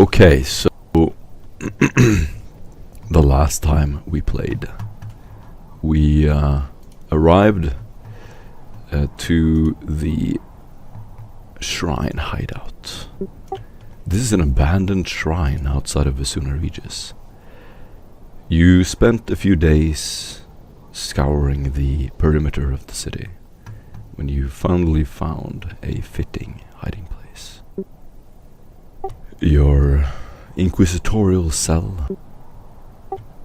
Okay, so the last time we played, we arrived to the shrine hideout. This is an abandoned shrine outside of Vesuna Regis. You spent a few days scouring the perimeter of the city when you finally found a fitting hiding place. Your inquisitorial cell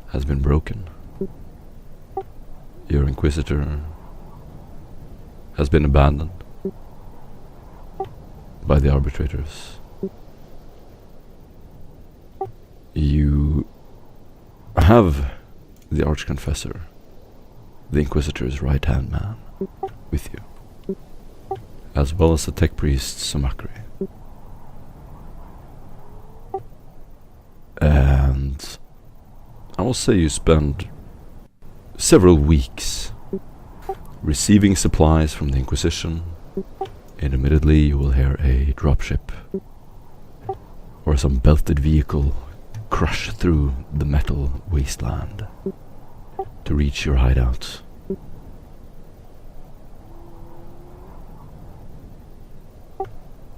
has been broken. Your inquisitor has been abandoned by the arbitrators. You have the Archconfessor, the Inquisitor's right-hand man, with you, as well as the tech priest Smuggling. And I will say you spend several weeks receiving supplies from the Inquisition. Intermittently you will hear a dropship or some belted vehicle crush through the metal wasteland to reach your hideout.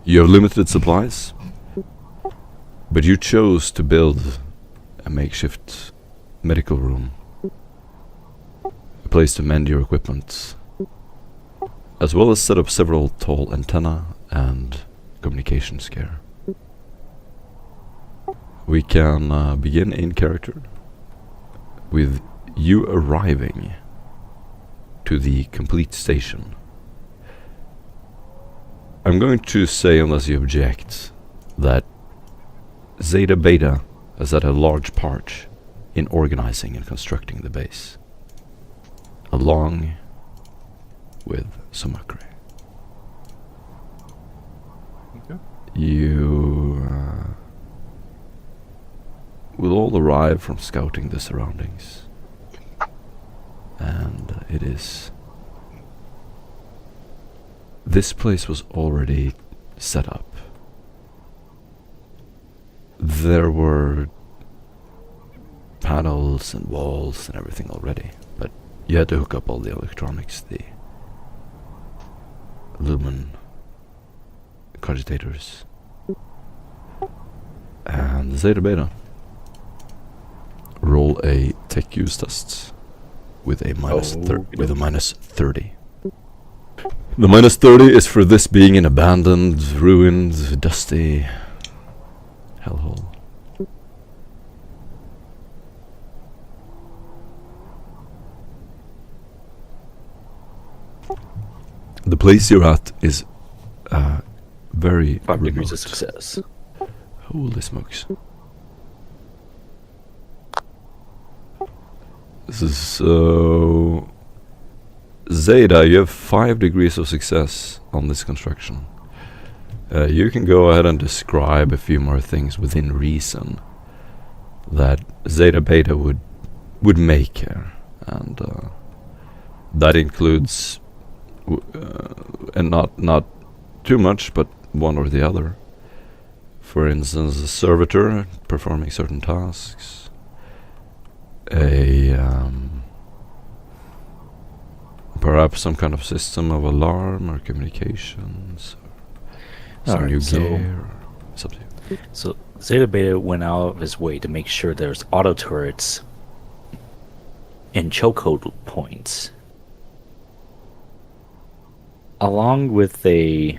You have limited supplies, but you chose to build a makeshift medical room, a place to mend your equipment, as well as set up several tall antennae and communications gear. We can begin in character with you arriving to the complete station. I'm going to say, unless you object, that Zeta Beta has had a large part in organizing and constructing the base, along with Smuggling. Okay. You will all arrive from scouting the surroundings, and it is... This place was already set up. There were panels and walls and everything already, but you had to hook up all the electronics, the lumen cogitators, and Zeta Beta. Roll a tech use test with a minus 30. The minus 30 is for this being an abandoned, ruined, dusty hellhole. The place you're at is very 5 remote. degrees of success. Holy smokes. This is so... Zeta, you have 5 degrees of success on this construction. You can go ahead and describe a few more things within reason that Zeta Beta would make here, and that includes and not too much, but one or the other. For instance, a servitor performing certain tasks, perhaps some kind of system of alarm or communications, or some new gear. It's up to you. So Zeta Beta went out of his way to make sure there's auto turrets and chokehold points, along with a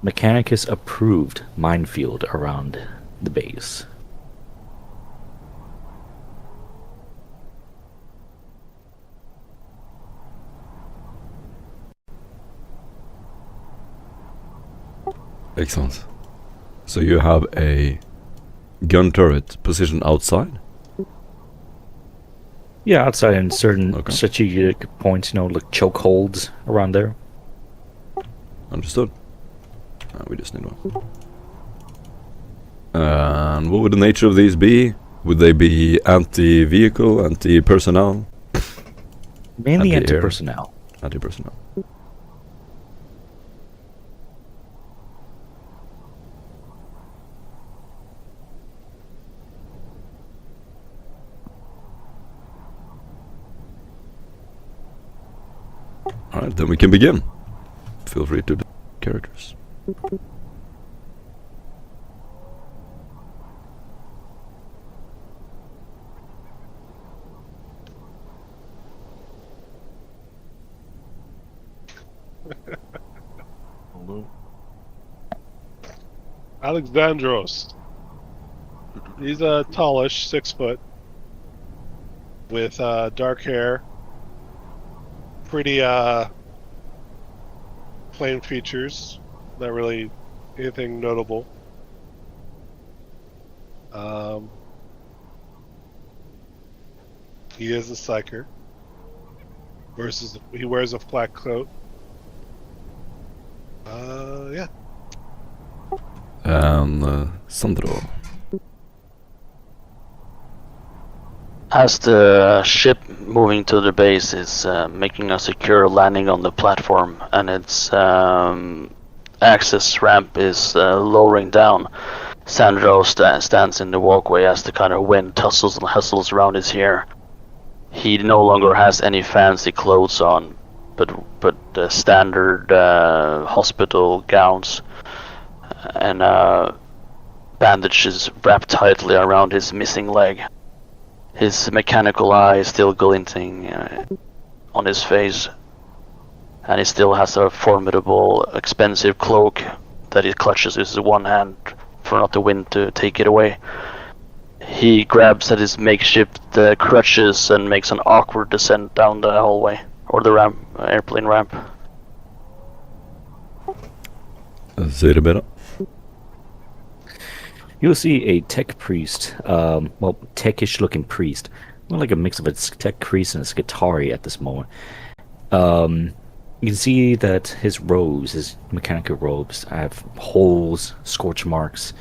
Mechanicus approved minefield around the base. Excellent. So you have a gun turret positioned outside? Yeah, outside in certain strategic points, like chokeholds around there. Understood. We just need one. And what would the nature of these be? Would they be anti-vehicle, anti-personnel? Mainly anti-personnel. Anti-personnel. Alright, then we can begin. Feel free to do characters. Alexandros. He's a tallish, 6 foot, with dark hair, pretty plain features, not really anything notable. He is a psyker. He wears a black coat. Yeah. And Sandro. As the ship moving to the base is making a secure landing on the platform, and its access ramp is lowering down, Sandro stands in the walkway as the kind of wind tussles and hustles around his hair. He no longer has any fancy clothes on, but standard hospital gowns and bandages wrapped tightly around his missing leg. His mechanical eye is still glinting on his face, and he still has a formidable, expensive cloak that he clutches with his one hand for not the wind to take it away. He grabs at his makeshift crutches and makes an awkward descent down the hallway, or the ramp, airplane ramp. Say it better. You'll see a tech priest, techish looking priest, more like a mix of a tech priest and a Skitari at this moment. You can see that his robes, his mechanical robes, have holes, scorch marks,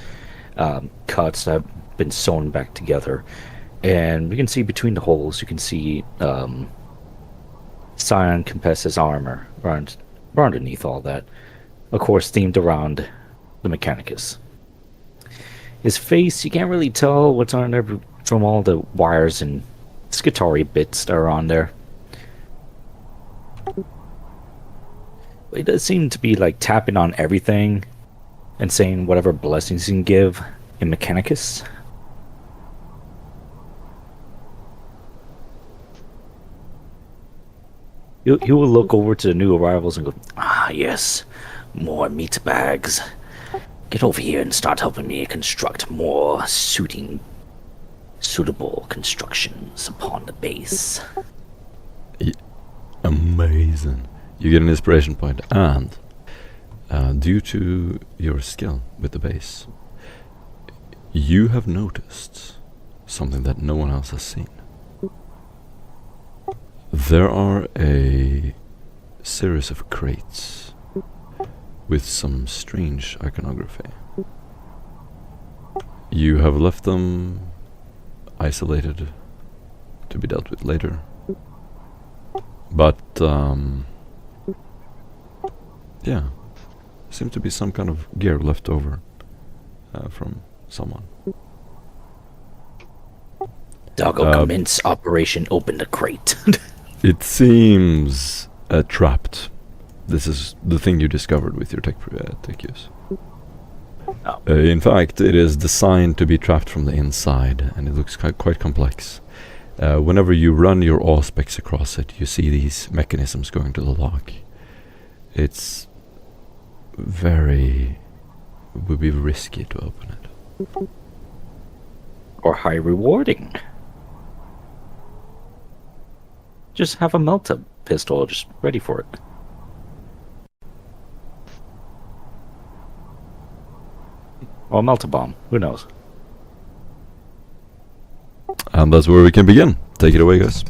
cuts that have been sewn back together. And you can see between the holes, you can see Cyan Compesses armor underneath all that. Of course, themed around the Mechanicus. His face, you can't really tell what's on there from all the wires and Skitari bits that are on there. It does seem to be like tapping on everything and saying whatever blessings he can give in Mechanicus. He will look over to the new arrivals and go, "Ah, yes, more meat bags. Get over here and start helping me construct more suitable constructions upon the base." Amazing. You get an inspiration point, and due to your skill with the base, you have noticed something that no one else has seen. There are a series of crates with some strange iconography. You have left them isolated to be dealt with later. But, yeah, seems to be some kind of gear left over from someone. Doggo, commence Operation Open the Crate. It seems trapped. This is the thing you discovered with your tech use. Oh. In fact, it is designed to be trapped from the inside, and it looks quite complex. Whenever you run your auspex across it, you see these mechanisms going to the lock. It's would be risky to open it. Or high rewarding. Just have a melt-up pistol just ready for it. Or a melt-a-bomb, who knows? And that's where we can begin. Take it away, guys.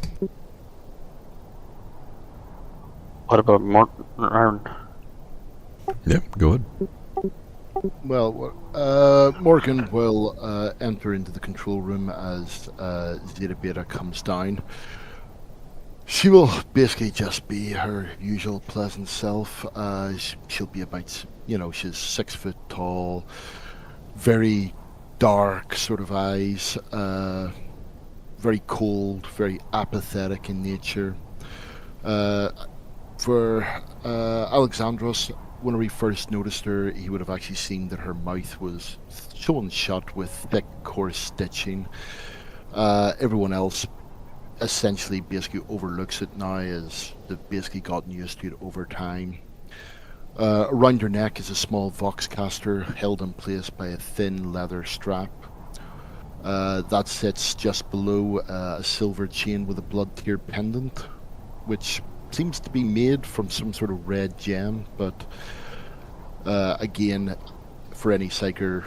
What about Morgan? Yeah, go ahead. Well, Morgan will enter into the control room as Zeta Beta comes down. She will basically just be her usual pleasant self. She'll be about, she's 6 foot tall, very dark sort of eyes, very cold, very apathetic in nature. For Alexandros, when he first noticed her, he would have actually seen that her mouth was sewn shut with thick, coarse stitching. Everyone else essentially basically overlooks it now, as they've basically gotten used to it over time. Around her neck is a small voxcaster held in place by a thin leather strap. That sits just below a silver chain with a blood-tiered pendant, which seems to be made from some sort of red gem, but again, for any psyker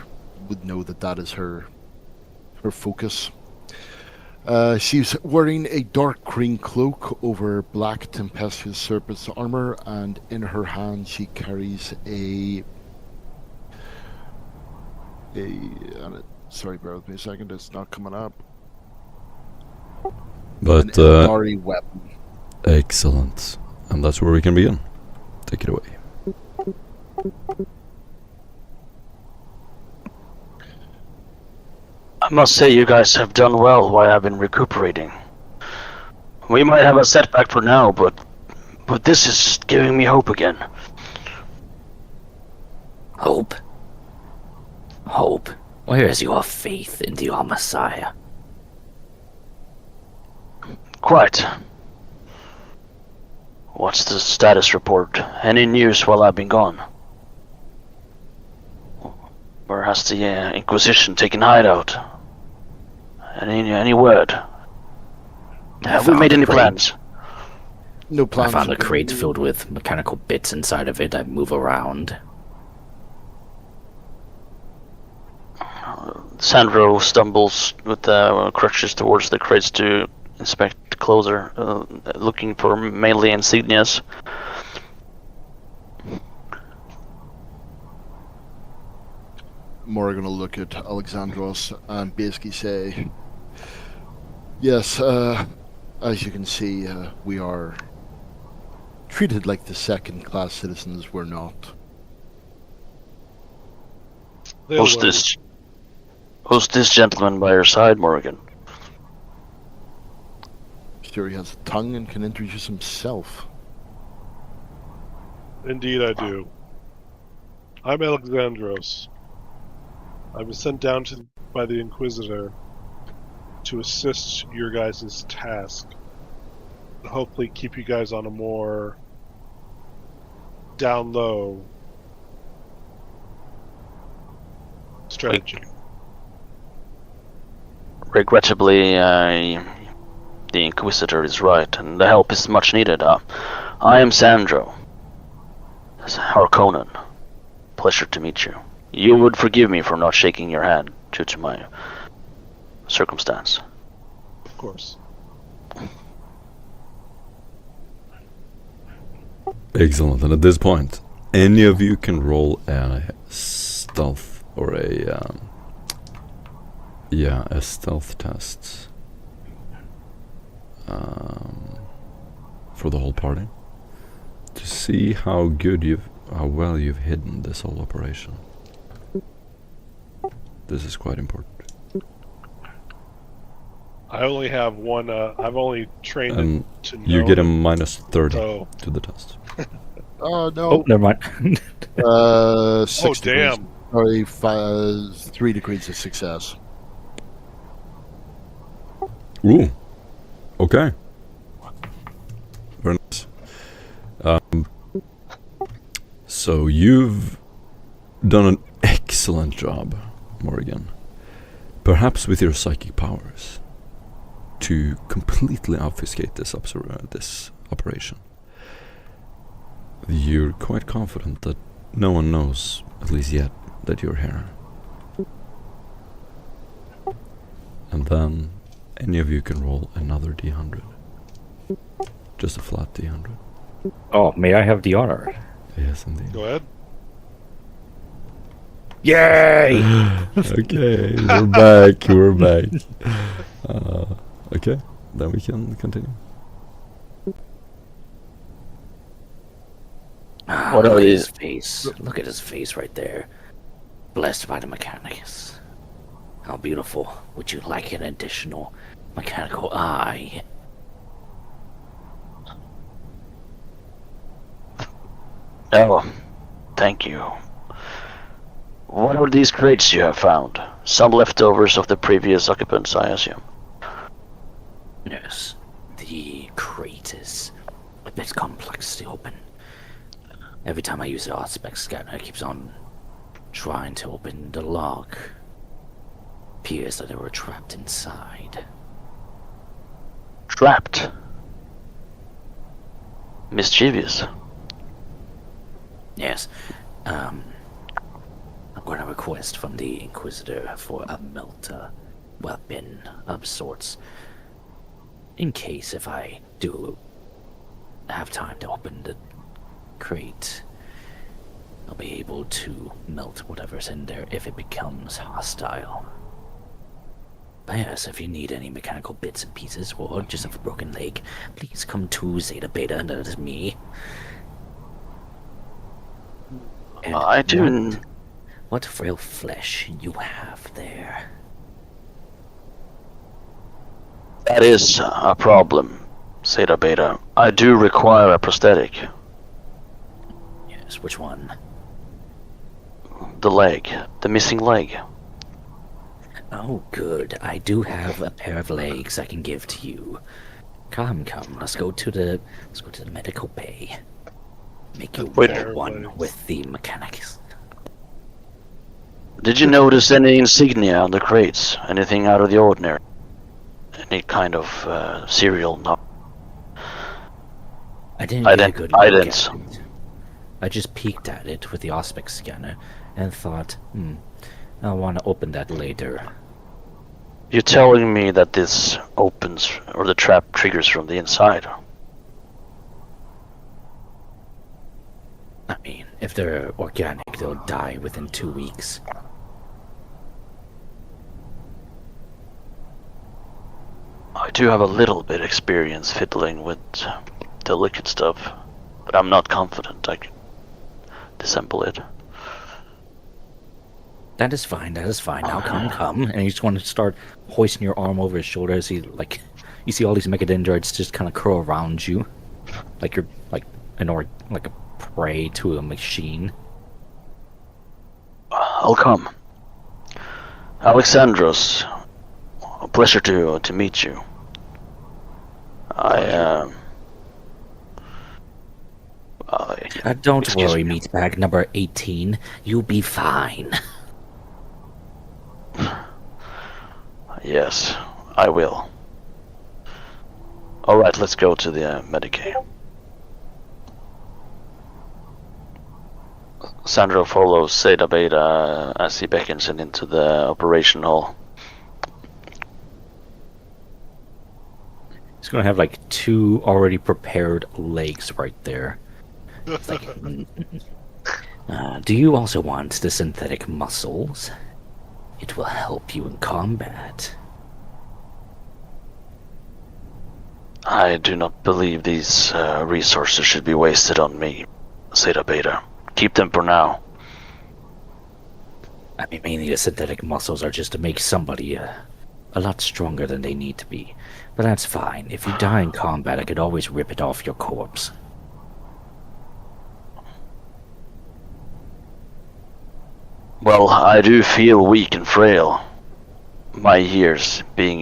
would know that that is her focus. She's wearing a dark green cloak over black tempestuous serpent's armor, and in her hand she carries sorry, bear with me a second, it's not coming up. But An Eldari weapon. excellent. And that's where we can begin. Take it away. I must say you guys have done well while I've been recuperating. We might have a setback for now, but this is giving me hope again. Hope? Hope? Where is your faith in your Messiah? Quite. What's the status report? Any news while I've been gone? Where has the Inquisition taken hideout? Any word? Have we made any plans? No plans. I found a have been crate made. filled with mechanical bits inside of it. I move around. Sandro stumbles with crutches towards the crates to inspect closer, looking for mainly insignias. Morgan will look at Alexandros and basically say, yes, as you can see, we are treated like the second-class citizens we're not. They'll Who's learn. this? Who's this gentleman by your side, Morgan? Sure, he has a tongue and can introduce himself. Indeed, I do. I'm Alexandros. I was sent down by the Inquisitor to assist your guys' task. And hopefully keep you guys on a more down low strategy. Regrettably, the Inquisitor is right, and the help is much needed. I am Sandro. Harkonnen. Pleasure to meet you. You would forgive me for not shaking your hand due to my circumstance. Of course. Excellent. And at this point, any of you can roll a stealth or a stealth test for the whole party to see how well you've hidden this whole operation. This is quite important. I only have one. I've only trained And it to know. you get a minus 30 Oh. to the test. Oh, no. Oh, never mind. 6 degrees. Damn. Sorry, 3 degrees of success. Ooh. Okay. Very nice. So you've done an excellent job, Morgan. Perhaps with your psychic powers, to completely obfuscate this operation. You're quite confident that no one knows, at least yet, that you're here. And then any of you can roll another D100. Just a flat D100. Oh, may I have the honor? Yes, indeed. Go ahead. Yay! Okay, we're back. Okay, then we can continue. What Look are at these? his face. Look at his face right there. Blessed by the mechanics. How beautiful. Would you like an additional mechanical eye? Oh, thank you. What are these crates you have found? Some leftovers of the previous occupants, I assume. Yes, the crate is a bit complex to open. Every time I use the aspect scanner, it keeps on trying to open the lock. Appears that they were trapped inside. Trapped? Mischievous. Yes, I'm going to request from the Inquisitor for a melter weapon of sorts. In case if I do have time to open the crate, I'll be able to melt whatever's in there if it becomes hostile. But yes, if you need any mechanical bits and pieces or just have a broken leg, please come to Zeta Beta, and that is me. And I do. What frail flesh you have there. That is a problem, Zeta Beta. I do require a prosthetic. Yes, which one? The leg. The missing leg. Oh, good. I do have a pair of legs I can give to you. Come, let's go to the medical bay. Make you wear one legs. with the mechanics. Did you notice any insignia on the crates? Anything out of the ordinary? Any kind of serial number? I didn't get a good look Idents. at it. I just peeked at it with the aspect scanner and thought, I want to open that later. You're telling me that this opens, or the trap triggers from the inside? I mean, if they're organic, they'll die within 2 weeks. I do have a little bit experience fiddling with delicate stuff, but I'm not confident I can disassemble it. That is fine. Now come. And you just want to start hoisting your arm over his shoulder as you see all these mechadendrites just kind of curl around you, like you're like a prey to a machine. I'll come. Alexandros, a pleasure to meet you. Don't excuse worry, me. meatbag number 18. You'll be fine. Yes, I will. Alright, let's go to the Medicaid. Sandro follows Zeta Beta as he beckons him into the operation hall. He's gonna have like 2 already prepared legs right there. It's like, do you also want the synthetic muscles? It will help you in combat. I do not believe these resources should be wasted on me, Zeta Beta. Keep them for now. I mean, mainly the synthetic muscles are just to make somebody a lot stronger than they need to be. But that's fine. If you die in combat, I could always rip it off your corpse. Well, I do feel weak and frail. My years being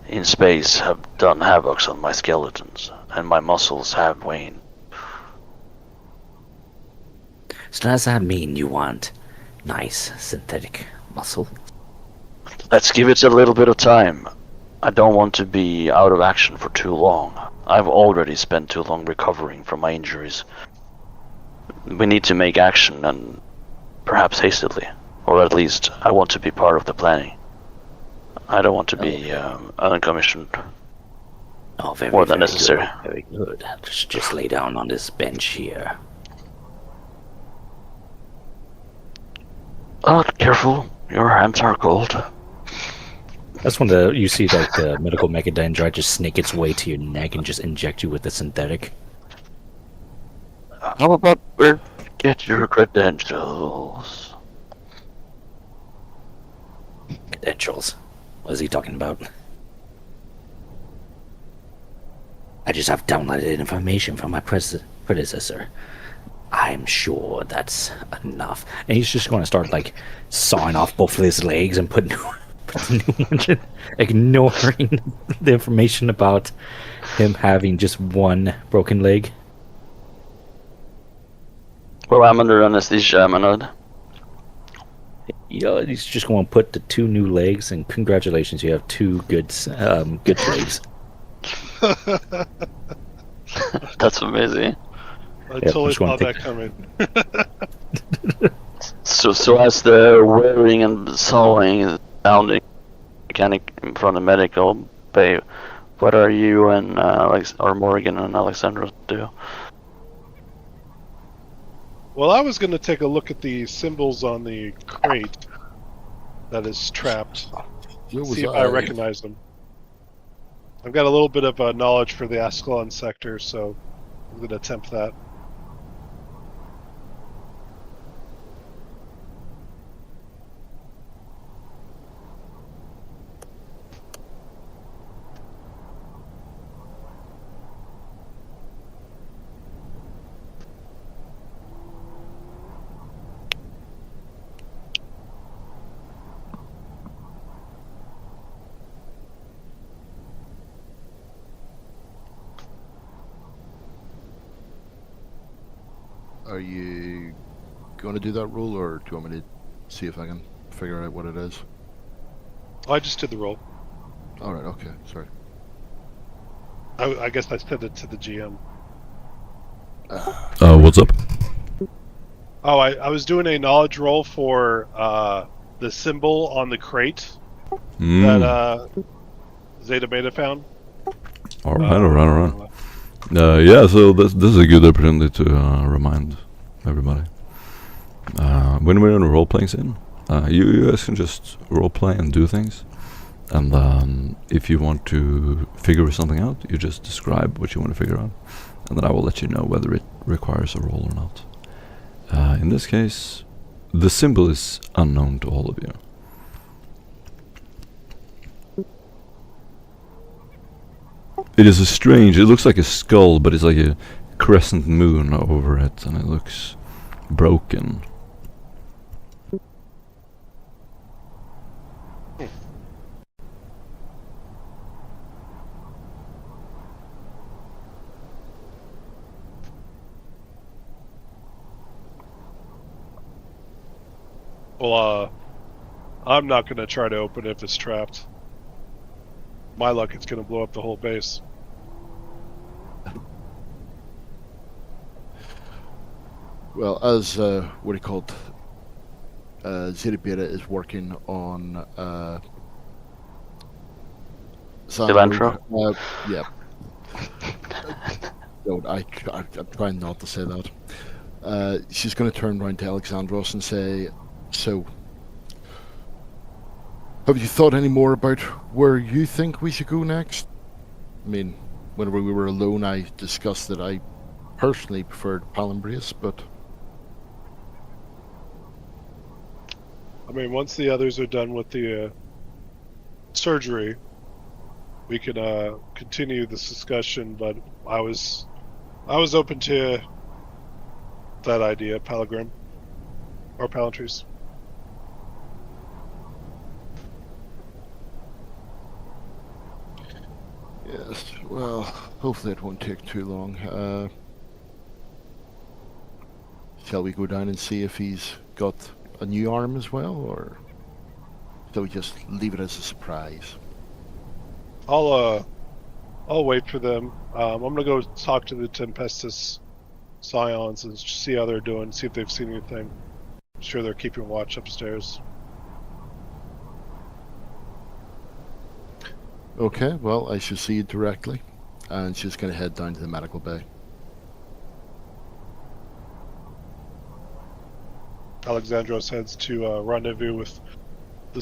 in space have done havoc on my skeletons, and my muscles have waned. So does that mean you want nice synthetic muscle? Let's give it a little bit of time. I don't want to be out of action for too long. I've already spent too long recovering from my injuries. We need to make action, and perhaps hastily. Or at least, I want to be part of the planning. I don't want to be uncommissioned. Oh, very, More than very necessary. Good, very good. Just lay down on this bench here. Oh, careful. Your hands are cold. That's when you see like the medical mechadendrite just snake its way to your neck and just inject you with the synthetic. How about we get your credentials? Credentials? What is he talking about? I just have downloaded information from my predecessor. I'm sure that's enough. And he's just going to start like sawing off both of his legs and put new ones in, ignoring the information about him having just one broken leg. Well, I'm under anesthesia, my lord. Yeah, he's just going to put the 2 new legs, and congratulations, you have 2 good legs. That's amazing. I totally just wanna saw that coming. So as the wearing and sawing sounding mechanic in front of medical bay, what are you and or Morgan and Alexandra do? Well, I was going to take a look at the symbols on the crate that is trapped. See if I recognize them. I've got a little bit of knowledge for the Ascalon sector, so I'm going to attempt that. Are you going to do that roll, or do you want me to see if I can figure out what it is? I just did the roll. All right. Okay. Sorry. I guess I said it to the GM. What's up? Oh, I was doing a knowledge roll for the symbol on the crate that Zeta Beta found. Alright. Yeah, so this is a good opportunity to remind everybody. When we're in a role-playing scene, you guys can just role-play and do things. And if you want to figure something out, you just describe what you want to figure out. And then I will let you know whether it requires a roll or not. In this case, the symbol is unknown to all of you. It is it looks like a skull, but it's like a crescent moon over it, and it looks broken. Well, I'm not going to try to open it if it's trapped. My luck, it's going to blow up the whole base. Well, as what do you call it? Zeta Beta is working on Cilantro? Yeah. No, I'm trying not to say that. She's going to turn around to Alexandros and say, "So, have you thought any more about where you think we should go next?" I mean, whenever we were alone, I discussed that I personally preferred Palombrace, but I mean, once the others are done with the surgery, we can continue this discussion. But I was open to that idea, Palagram or Palantries. yes, well, hopefully it won't take too long. Shall we go down and see if he's got a new arm as well, or shall we just leave it as a surprise? I'll wait for them. I'm gonna go talk to the Tempestus Scions and see how they're doing, see if they've seen anything. I'm sure they're keeping watch upstairs. Okay, well, I shall see you directly, and she's going to head down to the medical bay. Alexandros heads to rendezvous with the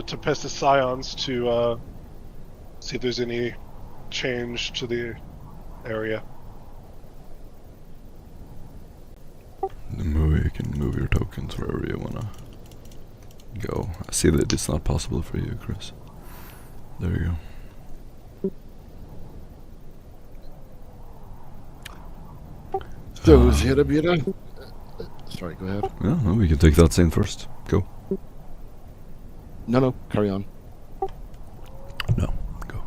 Tempestus Scions to see if there's any change to the area. You can move your tokens wherever you wanna go. I see that it's not possible for you, Chris. There you go. So, Zeta Beta, Sorry, go ahead. Yeah, no, we can take that scene first. Go. No, carry on. No, go.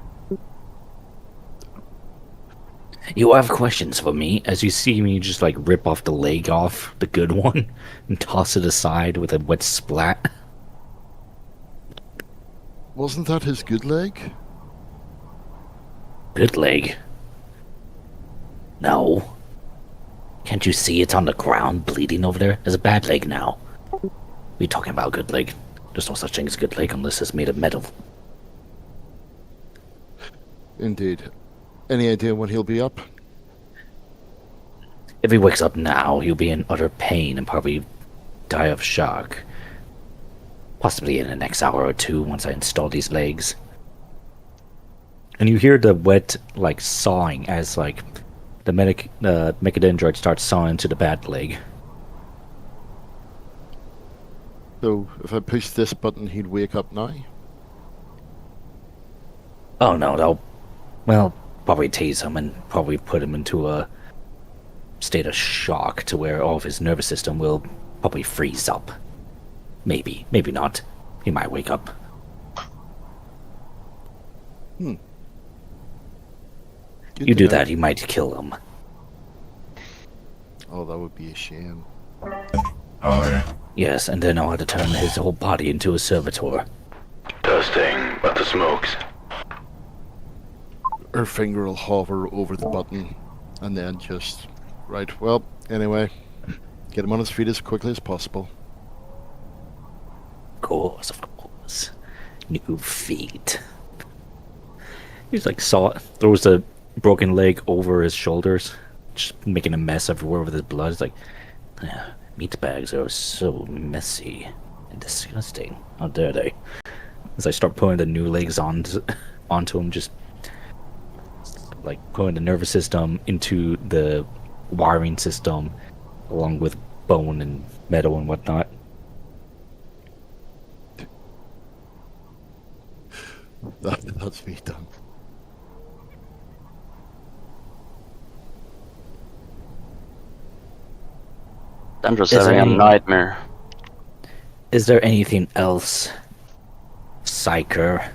You have questions for me as you see me just like rip off the leg off, the good one, and toss it aside with a wet splat. Wasn't that his good leg? Good leg? No. Can't you see it's on the ground bleeding over there? It's a bad leg now. What are you talking about, good leg? There's no such thing as good leg unless it's made of metal. Indeed. Any idea when he'll be up? If he wakes up now, he'll be in utter pain and probably die of shock. Possibly in the next hour or two once I install these legs. And you hear the wet, like, sawing as, like, the mechadendroid starts sawing to the bad leg. So, if I push this button, he'd wake up now? Oh no, they'll, well, probably tase him and probably put him into a state of shock to where all of his nervous system will probably freeze up. Maybe, maybe not. He might wake up. Good You to do know. that, you might kill him. Oh, that would be a shame. Yes, and then I'll have to turn his whole body into a servitor. Testing, but the smokes. Her finger will hover over the button, and then just... Right, well, anyway. Get him on his feet as quickly as possible. Of course. New feet. He's like throws the broken leg over his shoulders, just making a mess everywhere with his blood. It's like, meat bags are so messy and disgusting. How dare they? As I start putting the new legs onto him, just like putting the nervous system into the wiring system, along with bone and metal and whatnot. That's me done. Dendra's Is having a any- nightmare. Is there anything else, Psyker?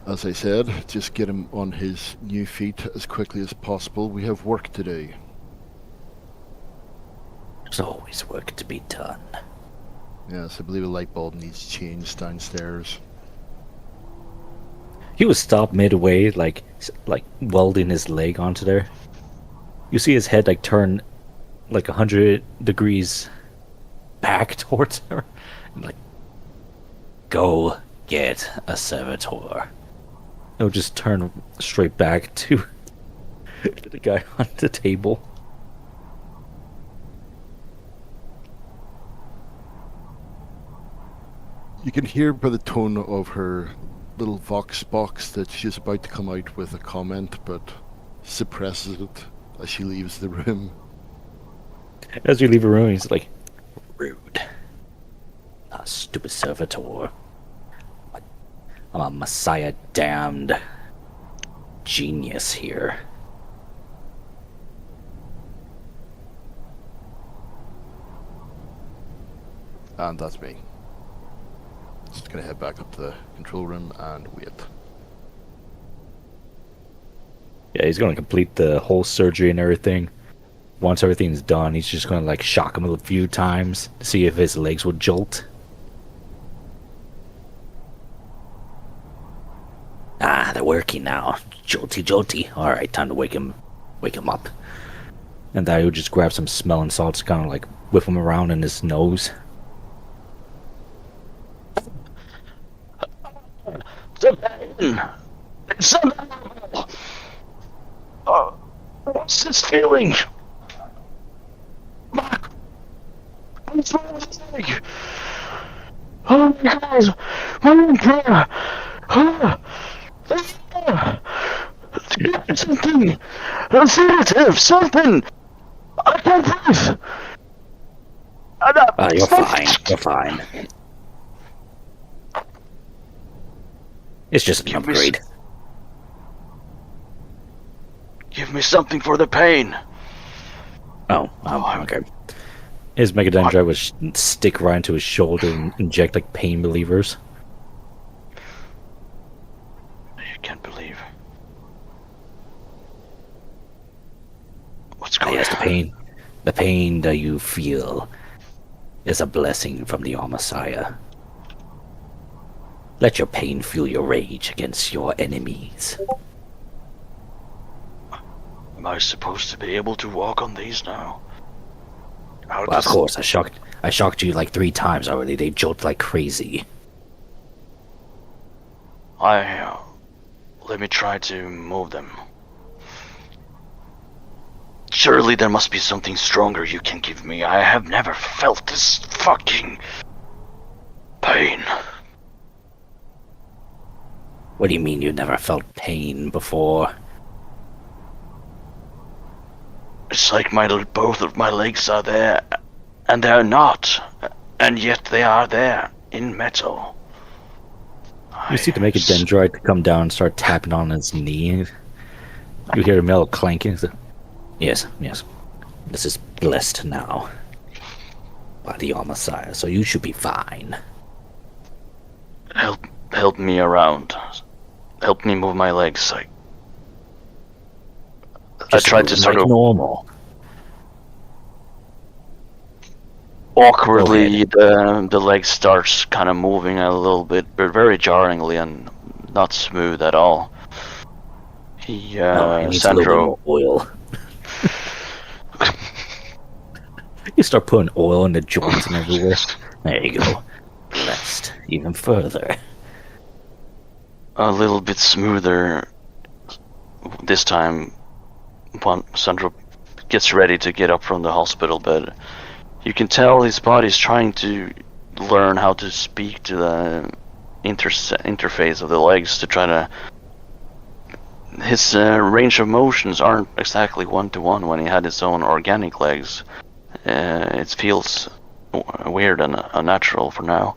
As I said, just get him on his new feet as quickly as possible. We have work to do. There's always work to be done. Yes, I believe a light bulb needs changed downstairs. He was stopped midway, like welding his leg onto there. You see his head like turn like 100 degrees back towards her, and like, go get a servitor. He'll just turn straight back to the guy on the table. You can hear by the tone of her little vox box that she's about to come out with a comment, but suppresses it as she leaves the room. As you leave a room, he's like, rude. A stupid servitor. I'm a messiah damned genius here. And that's me. Just gonna head back up to the control room and wait. Yeah, he's gonna complete the whole surgery and everything. Once everything's done, he's just gonna like shock him a few times to see if his legs will jolt. Ah, they're working now. Jolty, jolty. All right, time to wake him up. And then he'll just grab some smelling salts, kind of like whip him around in his nose. It's unbearable. What's this feeling? What's wrong with me? Oh my God! My God! Something! A sedative! Something! I can't breathe! You're fine. You're fine. It's just an upgrade. Give me something for the pain. Oh, okay. His Megadendrite would stick right into his shoulder and inject like pain relievers. You can't believe. What's going Yes, on? the pain that you feel is a blessing from the Messiah. Let your pain fuel your rage against your enemies. Am I supposed to be able to walk on these now? How Well, of does- course, I shocked you like 3 times already. They jolt like crazy. Let me try to move them. Surely there must be something stronger you can give me. I have never felt this fucking pain. What do you mean you never felt pain before? It's like both of my legs are there, and they're not, and yet they are there in metal. You see the Megadendrite come down and start tapping on his knee. You hear the metal clanking. Yes. This is blessed now by the Messiah, so you should be fine. Help me around. Help me move my legs. I tried to sort like of normal. awkwardly. The leg starts kind of moving a little bit, but very jarringly and not smooth at all. He needs a little Sandro. bit more oil. You start putting oil in the joints and everywhere. There you go. Blessed even further. A little bit smoother this time. When Sandro gets ready to get up from the hospital bed, you can tell his body's trying to learn how to speak to the interface of the legs to try to. His range of motions aren't exactly one-to-one when he had his own organic legs. It feels weird and unnatural for now.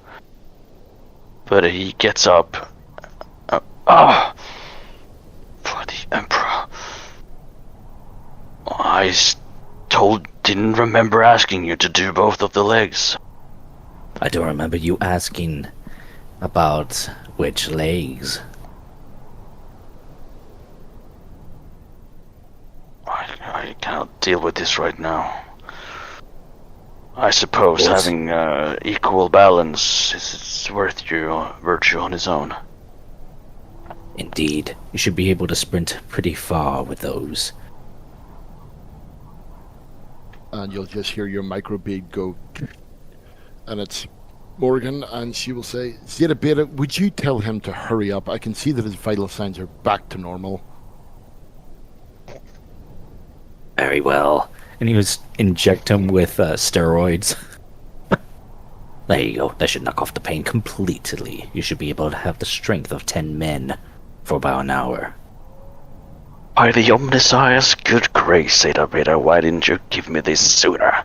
But he gets up. For the Emperor. Didn't remember asking you to do both of the legs. I don't remember you asking about which legs. I cannot deal with this right now. I suppose Yes. having equal balance is worth your virtue on its own. Indeed, you should be able to sprint pretty far with those. And you'll just hear your microbead go, and it's Morgan, and she will say, Zeta Beta, would you tell him to hurry up? I can see that his vital signs are back to normal. Very well. And he was inject him with steroids. There you go. That should knock off the pain completely. You should be able to have the strength of 10 men for about an hour. By the Omnissiah's good grace, Zeta Beta, why didn't you give me this sooner?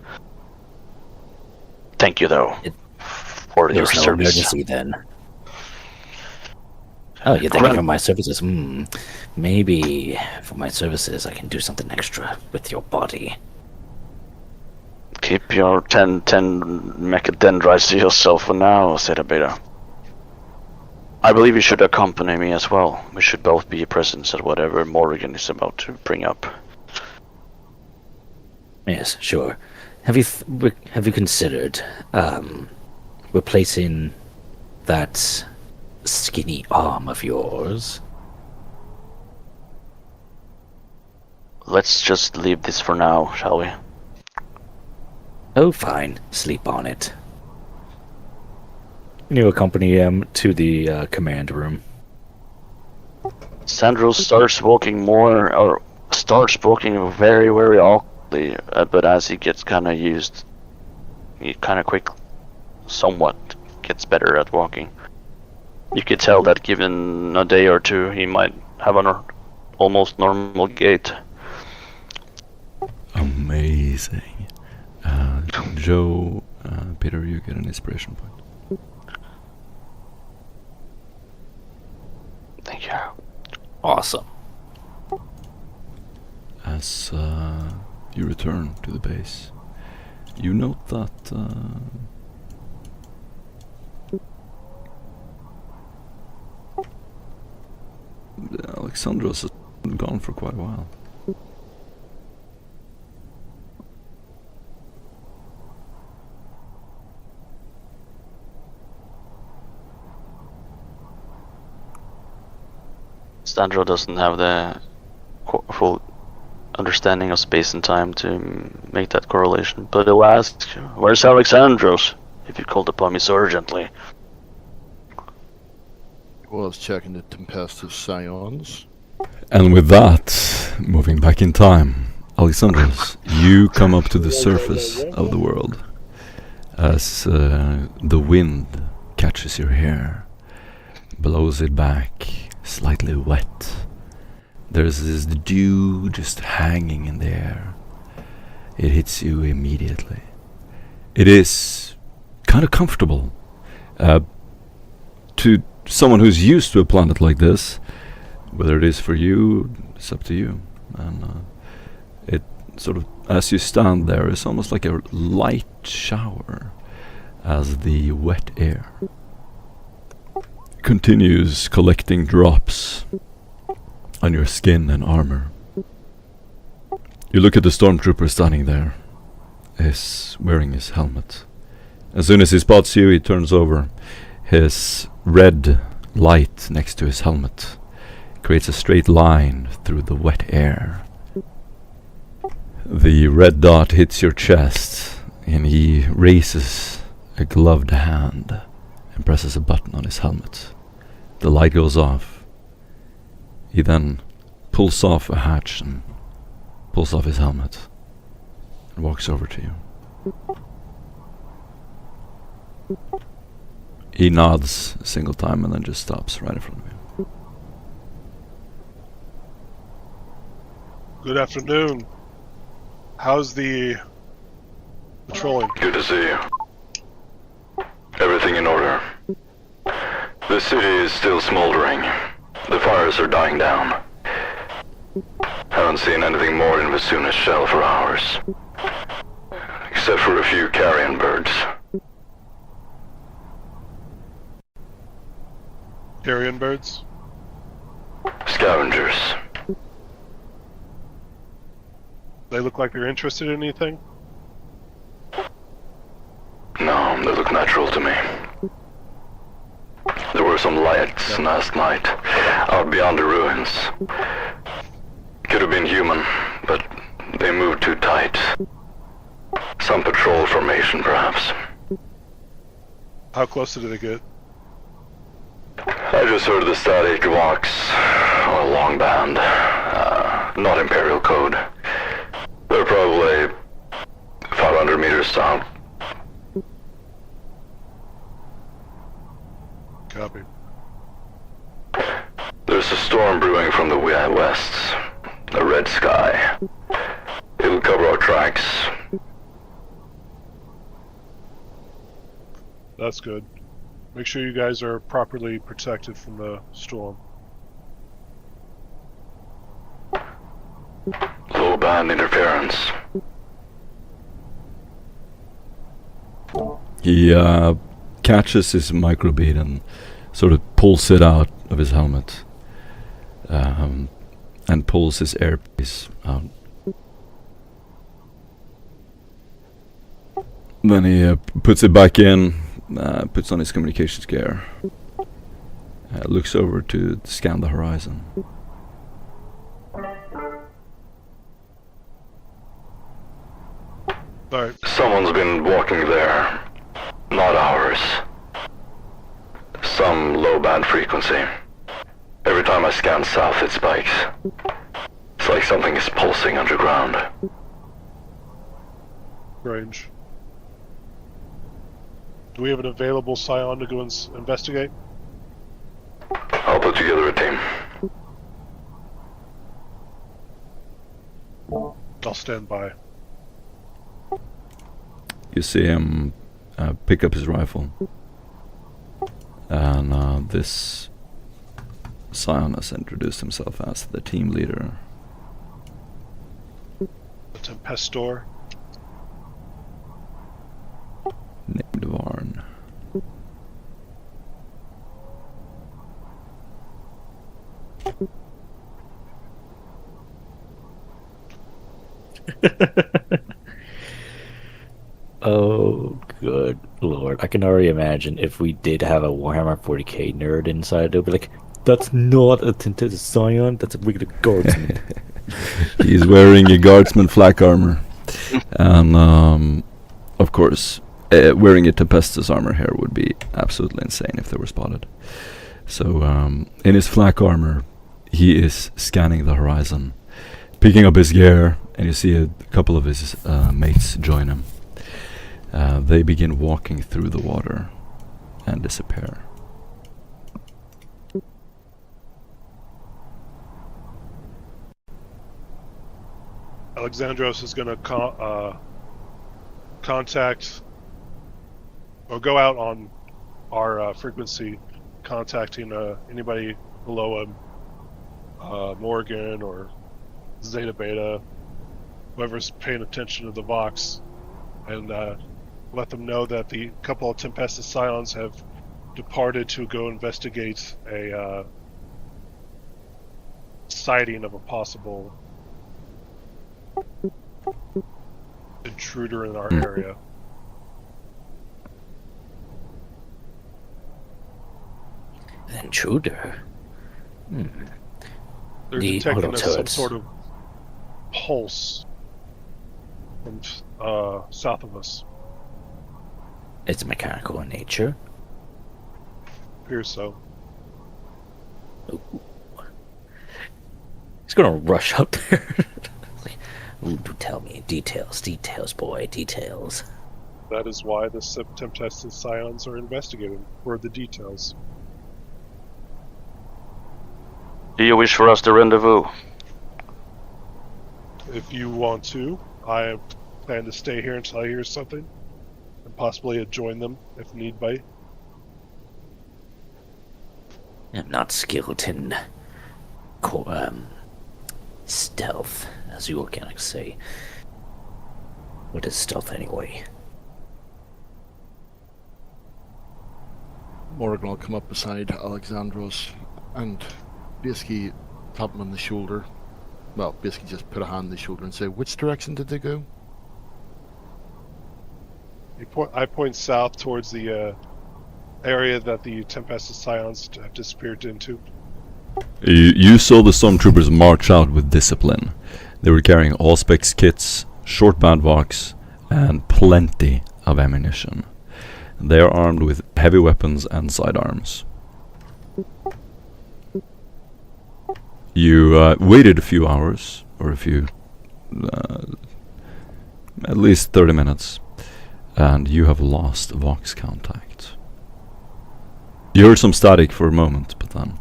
Thank you, though, for your There's no service. emergency then. Oh, you're thanking for my services? Maybe for my services I can do something extra with your body. Keep your 10 mechadendrites to yourself for now, Zeta Beta. I believe you should accompany me as well. We should both be present at whatever Morgan is about to bring up. Yes, sure. Have you considered replacing that skinny arm of yours? Let's just leave this for now, shall we? Oh, fine. Sleep on it. You accompany him to the command room. Sandro starts walking very, very awkwardly, but as he gets kind of used, he kind of somewhat gets better at walking. You could tell that given a day or two, he might have an almost normal gait. Amazing. Joe, Peter, you get an inspiration point. Thank you. Awesome. as you return to the base, you note that Alexandros has been gone for quite a while. Sandro doesn't have the full understanding of space and time to make that correlation, but he'll ask, "Where's Alexandros? If you called upon me so urgently." Well, I was checking the tempestuous scions. And with that, moving back in time, Alexandros, you come up to the surface of the world as the wind catches your hair, blows it back, slightly wet. There's this dew just hanging in the air. It hits you immediately. It is kind of comfortable. To someone who's used to a planet like this, whether it is for you, it's up to you. And it sort of, as you stand there, it's almost like a light shower as the wet air continues collecting drops on your skin and armor. You look at the stormtrooper standing there. He's wearing his helmet. As soon as he spots you, he turns over. His red light next to his helmet creates a straight line through the wet air. The red dot hits your chest, and he raises a gloved hand and presses a button on his helmet. The light goes off. He then pulls off a hatch and pulls off his helmet and walks over to you. He nods a single time and then just stops right in front of you. Good afternoon. How's the patrolling? Good to see you. Everything in order. The city is still smoldering. The fires are dying down. Haven't seen anything more than Vasuna's shell for hours. Except for a few carrion birds. Carrion birds? Scavengers. They look like they're interested in anything? No, they look natural to me. There were some lights last night, out beyond the ruins. Could have been human, but they moved too tight. Some patrol formation, perhaps. How close did they get? I just heard the static walks on a long band. Not Imperial code. They're probably 500 meters out. Copy. There's a storm brewing from the west. A red sky. It'll cover our tracks. That's good. Make sure you guys are properly protected from the storm. Low band interference. He catches his microbead and sort of pulls it out of his helmet, and pulls his airpiece out. Then he puts it back in, puts on his communications gear, looks over to scan the horizon. Alright, Someone's been walking there. Not ours. Some low band frequency. Every time I scan south, it spikes. It's like something is pulsing underground. range. Do we have an available scion to go and investigate? I'll put together a team. I'll stand by. You see him pick up his rifle, and this scion has introduced himself as the team leader. The Tempestor. Named Varn. Oh, good lord. I can already imagine if we did have a Warhammer 40k nerd inside, they'll be like, that's not a tinted scion, that's a regular guardsman. He's wearing a guardsman flak armor. And, of course, wearing a Tempestus armor here would be absolutely insane if they were spotted. So, in his flak armor, he is scanning the horizon, picking up his gear, and you see a couple of his mates join him. They begin walking through the water and disappear. Alexandros is going to contact or go out on our frequency, contacting anybody below him, Morgan or Zeta Beta, whoever's paying attention to the Vox, and let them know that the couple of Tempestus Scions have departed to go investigate a sighting of a possible intruder in our area. An intruder? They're The detecting some autoturrets. sort of pulse from south of us. It's mechanical in nature. Appears so. He's gonna rush up there. Like, ooh, do tell me. Details, boy, details. That is why the Tempestus Scions are investigating for the details. Do you wish for us to rendezvous? If you want to, I plan to stay here until I hear something, and possibly join them if need be. I'm not skilled in stealth, as you organics say. What is stealth anyway? Morgan will come up beside Alexandros and basically tap him on the shoulder. Well, basically just put a hand on the shoulder and say, which direction did they go? I point south towards the area that the Tempestus Scions have disappeared into. You saw the stormtroopers march out with discipline. They were carrying all-specs kits, short band vox, and plenty of ammunition. They are armed with heavy weapons and sidearms. You waited a few hours, or at least 30 minutes, and you have lost vox contact. You heard some static for a moment, but then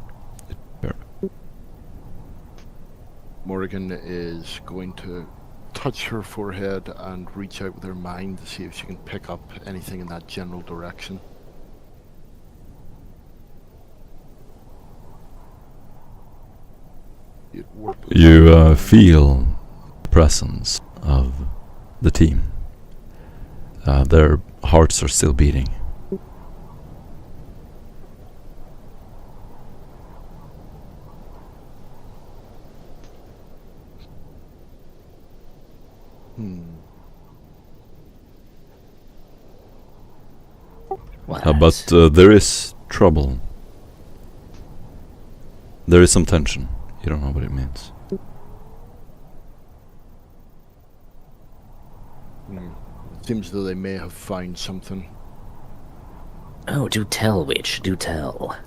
Morgan is going to touch her forehead and reach out with her mind to see if she can pick up anything in that general direction. you feel the presence of the team. Their hearts are still beating. But there is trouble. There is some tension. You don't know what it means. Seems as though they may have found something. Oh, do tell, witch, do tell.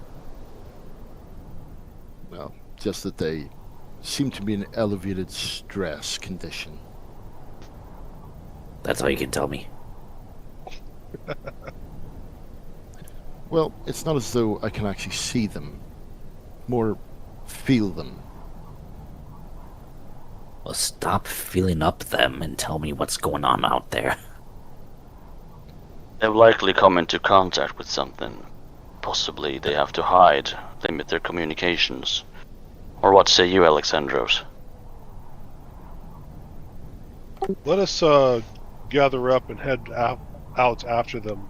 Well, just that they seem to be in an elevated stress condition. That's all you can tell me. Well, it's not as though I can actually see them. More feel them. Well, stop feeling up them and tell me what's going on out there. They've likely come into contact with something. Possibly they have to hide, limit their communications. Or what say you, Alexandros? Let us gather up and head out after them.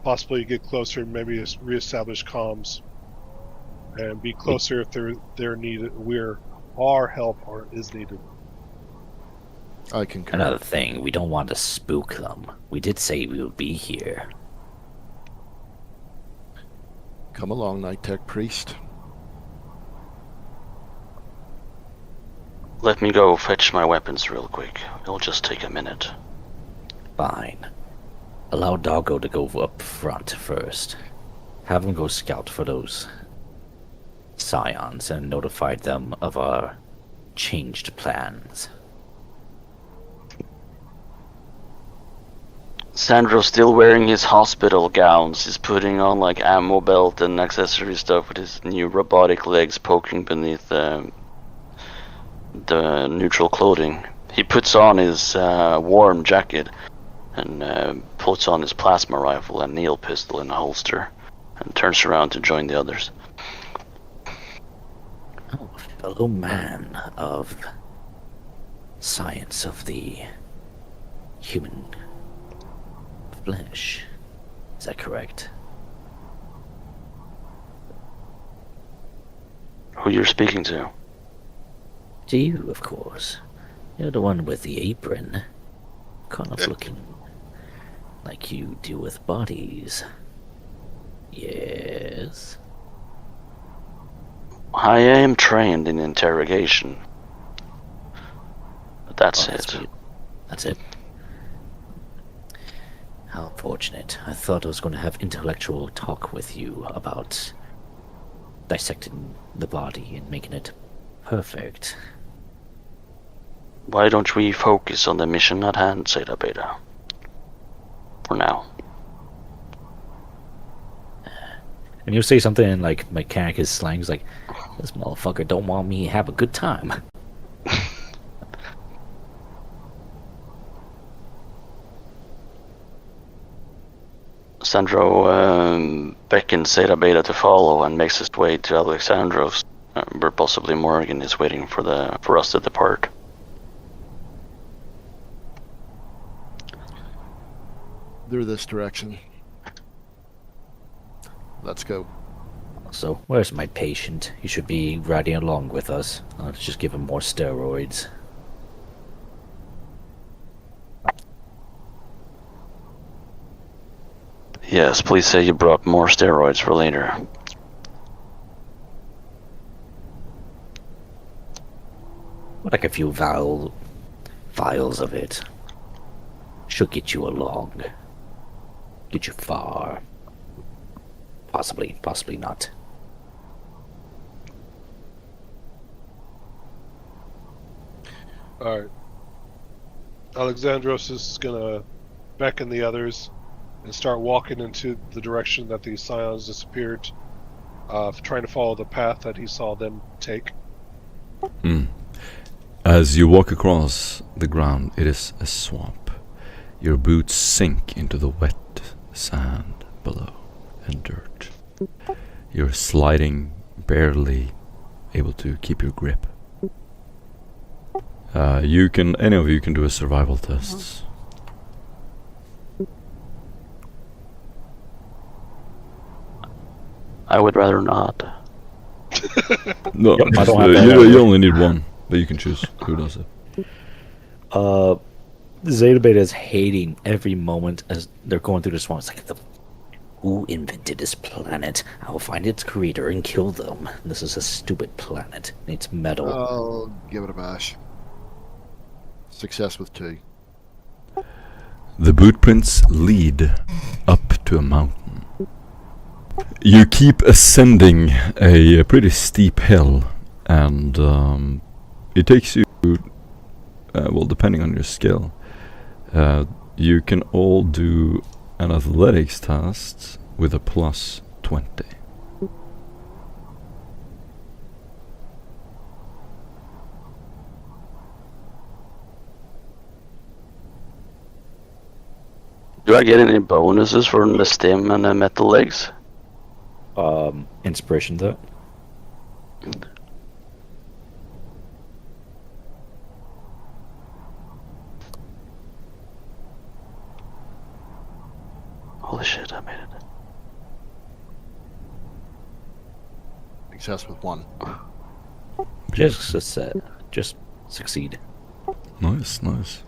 Possibly get closer and maybe reestablish comms. And be closer if they're needed. Our help is needed. I concur. Another thing, we don't want to spook them. We did say we would be here. Come along, Night Tech Priest. Let me go fetch my weapons real quick. It'll just take a minute. Fine. Allow Doggo to go up front first. Have him go scout for those scions and notify them of our changed plans. Sandro's still wearing his hospital gowns. He's putting on like ammo belt and accessory stuff with his new robotic legs poking beneath the neutral clothing. He puts on his warm jacket and puts on his plasma rifle and needle pistol in a holster and turns around to join the others. Oh, fellow man of science of the human flesh. Is that correct? Who you're speaking to? To you, of course. You're the one with the apron. Kind of looking like you deal with bodies. Yes. I am trained in interrogation. But that's Oh, it. sweet. That's it. How fortunate. I thought I was going to have intellectual talk with you about dissecting the body and making it perfect. Why don't we focus on the mission at hand, Zeta Beta? For now. And you'll say something in like mechanic slang. He's like, this motherfucker don't want me to have a good time. Sandro beckons Zeta Beta to follow and makes his way to Alexandros, where possibly Morgan is waiting for us to depart. They're this direction. Let's go. So, where's my patient? He should be riding along with us. Let's just give him more steroids. Yes, please say you brought more steroids for later. Like a few vials of it. Should get you along. Get you far. Possibly not. Alright. Alexandros is gonna beckon the others and start walking into the direction that the scions disappeared, trying to follow the path that he saw them take. As you walk across the ground, it is a swamp. Your boots sink into the wet sand below and dirt. You're sliding, barely able to keep your grip. Any of you can do a survival test. I would rather not. No, Yep, I just, don't have that. you only need one, but you can choose who does it. Zeta Beta is hating every moment as they're going through the swamp. It's like, who invented this planet? I will find its creator and kill them. This is a stupid planet. It's metal. I'll give it a bash. Success with 2. The boot prints lead up to a mountain. You keep ascending a pretty steep hill, and it takes you, well, depending on your skill, you can all do an athletics test with a plus 20. Do I get any bonuses from the stem and the metal legs? Inspiration to it. Holy shit, I made it. Success with 1. Just succeed. Nice, nice.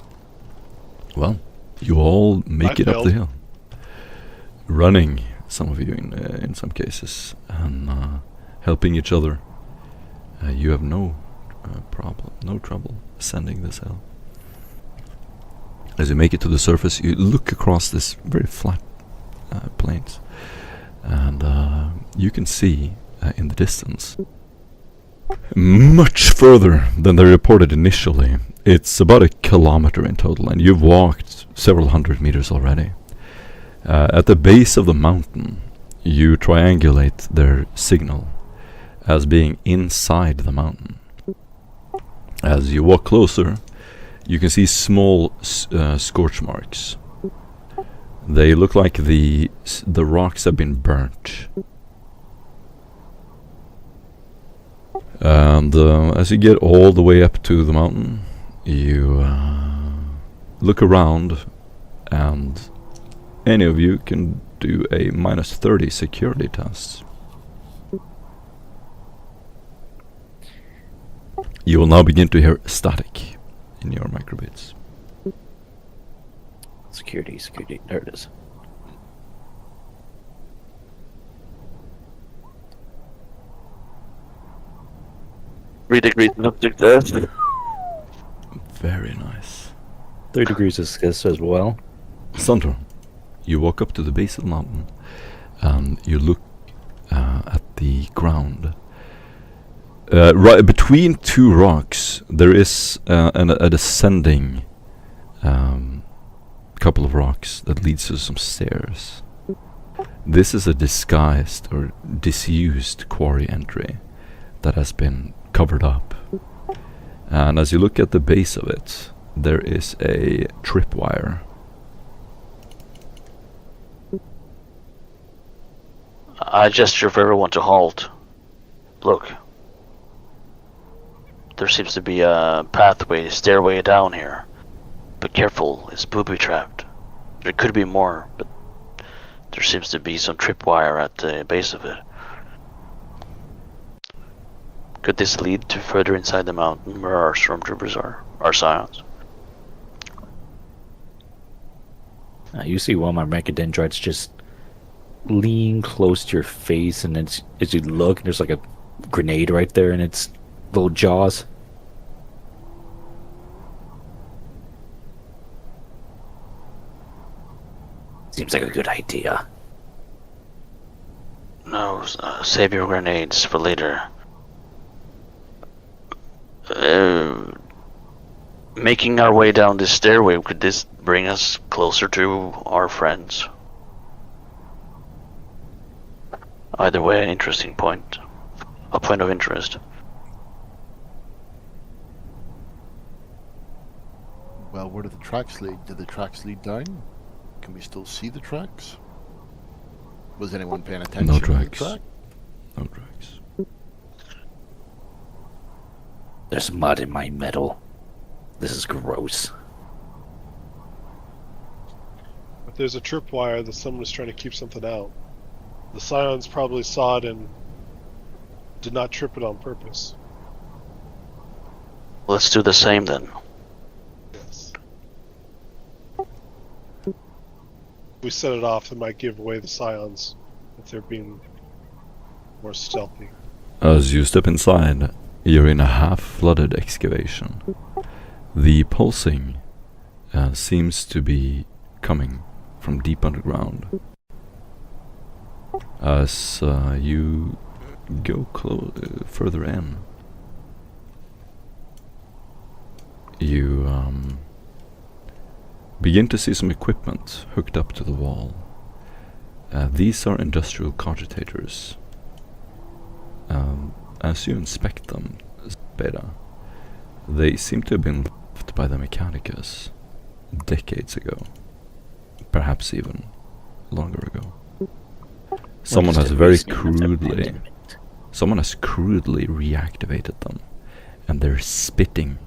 Well, you all make it up the hill. Running, some of you in some cases, and helping each other. You have no trouble ascending this hill. As you make it to the surface, you look across this very flat plains, and you can see in the distance, much further than they reported initially. It's about 1 kilometer in total, and you've walked several hundred meters already. At the base of the mountain, you triangulate their signal as being inside the mountain. As you walk closer, you can see small scorch marks. They look like the rocks have been burnt. And as you get all the way up to the mountain, you look around, and any of you can do a -30 security test. You will now begin to hear static in your microbits. Security. There it is. Degrees of success. Very nice. 3 degrees of success as well. Sandro, you walk up to the base of the mountain, and you look at the ground. Right between 2 rocks, there is a descending couple of rocks that leads to some stairs. This is a disguised or disused quarry entry that has been covered up. And as you look at the base of it, there is a tripwire. I gesture for everyone to halt. Look. There seems to be a pathway, stairway down here. But careful, it's booby-trapped. There could be more, but there seems to be some tripwire at the base of it. Could this lead to further inside the mountain where our stormtroopers are? Our scions? You see one of my mechadendrites just lean close to your face, and it's, as you look, there's like a grenade right there in its little jaws. Seems like a good idea. No, save your grenades for later. Making our way down this stairway, could this bring us closer to our friends? Either way, an interesting point. A point of interest. Well, where do the tracks lead? Do the tracks lead down? Can we still see the tracks? Was anyone paying attention No to tracks. the track? No tracks. There's mud in my metal. This is gross. If there's a tripwire that someone was trying to keep something out, the scions probably saw it and did not trip it on purpose. Let's do the same then. Yes. If we set it off, it might give away the scions if they're being more stealthy. As you step inside, you're in a half-flooded excavation. The pulsing seems to be coming from deep underground. As you go further in, you begin to see some equipment hooked up to the wall. These are industrial cogitators. As you inspect them, Beta, they seem to have been left by the Mechanicus decades ago, perhaps even longer ago. Someone has crudely reactivated them, and they're spitting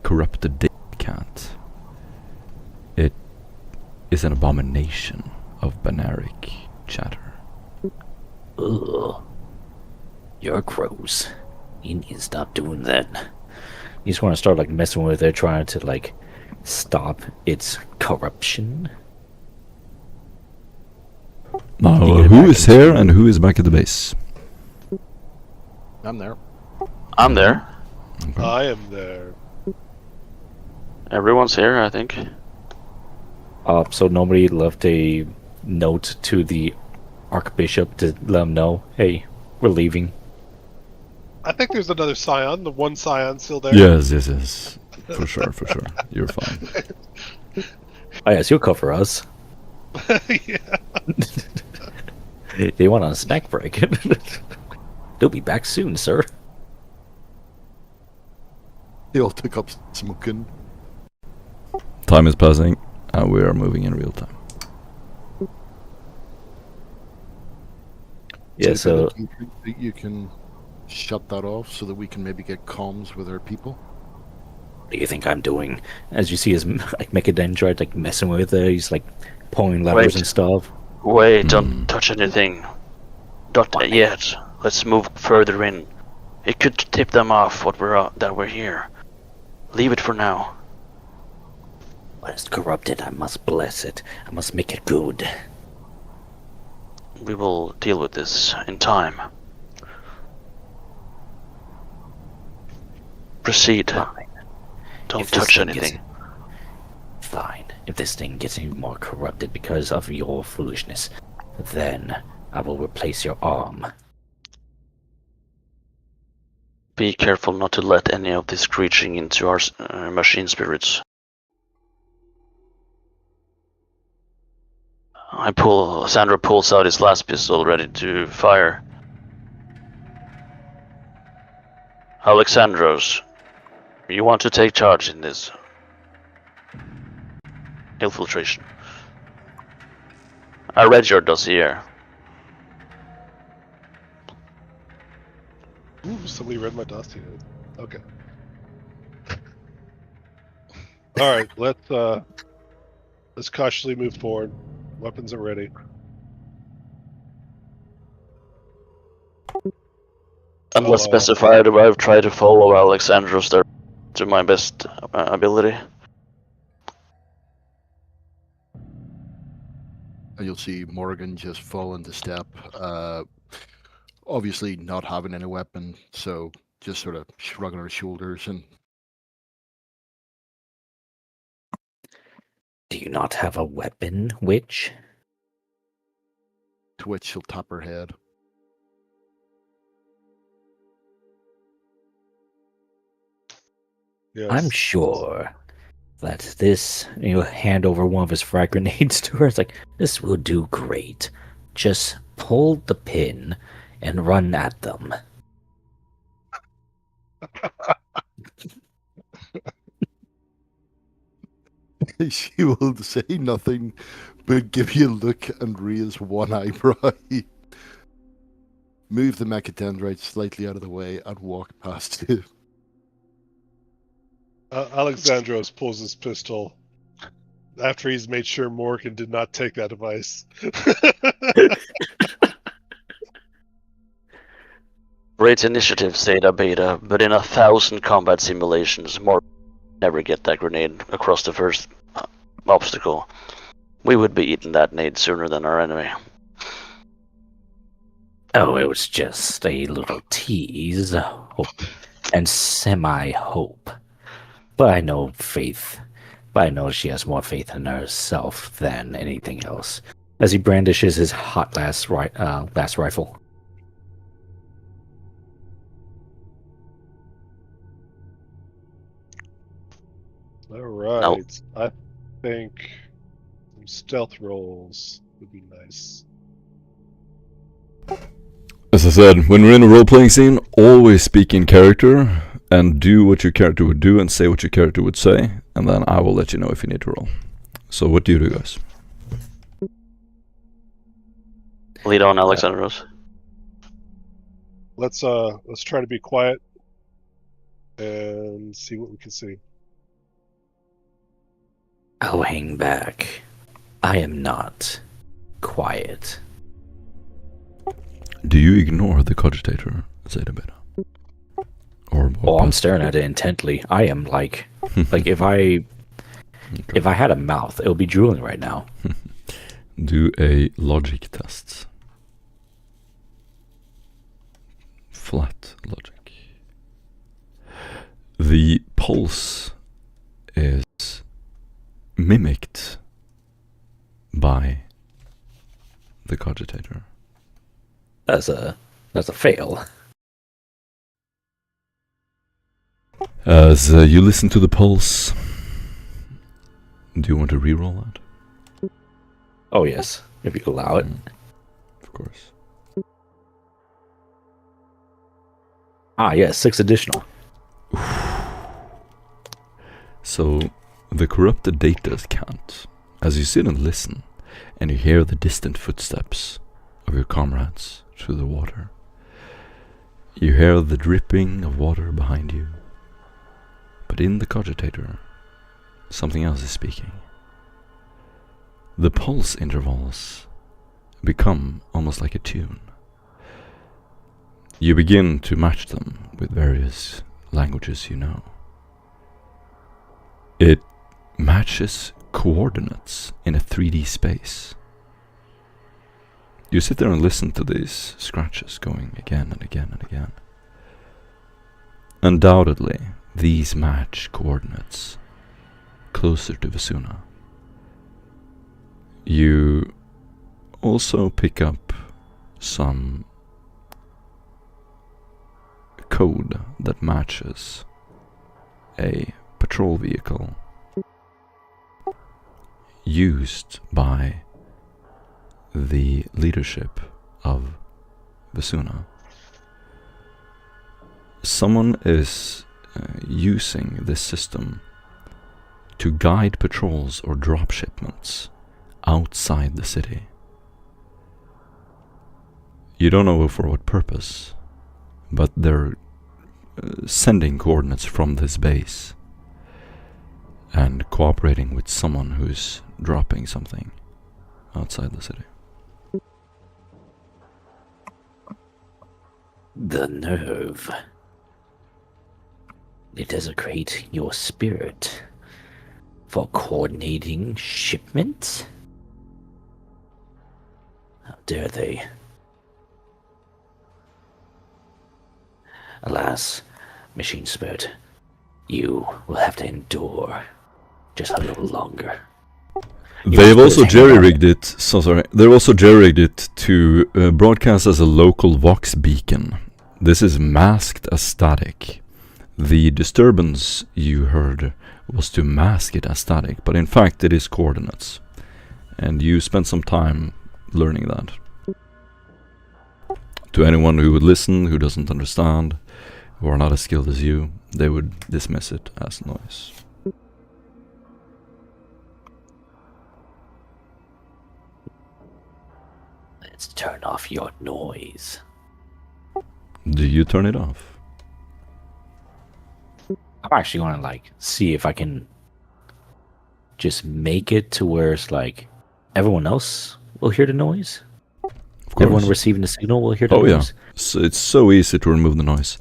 corrupted cat. It is an abomination of Banaric chatter. Ugh. You're gross. You need to stop doing that. You just want to start like messing with it, trying to like stop its corruption. Now, You get it who back is into- here and who is back at the base? I'm there. I'm there. Okay. I am there. Everyone's here, I think. So nobody left a note to the Archbishop to let him know, hey, we're leaving. I think there's another Scion. The one Scion still there. Yes. For sure. You're fine. Oh yes, you'll cover us. Yeah. They want on a snack break. They'll be back soon, sir. They all took up smoking. Time is passing, and we are moving in real time. Yeah, so Do you think that you can shut that off so that we can maybe get comms with our people? what do you think I'm doing? As you see his like Mechadendrite like messing with it, he's like pulling levers Wait. and stuff. Wait, don't touch anything. Not yet. Let's move further in. It could tip them off that we're here. Leave it for now. What is corrupted? I must bless it. I must make it good. We will deal with this in time. Proceed. Fine. Don't If this touch thing gets- anything. Fine. If this thing gets any more corrupted because of your foolishness, then I will replace your arm. Be careful not to let any of this screeching into our machine spirits. Sandra pulls out his last pistol, ready to fire. Alexandros, you want to take charge in this infiltration. I read your dossier. Ooh, somebody read my dossier. Okay. All right, let's cautiously move forward. Weapons are ready. Unless Oh, specified, I've tried to follow Alexandros there to my best ability. And you'll see Morgan just fall into step. Obviously not having any weapon, so just sort of shrugging her shoulders, and Do you not have a weapon, witch? to which she'll tap her head. yes. I'm sure that this, you hand over one of his frag grenades to her. It's like, this will do great. Just pull the pin and run at them. She will say nothing, but give you a look and raise one eyebrow. Move the Mechadendrite slightly out of the way and walk past you. Alexandros pulls his pistol after he's made sure Morgan did not take that advice. Great initiative, Zeta Beta, but in 1,000 combat simulations, more never get that grenade across the first obstacle. We would be eating that nade sooner than our enemy. Oh, it was just a little tease and semi-hope. But I know faith. But I know she has more faith in herself than anything else. As he brandishes his hot last rifle. All right. I think some stealth rolls would be nice. As I said, when we're in a role-playing scene, always speak in character and do what your character would do and say what your character would say, and then I will let you know if you need to roll. So what do you do, guys? Lead on, Alexandros. Let's try to be quiet and see what we can see. I'll hang back. I am not quiet. Do you ignore the cogitator, Zeta Beta? Or Oh, I'm staring at it intently. I am like if I had a mouth, it would be drooling right now. Do a logic test. Flat logic. The pulse is mimicked by the cogitator. That's a fail. As you listen to the pulse, do you want to reroll that? Oh yes, if you allow it. Of course. Ah yes, 6 additional. So the corrupted data is count as you sit and listen, and you hear the distant footsteps of your comrades through the water. You hear the dripping of water behind you. But in the cogitator, something else is speaking. The pulse intervals become almost like a tune. You begin to match them with various languages you know. It matches coordinates in a 3D space. You sit there and listen to these scratches going again and again and again. Undoubtedly, these match coordinates closer to Vasuna. You also pick up some code that matches a patrol vehicle used by the leadership of Vasuna. Someone is using this system to guide patrols or drop shipments outside the city. You don't know for what purpose, but they're sending coordinates from this base and cooperating with someone who's dropping something outside the city. The nerve. They desecrate your spirit for coordinating shipments? How dare they? Alas, machine spirit, you will have to endure just a little longer. They've also jerry-rigged it. They've also jerry-rigged it to broadcast as a local Vox beacon. This is masked as static. The disturbance you heard was to mask it as static, but in fact it is coordinates. And you spent some time learning that. To anyone who would listen, who doesn't understand, who are not as skilled as you, they would dismiss it as noise. Let's turn off your noise. Do you turn it off? I'm actually going to see if I can just make it to where it's everyone else will hear the noise. Of course. Everyone receiving the signal will hear the noise. Yeah. So it's so easy to remove the noise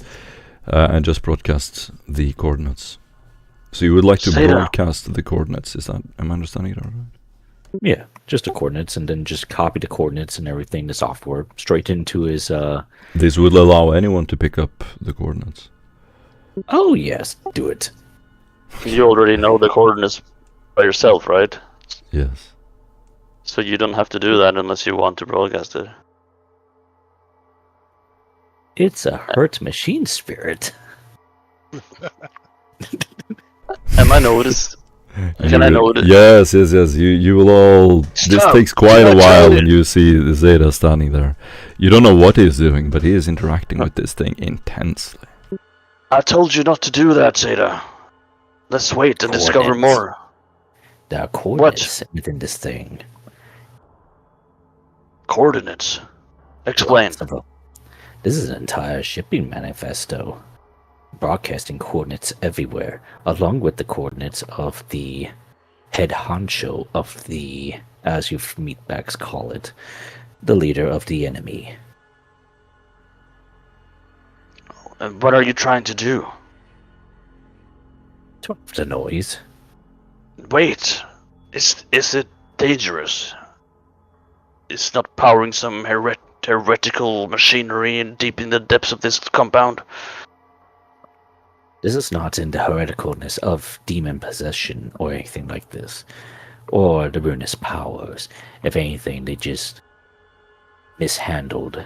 and just broadcast the coordinates. So you would like to broadcast the coordinates, am I understanding it all right? Yeah, just the coordinates, and then just copy the coordinates and everything, the software, straight into his... This will allow anyone to pick up the coordinates. Oh, yes, do it. You already know the coordinates by yourself, right? Yes. So you don't have to do that unless you want to broadcast it. It's a hurt machine spirit. Am I noticed? Can I notice? Yes. You will all... Stop. This takes quite a while when you see Zeta standing there. You don't know what he's doing, but he is interacting with this thing intensely. I told you not to do that, Zeta. Let's wait and discover more. There are coordinates within this thing. Coordinates? Explain. This is an entire shipping manifesto. Broadcasting coordinates everywhere, along with the coordinates of the head honcho of the as you meatbags call it, the leader of the enemy. And what are you trying to do? Turn off the noise. Wait, is it dangerous? It's not powering some heretical machinery in deep in the depths of this compound? This is not in the hereticalness of demon possession or anything like this, or the ruinous powers. If anything, they just mishandled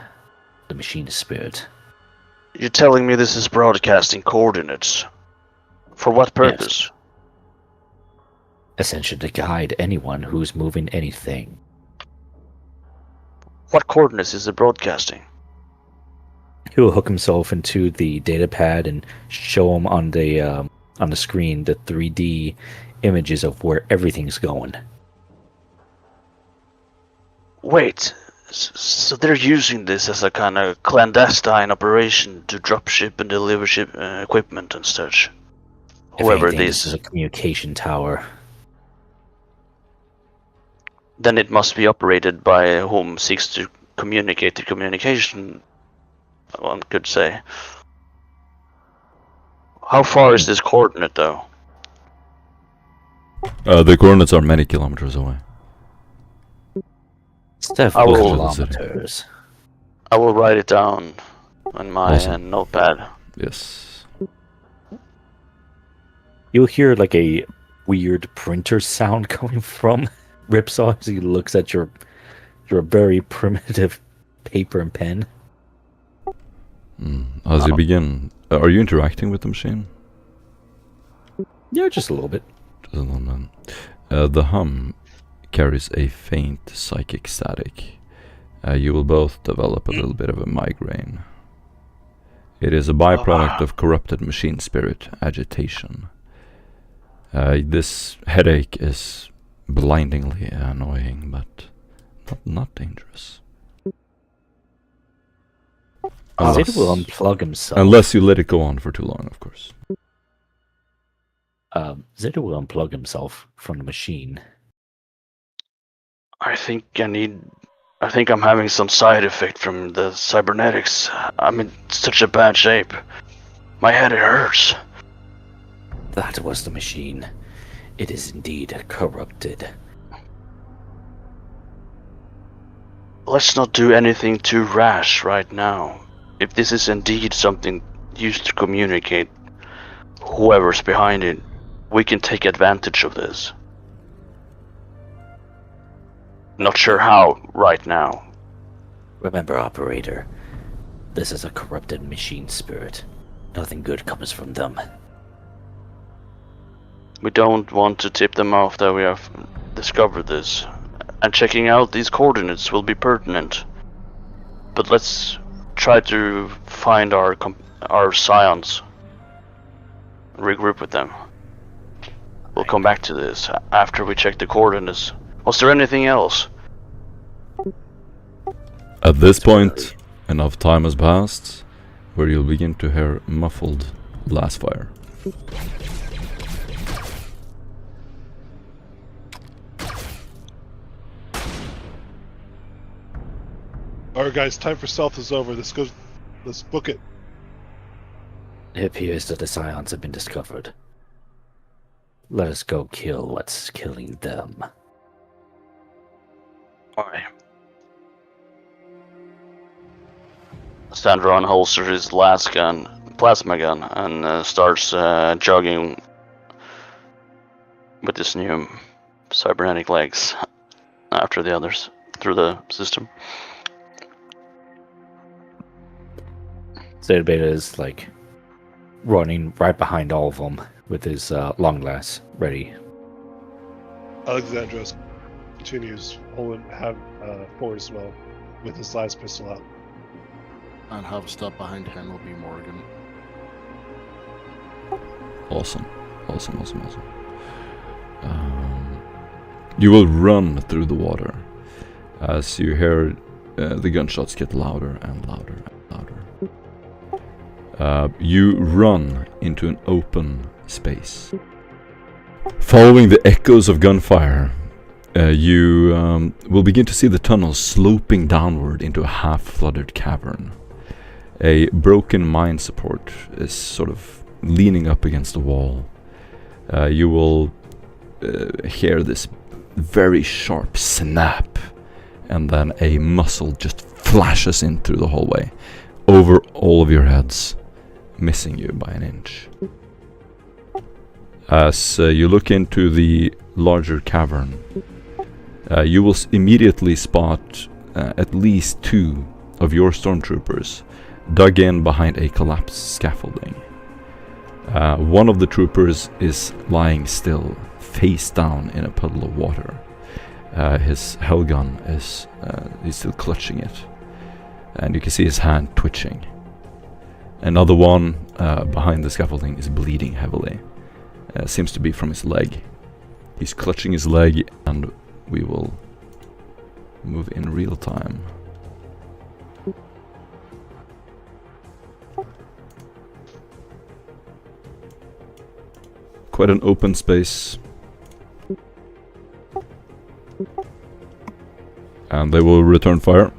the machine spirit. You're telling me this is broadcasting coordinates? For what purpose? Yes. Essentially to guide anyone who's moving anything. What coordinates is it broadcasting? He will hook himself into the data pad and show him on the screen the 3D images of where everything's going. Wait, so they're using this as a kind of clandestine operation to drop ship and deliver ship equipment and such. Whoever If anything, this this is a communication tower. Then it must be operated by whom seeks to communicate the communication, one could say. How far is this coordinate, though? The coordinates are many kilometers away. Several will- kilometers. I will write it down on my Awesome. notepad. Yes. You'll hear like a weird printer sound coming from Ripsaw as he looks at your very primitive paper and pen. As you begin, are you interacting with the machine? Yeah, just a little bit. Just a little bit. The hum carries a faint psychic static. You will both develop a little bit of a migraine. It is a byproduct of corrupted machine spirit agitation. This headache is blindingly annoying, but not dangerous. Zeta will unplug himself. Unless you let it go on for too long, of course. Zeta will unplug himself from the machine. I think I'm having some side effect from the cybernetics. I'm in such a bad shape. My head, it hurts. That was the machine. It is indeed corrupted. Let's not do anything too rash right now. If this is indeed something used to communicate, whoever's behind it, we can take advantage of this. Not sure how right now. Remember, operator, this is a corrupted machine spirit. Nothing good comes from them. We don't want to tip them off that we have discovered this, and checking out these coordinates will be pertinent. But let's try to find our scions, regroup with them. We'll come back to this after we check the coordinates. Was there anything else? At this point, enough time has passed where you'll begin to hear muffled blast fire. Alright guys, time for stealth is over. Let's book it. It appears that the scions have been discovered. Let us go kill what's killing them. Alright. Sandro unholsters his last plasma gun, and starts jogging with his new cybernetic legs after the others through the system. Zeta Beta is like running right behind all of them with his long glass ready. Alexandros continues holding forward as well with his last pistol out. And have step behind him will be Morgan. Awesome. You will run through the water as you hear the gunshots get louder and louder and louder. You run into an open space. Following the echoes of gunfire, You will begin to see the tunnel sloping downward into a half-flooded cavern. A broken mine support is sort of leaning up against the wall. You will hear this very sharp snap, and then a muzzle just flashes in through the hallway, over all of your heads, missing you by an inch. As you look into the larger cavern, you will immediately spot at least 2 of your stormtroopers dug in behind a collapsed scaffolding. One of the troopers is lying still, face down in a puddle of water. His hellgun is he's still clutching it, and you can see his hand twitching. Another one behind the scaffolding is bleeding heavily. Seems to be from his leg. He's clutching his leg, and we will move in real time. Quite an open space. And they will return fire.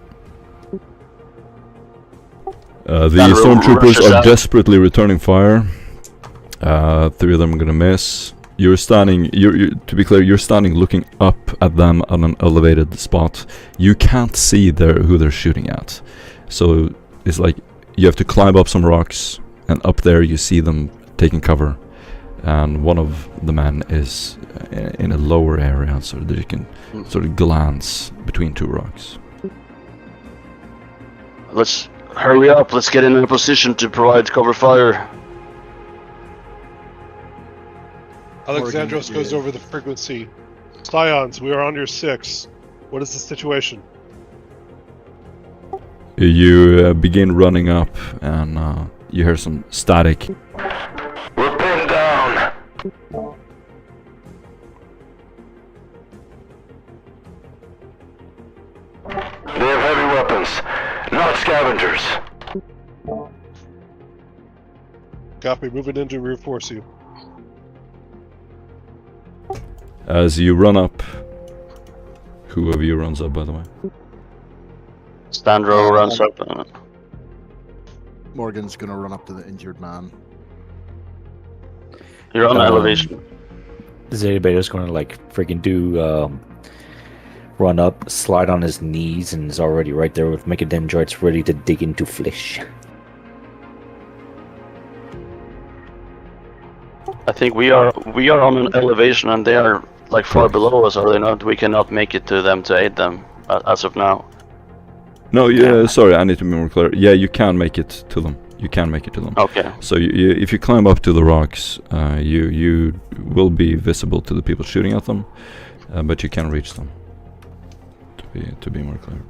The stormtroopers are desperately returning fire. 3 of them are gonna miss. You're standing, to be clear, you're standing looking up at them on an elevated spot. You can't see who they're shooting at. So it's like you have to climb up some rocks, and up there you see them taking cover. And one of the men is in a lower area, so that you can sort of glance between 2 rocks. Let's hurry up. Let's get in a position to provide cover fire. Alexandros goes over the frequency. Scions, we are on your 6. What is the situation? You begin running up, and you hear some static. We're pinned down. They have heavy weapons, not scavengers. Copy, moving in to reinforce you. As you run up, who of you runs up, by the way? Standro runs up. Morgan's gonna run up to the injured man. You're on elevation. Zetabeda's going to like freaking run up, slide on his knees, and is already right there with Mechadem droids ready to dig into flesh. I think we are on an elevation, and they are like far below us, are they not? We cannot make it to them to aid them as of now. No, sorry, I need to be more clear. Yeah, you can make it to them. You can make it to them. Okay. So if you climb up to the rocks, you will be visible to the people shooting at them, but you can reach them. To be more clear.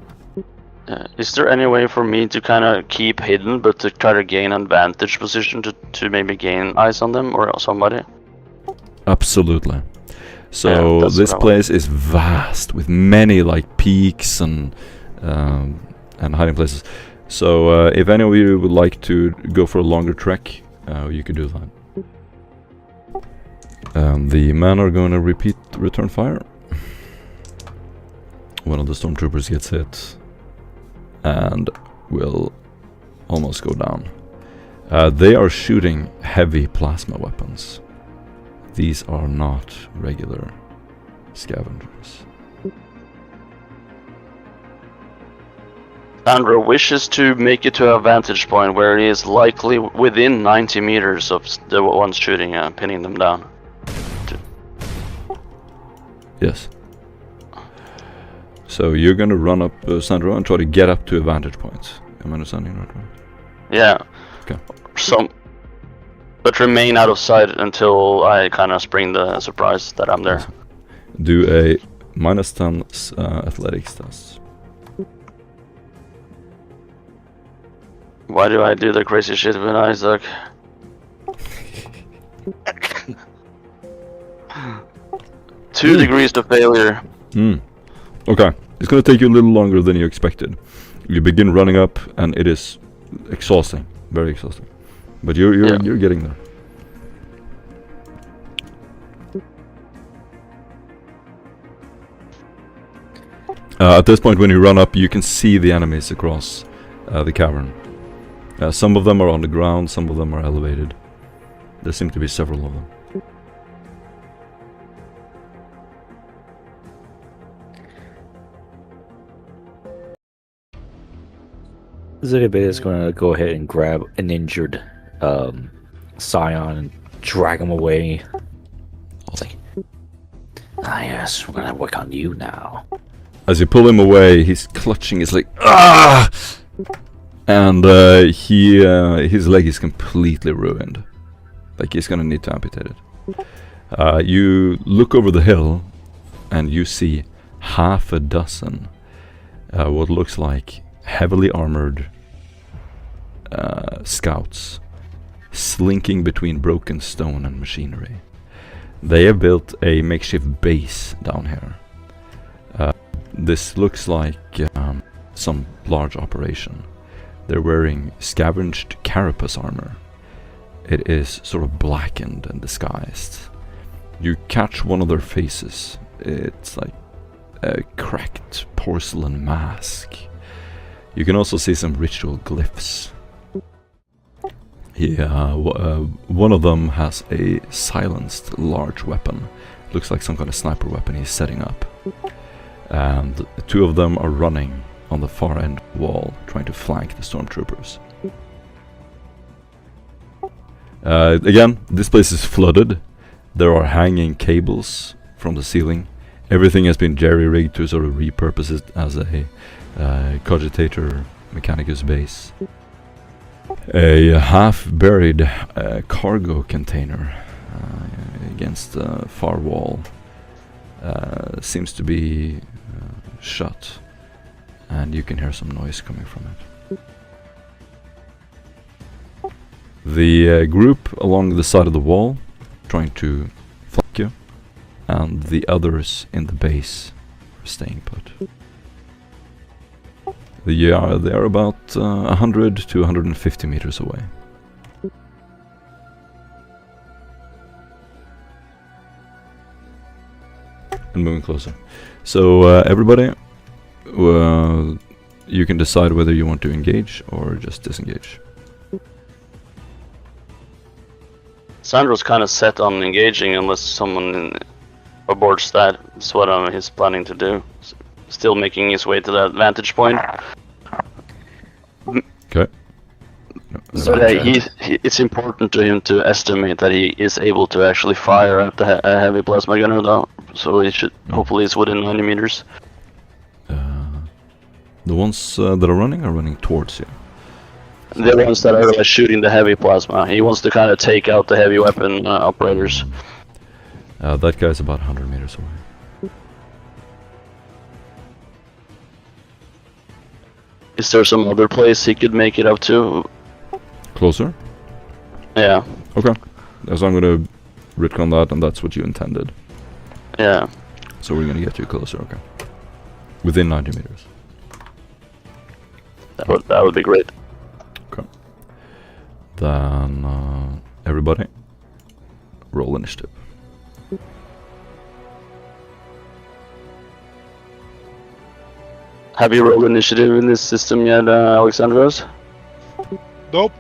Is there any way for me to kind of keep hidden, but to try to gain an advantage position to maybe gain eyes on them or somebody? Absolutely. So this place is vast with many like peaks and hiding places. So if any of you would like to go for a longer trek, you could do that. The men are going to return fire. One of the stormtroopers gets hit and will almost go down. They are shooting heavy plasma weapons. These are not regular scavengers. Sandra wishes to make it to a vantage point where he is likely within 90 meters of the ones shooting and pinning them down. Yes. So you're gonna run up, Sandra, and try to get up to a vantage point. Am I understanding that right? Yeah. Okay. But remain out of sight until I kind of spring the surprise that I'm there. Do a -10 athletics test. Why do I do the crazy shit with Isaac? 2 degrees to failure. Okay, it's gonna take you a little longer than you expected. You begin running up, and it is exhausting, very exhausting. But you're getting there. At this point, when you run up, you can see the enemies across the cavern. Some of them are on the ground, some of them are elevated. There seem to be several of them. Zidibit is going to go ahead and grab an injured Scion and drag him away. It's like, yes, we're going to work on you now. As you pull him away, he's clutching. He's like, ah! And his leg is completely ruined. Like he's gonna need to amputate it. You look over the hill, and you see half a dozen what looks like heavily armored scouts slinking between broken stone and machinery. They have built a makeshift base down here. This looks like some large operation. They're wearing scavenged carapace armor. It is sort of blackened and disguised. You catch one of their faces. It's like a cracked porcelain mask. You can also see some ritual glyphs. One of them has a silenced large weapon. Looks like some kind of sniper weapon he's setting up. And the two of them are running on the far end wall, trying to flank the stormtroopers. Again, this place is flooded. There are hanging cables from the ceiling. Everything has been jerry-rigged to sort of repurpose it as a cogitator mechanicus base. A half-buried cargo container against the far wall seems to be shut, and you can hear some noise coming from it. The group along the side of the wall trying to flank you, and the others in the base are staying put. They are about 100 to 150 meters away. And moving closer. So everybody, you can decide whether you want to engage or just disengage. Sandro's kind of set on engaging unless someone aborts that. That's what he's planning to do. Still making his way to that vantage point. Okay. So it's important to him to estimate that he is able to actually fire at the heavy plasma gunner, though. So he should hopefully it's within 90 meters. The ones that are running towards you. The ones that are shooting the heavy plasma. He wants to kind of take out the heavy weapon operators. That guy's about 100 meters away. Is there some other place he could make it up to? Closer? Yeah. Okay. So I'm gonna retcon that, and that's what you intended. Yeah. So we're gonna get you closer, okay. Within 90 meters. That would be great. Okay. Then everybody roll initiative. Have you rolled initiative in this system yet, Alexandros? Nope.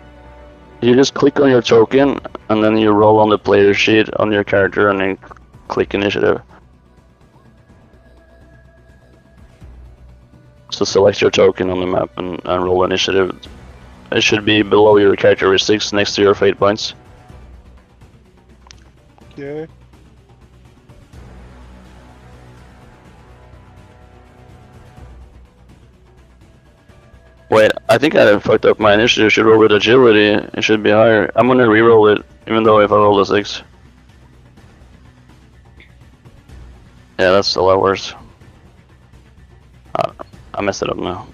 You just click on your token, and then you roll on the player sheet on your character, and then click initiative. So select your token on the map and roll initiative. It should be below your characteristics, next to your fate points. Okay. Wait, I think I fucked up my initiative. Should roll with agility. It should be higher. I'm gonna re-roll it, even though if I roll a 6. Yeah, that's a lot worse. I messed it up now.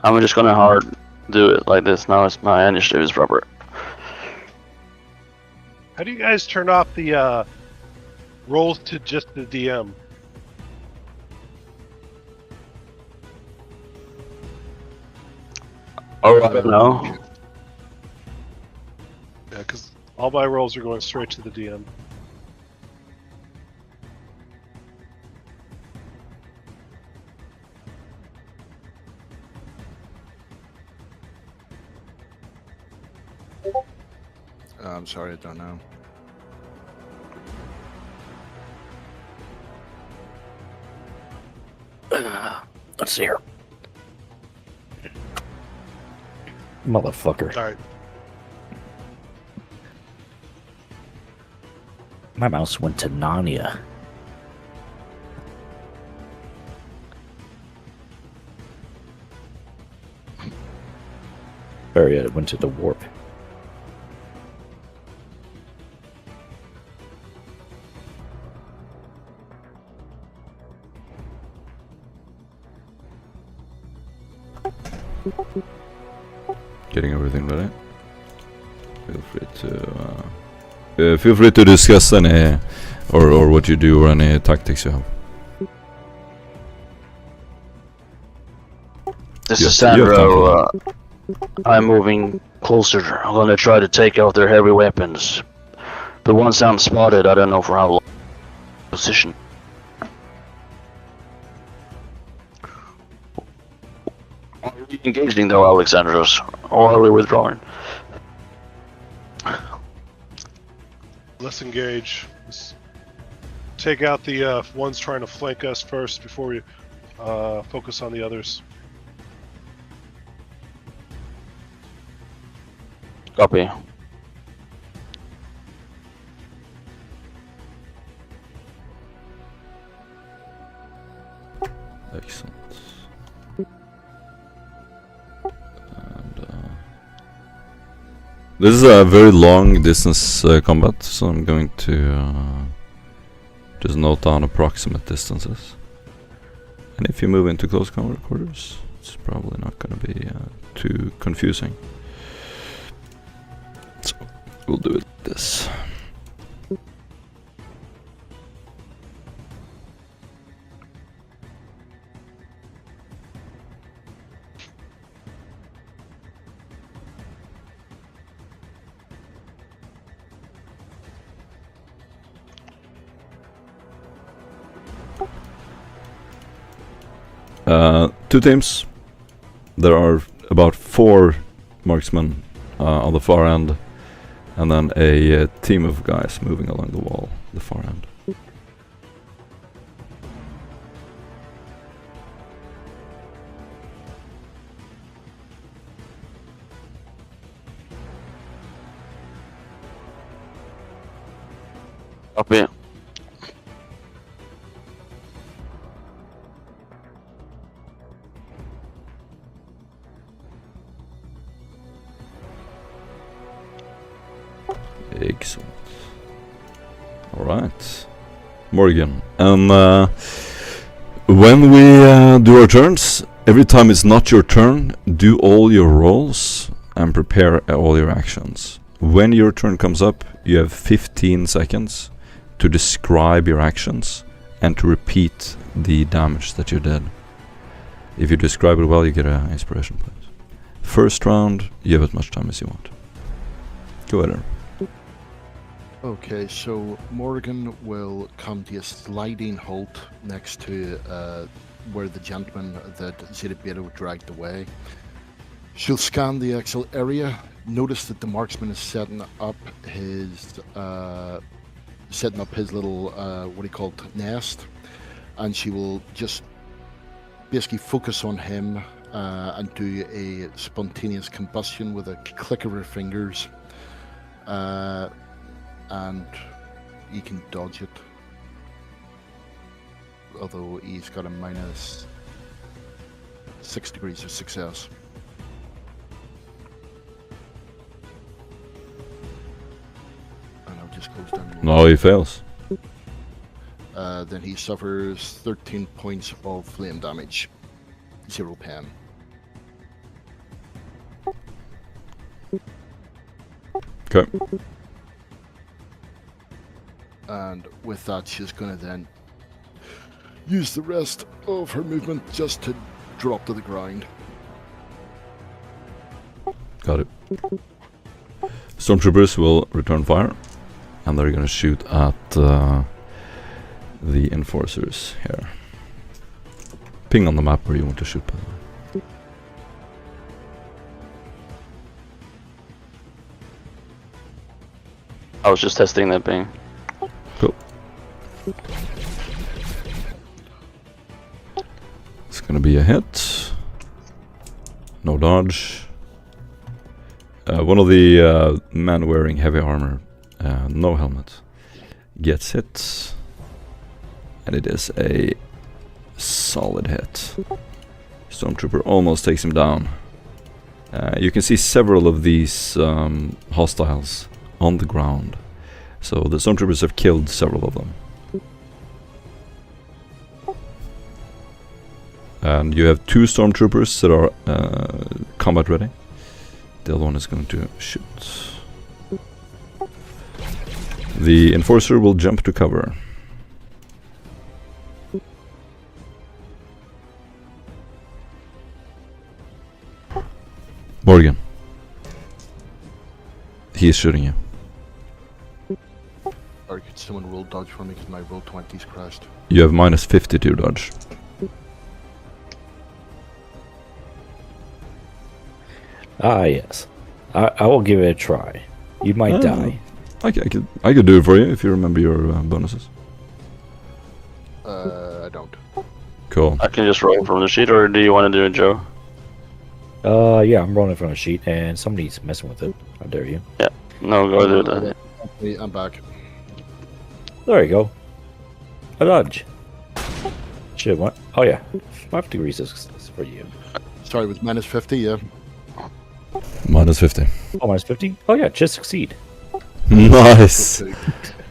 I'm just gonna hard do it like this. Now it's my initiative is proper. How do you guys turn off the rolls to just the DM? Oh, I don't know. Yeah, because all my rolls are going straight to the DM. I'm sorry, I don't know. Let's see here. Motherfucker. All right. My mouse went to Narnia. Or yeah, it went to the warp. Getting everything ready. Feel free to discuss any or what you do or any tactics you have. This Yes, is you have time for Sandro. I'm moving closer. I'm gonna try to take out their heavy weapons. But once I'm spotted, I don't know for how long. Position. Are we engaging though, Alexandros? Or are we withdrawing? Let's engage. Let's take out the ones trying to flank us first before we focus on the others. Copy. Excellent. And, this is a very long distance combat, so I'm going to just note down approximate distances. And if you move into close combat quarters, it's probably not going to be too confusing. So we'll do it like this. Two teams. There are about 4 marksmen on the far end, and then a team of guys moving along the wall, the far end. Copy. Excellent. Alright. Morgan. When we do our turns, every time it's not your turn, do all your rolls and prepare all your actions. When your turn comes up, you have 15 seconds to describe your actions and to repeat the damage that you did. If you describe it well, you get an inspiration point. First round, you have as much time as you want. Go ahead. Okay, so Morgan will come to a sliding halt next to where the gentleman that Ziribero dragged away. She'll scan the actual area, notice that the marksman is setting up his little what he called nest, and she will just basically focus on him and do a spontaneous combustion with a click of her fingers. And he can dodge it, although he's got a minus 6 degrees of success. And I'll just close down. No, he fails. Then he suffers 13 points of flame damage. 0 pen. Okay. And with that, she's going to then use the rest of her movement just to drop to the ground. Got it. Stormtroopers will return fire, and they're gonna shoot at the enforcers here. Ping on the map where you want to shoot, by the way. I was just testing that ping. Cool. It's gonna be a hit. No dodge. One of the men wearing heavy armor, no helmet, gets hit. And it is a solid hit. Stormtrooper almost takes him down. You can see several of these hostiles on the ground. So the Stormtroopers have killed several of them. And you have 2 Stormtroopers that are combat ready. The other one is going to shoot. The Enforcer will jump to cover. Morgan. He is shooting you. Or could someone roll dodge for me because my roll 20's crashed. You have minus 52 dodge. Ah, yes. I will give it a try. You might die. I could do it for you if you remember your bonuses. I don't. Cool. I can just roll from the sheet, or do you want to do it, Joe? Yeah, I'm rolling from a sheet, and somebody's messing with it. How dare you? Yeah. No, go do that. I'm back. There you go. A dodge. Shit, what? Oh, yeah. 5 degrees of success for you. Sorry, with minus 50, yeah. Minus 50. Oh, minus 50? Oh, yeah, just succeed. Nice.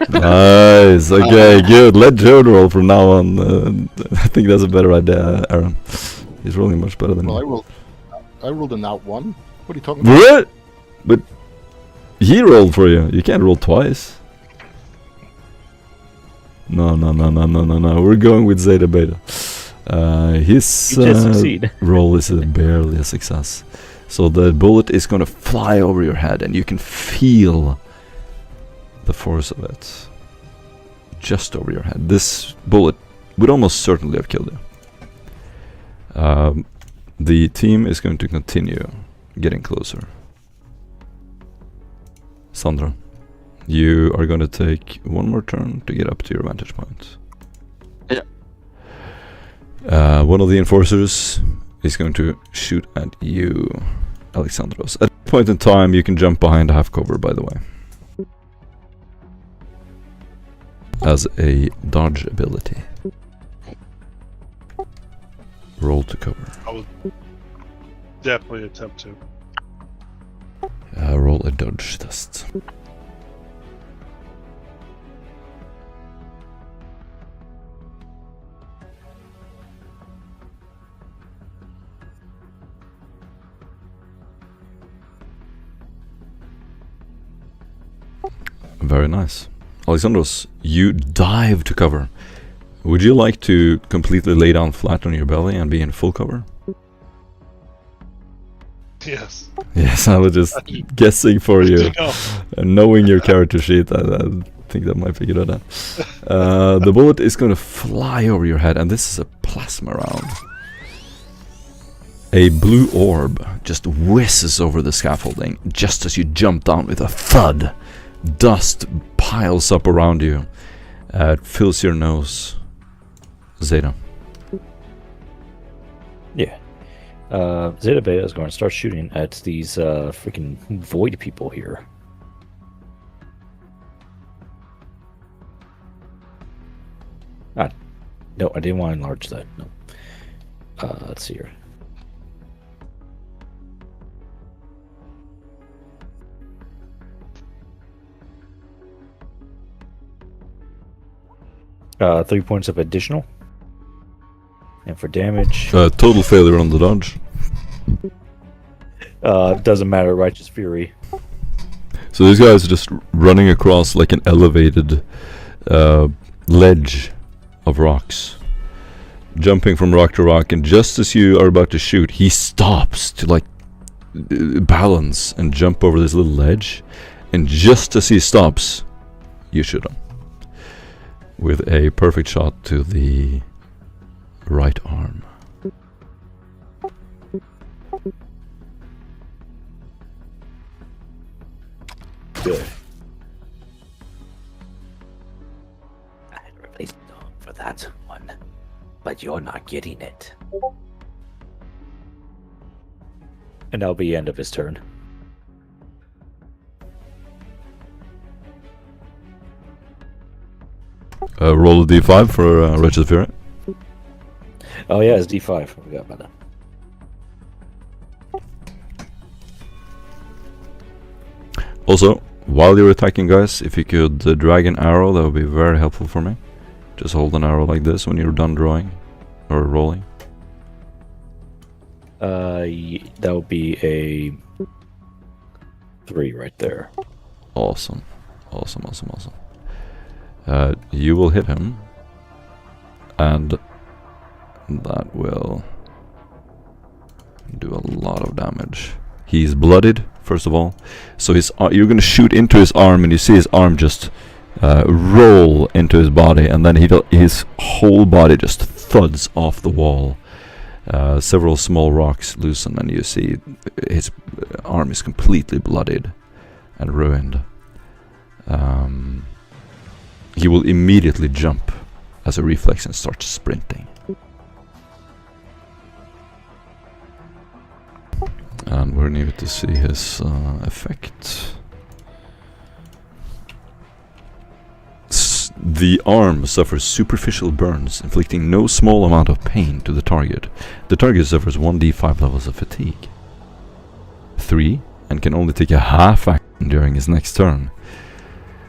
Nice. Okay, good. Let Joe roll from now on. I think that's a better idea, Aaron. He's rolling much better than Well, me. I rolled an out 1. What are you talking about? What? But he rolled for you. You can't roll twice. No. We're going with Zeta Beta. His You just succeed. roll is barely a success. So the bullet is going to fly over your head, and you can feel the force of it just over your head. This bullet would almost certainly have killed you. The team is going to continue getting closer. Sandra, you are going to take one more turn to get up to your vantage point. Yeah. One of the enforcers is going to shoot at you, Alexandros. At a point in time, you can jump behind half cover, by the way, as a dodge ability. Roll to cover. I will definitely attempt to. Roll a dodge test. Very nice. Alexandros, you dive to cover. Would you like to completely lay down flat on your belly and be in full cover? Yes. Yes, I was just guessing for you. No. And knowing your character sheet, I think that might be a good idea. The bullet is going to fly over your head, and this is a plasma round. A blue orb just whizzes over the scaffolding just as you jump down with a thud. Dust piles up around you. It fills your nose. Zeta. Yeah. Zeta Beta is going to start shooting at these freaking void people here. No, I didn't want to enlarge that. No. Let's see here. Uh, 3 points of additional. And for damage, Total failure on the dodge. doesn't matter, Righteous Fury. So these guys are just running across like an elevated ledge of rocks, jumping from rock to rock, and just as you are about to shoot, he stops to like balance and jump over this little ledge, and just as he stops, you shoot him with a perfect shot to the right arm. Good. I had replaced the dog for that one, but you're not getting it. And that'll be the end of his turn. Roll a d5 for Wretched Fury. Oh yeah, it's D5. I forgot about that. Also, while you're attacking, guys, if you could drag an arrow, that would be very helpful for me. Just hold an arrow like this when you're done drawing or rolling. That would be a 3 right there. Awesome. Awesome, awesome, awesome. You will hit him, and that will do a lot of damage. He's bloodied, first of all, so his you're gonna shoot into his arm, and you see his arm just roll into his body, and then his whole body just thuds off the wall. Several small rocks loosen, and you see his arm is completely bloodied and ruined. He will immediately jump as a reflex and start sprinting. And we're needed to see his effect. The arm suffers superficial burns, inflicting no small amount of pain to the target. The target suffers 1d5 levels of fatigue. 3, and can only take a half action during his next turn.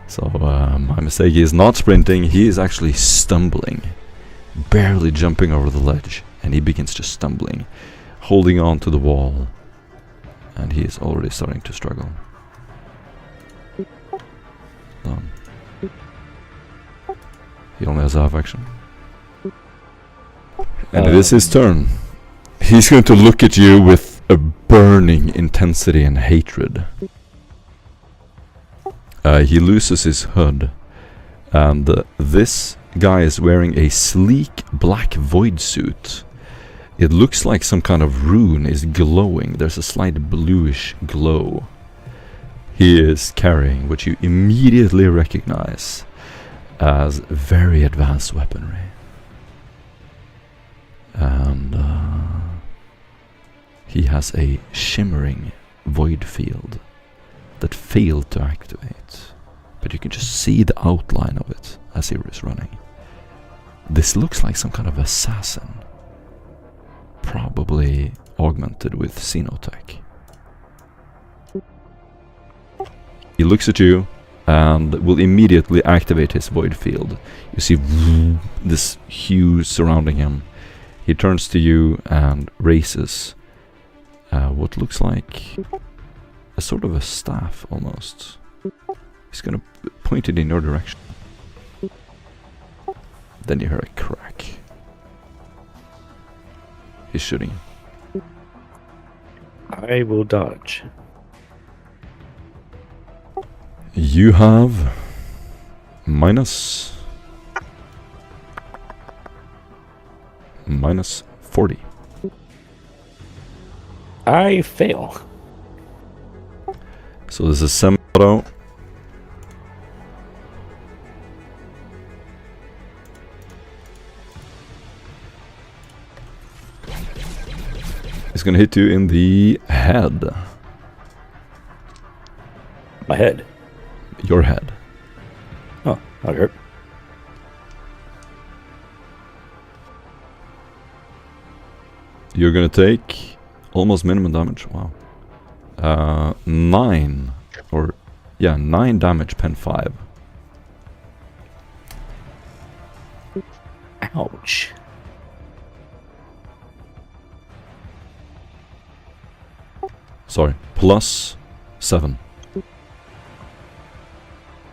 So, my mistake, he is not sprinting, he is actually stumbling. Barely jumping over the ledge, and he begins just stumbling, holding on to the wall. And he is already starting to struggle. Done. He only has a half action. And it is his turn. He's going to look at you with a burning intensity and hatred. He loses his hood, and this guy is wearing a sleek black void suit. It looks like some kind of rune is glowing. There's a slight bluish glow. He is carrying what you immediately recognize as very advanced weaponry. And he has a shimmering void field that failed to activate, but you can just see the outline of it as he is running. This looks like some kind of assassin, probably augmented with xenotech. He looks at you and will immediately activate his void field. You see this hue surrounding him. He turns to you and raises what looks like a sort of a staff almost. He's gonna point it in your direction. Then you hear a crack. He's shooting. I will dodge. You have minus 40. I fail. So this is semi-auto. It's gonna hit you in the head. My head. Your head. Oh, that hurt. You're gonna take almost minimum damage. Wow. 9 damage, pen 5. Ouch. Sorry, plus 7.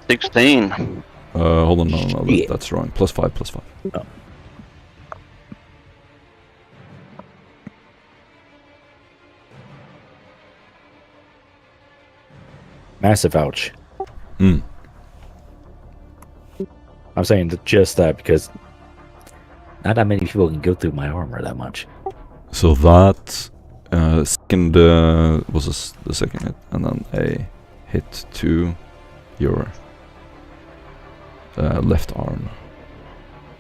16. Hold on, no, Shit. that's wrong. Plus 5, plus 5. Oh. Massive ouch. Hmm. I'm saying just that because not that many people can go through my armor that much. So that second was the second hit, and then a hit to your left arm.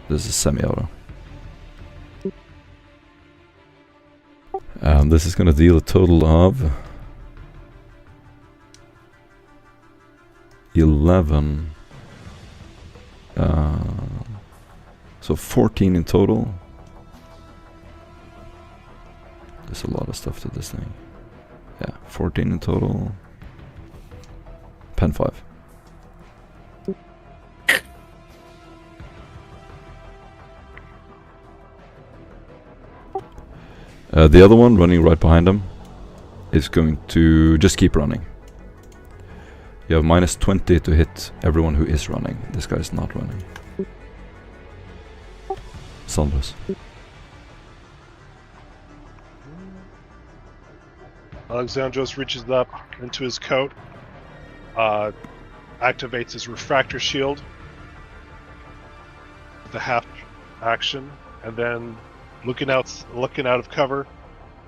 This is semi-auto. And this is gonna deal a total of 11. So 14 in total. There's a lot of stuff to this thing. Yeah, 14 in total. Pen 5. The other one running right behind him is going to just keep running. You have minus 20 to hit everyone who is running. This guy is not running. Sandros. Alexandros reaches up into his coat, activates his refractor shield, the half action, and then looking out of cover,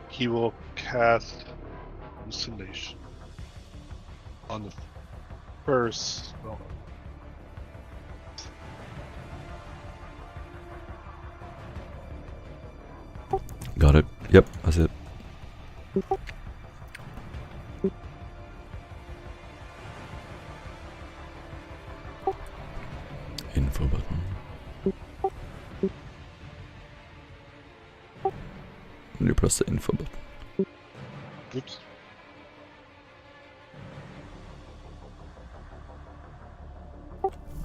he will cast hallucination on the first. Well, Got it. Yep, that's it. Info button. And you press the info button. oops.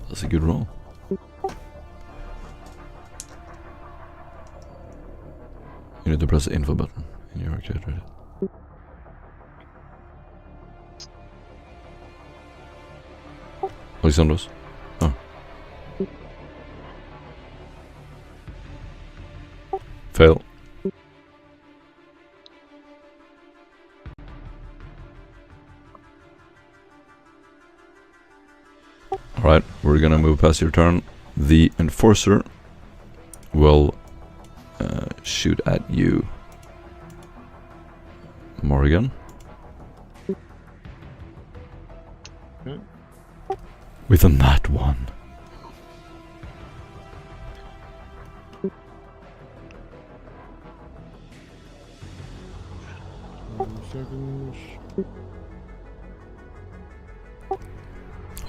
That's a good roll. You need to press the info button in your character. Alexandros. Oh. Fail. Alright, we're gonna move past your turn. The Enforcer will shoot at you, Morgan. With a nat 1.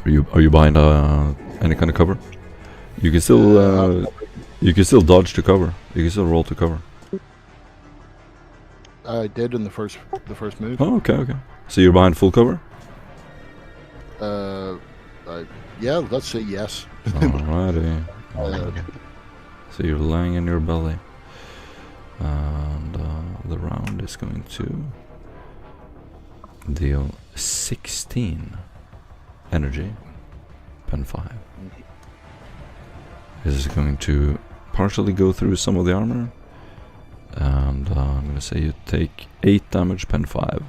Are you behind any kind of cover? You can still dodge to cover. You can still roll to cover. I did in the first move. Oh, okay. So you're behind full cover? Yeah, let's say yes. Alrighty. So you're lying in your belly. And the round is going to deal 16 energy. Pen 5. This is going to partially go through some of the armor. And I'm going to say you take 8 damage, pen 5,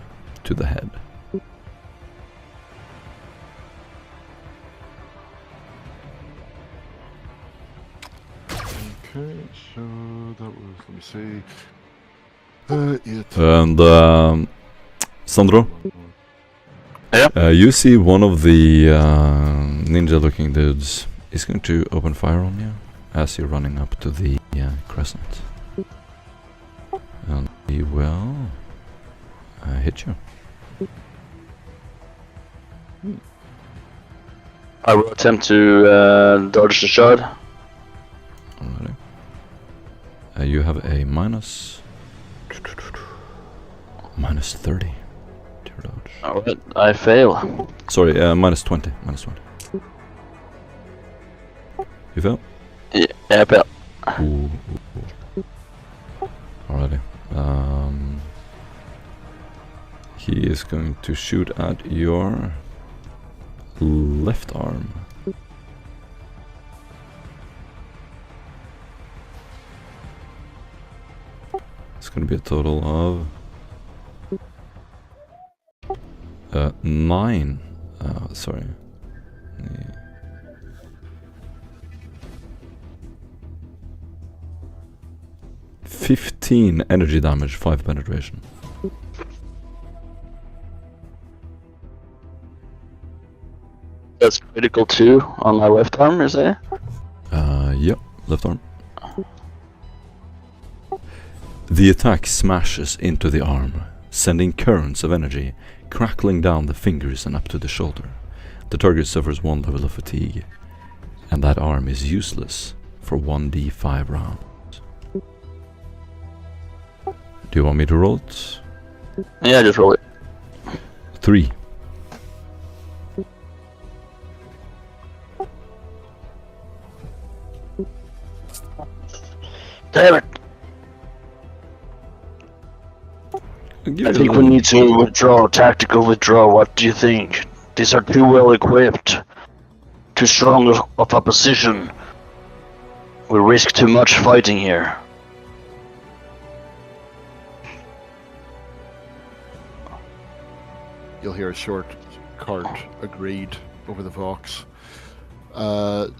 to the head. Okay, so that was, let me see. It. And Sandro? Yeah? You see one of the ninja-looking dudes is going to open fire on you as you're running up to the crescent. And he will hit you. I will attempt to dodge the shard. Alrighty. You have a minus 30 to your dodge. Alright, I fail. Sorry, minus 20. Minus 20. You fail? Yeah, I fail. Ooh. Alrighty. He is going to shoot at your left arm. It's going to be a total of 9 Sorry. 15 energy damage, 5 penetration. That's critical too on my left arm, is it? Yep, left arm. The attack smashes into the arm, sending currents of energy crackling down the fingers and up to the shoulder. The target suffers 1 level of fatigue, and that arm is useless for 1d5 rounds. Do you want me to roll it? Yeah, just roll it. 3. Damn it! I think we need to withdraw, tactical withdraw. What do you think? These are too well equipped, too strong of a position. We risk too much fighting here. You'll hear a short cart agreed over the Vox.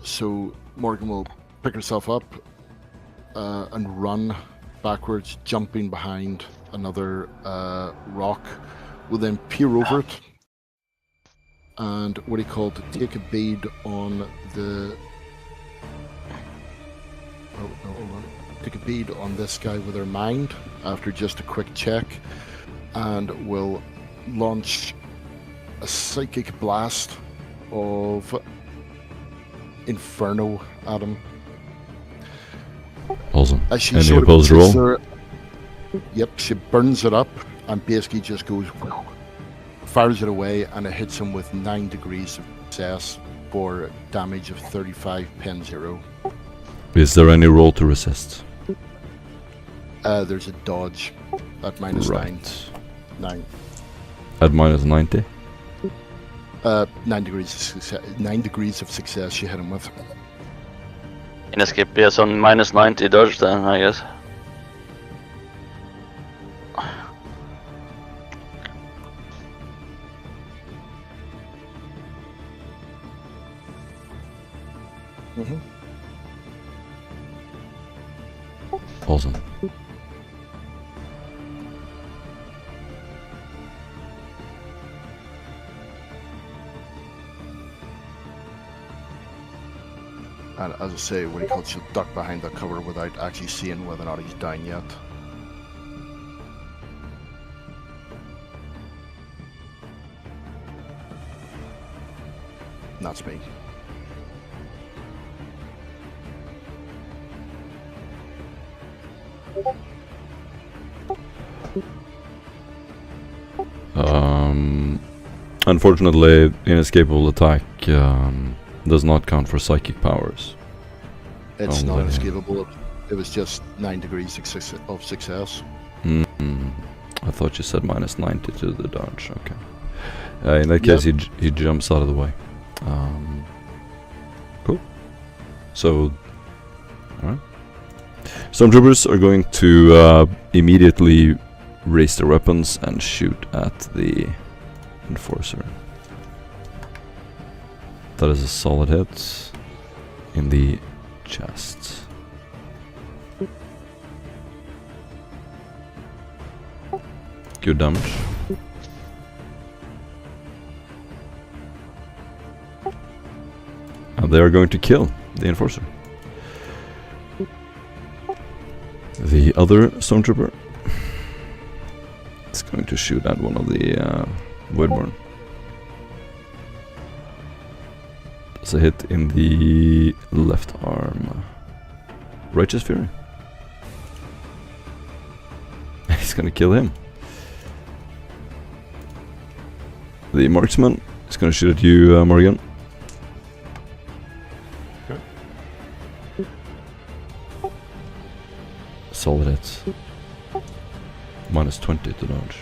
So Morgan will pick herself up and run backwards, jumping behind another rock. Will then peer over it and what he called to take a bead on the. Oh, no, hold on. Take a bead on this guy with her mind after just a quick check, and will launch a psychic blast of Inferno at him. Awesome. As she Any sort of opposed roll? sits there, yep, she burns it up and basically just goes, fires it away, and it hits him with 9 degrees of success for damage of 35 pen 0. Is there any roll to resist? There's a dodge at minus Right. 9. At minus 90? 9 degrees of success. 9 degrees of success she hit him with. In escape, yes, on minus 90 dodge then, I guess. Awesome. And as I say, what he called, she'll duck behind the cover without actually seeing whether or not he's down yet. And that's me. Unfortunately, inescapable attack does not count for psychic powers. It's Only- not inescapable. It was just 9 degrees of success. I thought you said minus 90 to the dodge. Okay. In that case, he jumps out of the way. Cool. So, alright. Stormtroopers are going to immediately raise their weapons and shoot at the Enforcer. That is a solid hit in the chest. Good damage. And they are going to kill the Enforcer. The other Stormtrooper is going to shoot at one of the Voidborn. It's a hit in the left arm. Righteous Fury. He's gonna kill him. The marksman is gonna shoot at you, Morgan. Okay. Solid hit. Minus 20 to dodge.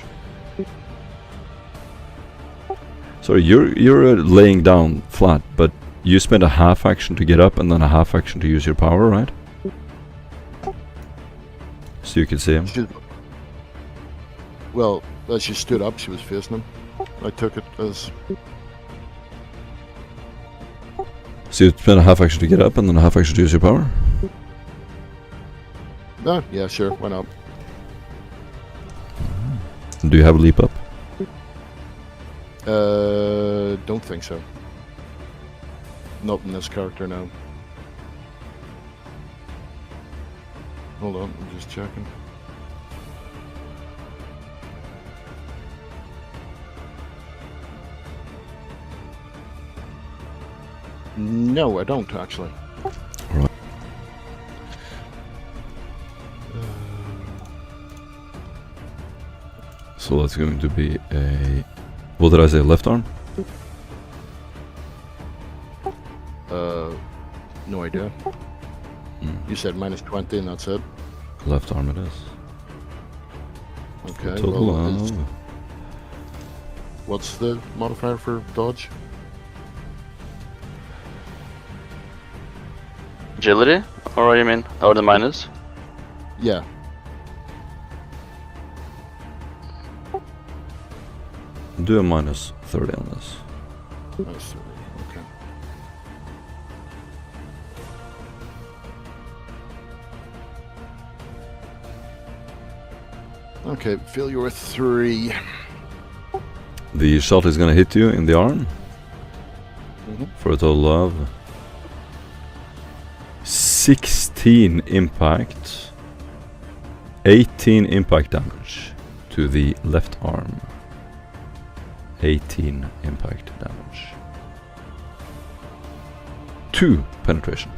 Sorry, you're laying down flat, but you spend a half action to get up and then a half action to use your power, right? So you can see him. Well, as she stood up, she was facing him. I took it as So you spend a half action to get up and then a half action to use your power? No, yeah, sure, why not? Do you have a leap up? Don't think so. Not in this character, no. Hold on, I'm just checking. No, I don't actually. Right. So that's going to be a... What did I say, left arm? No idea. You said minus 20 and that's it? Left arm it is. Okay, Total well, of... what's the modifier for dodge? Agility? Or what do you mean? Or the minus? Yeah. Do a minus 30 on this. Minus 30, okay. Okay, feel your 3. The shot is gonna hit you in the arm for a total of 16 impact, 18 impact damage to the left arm. 18 impact damage. 2 penetration.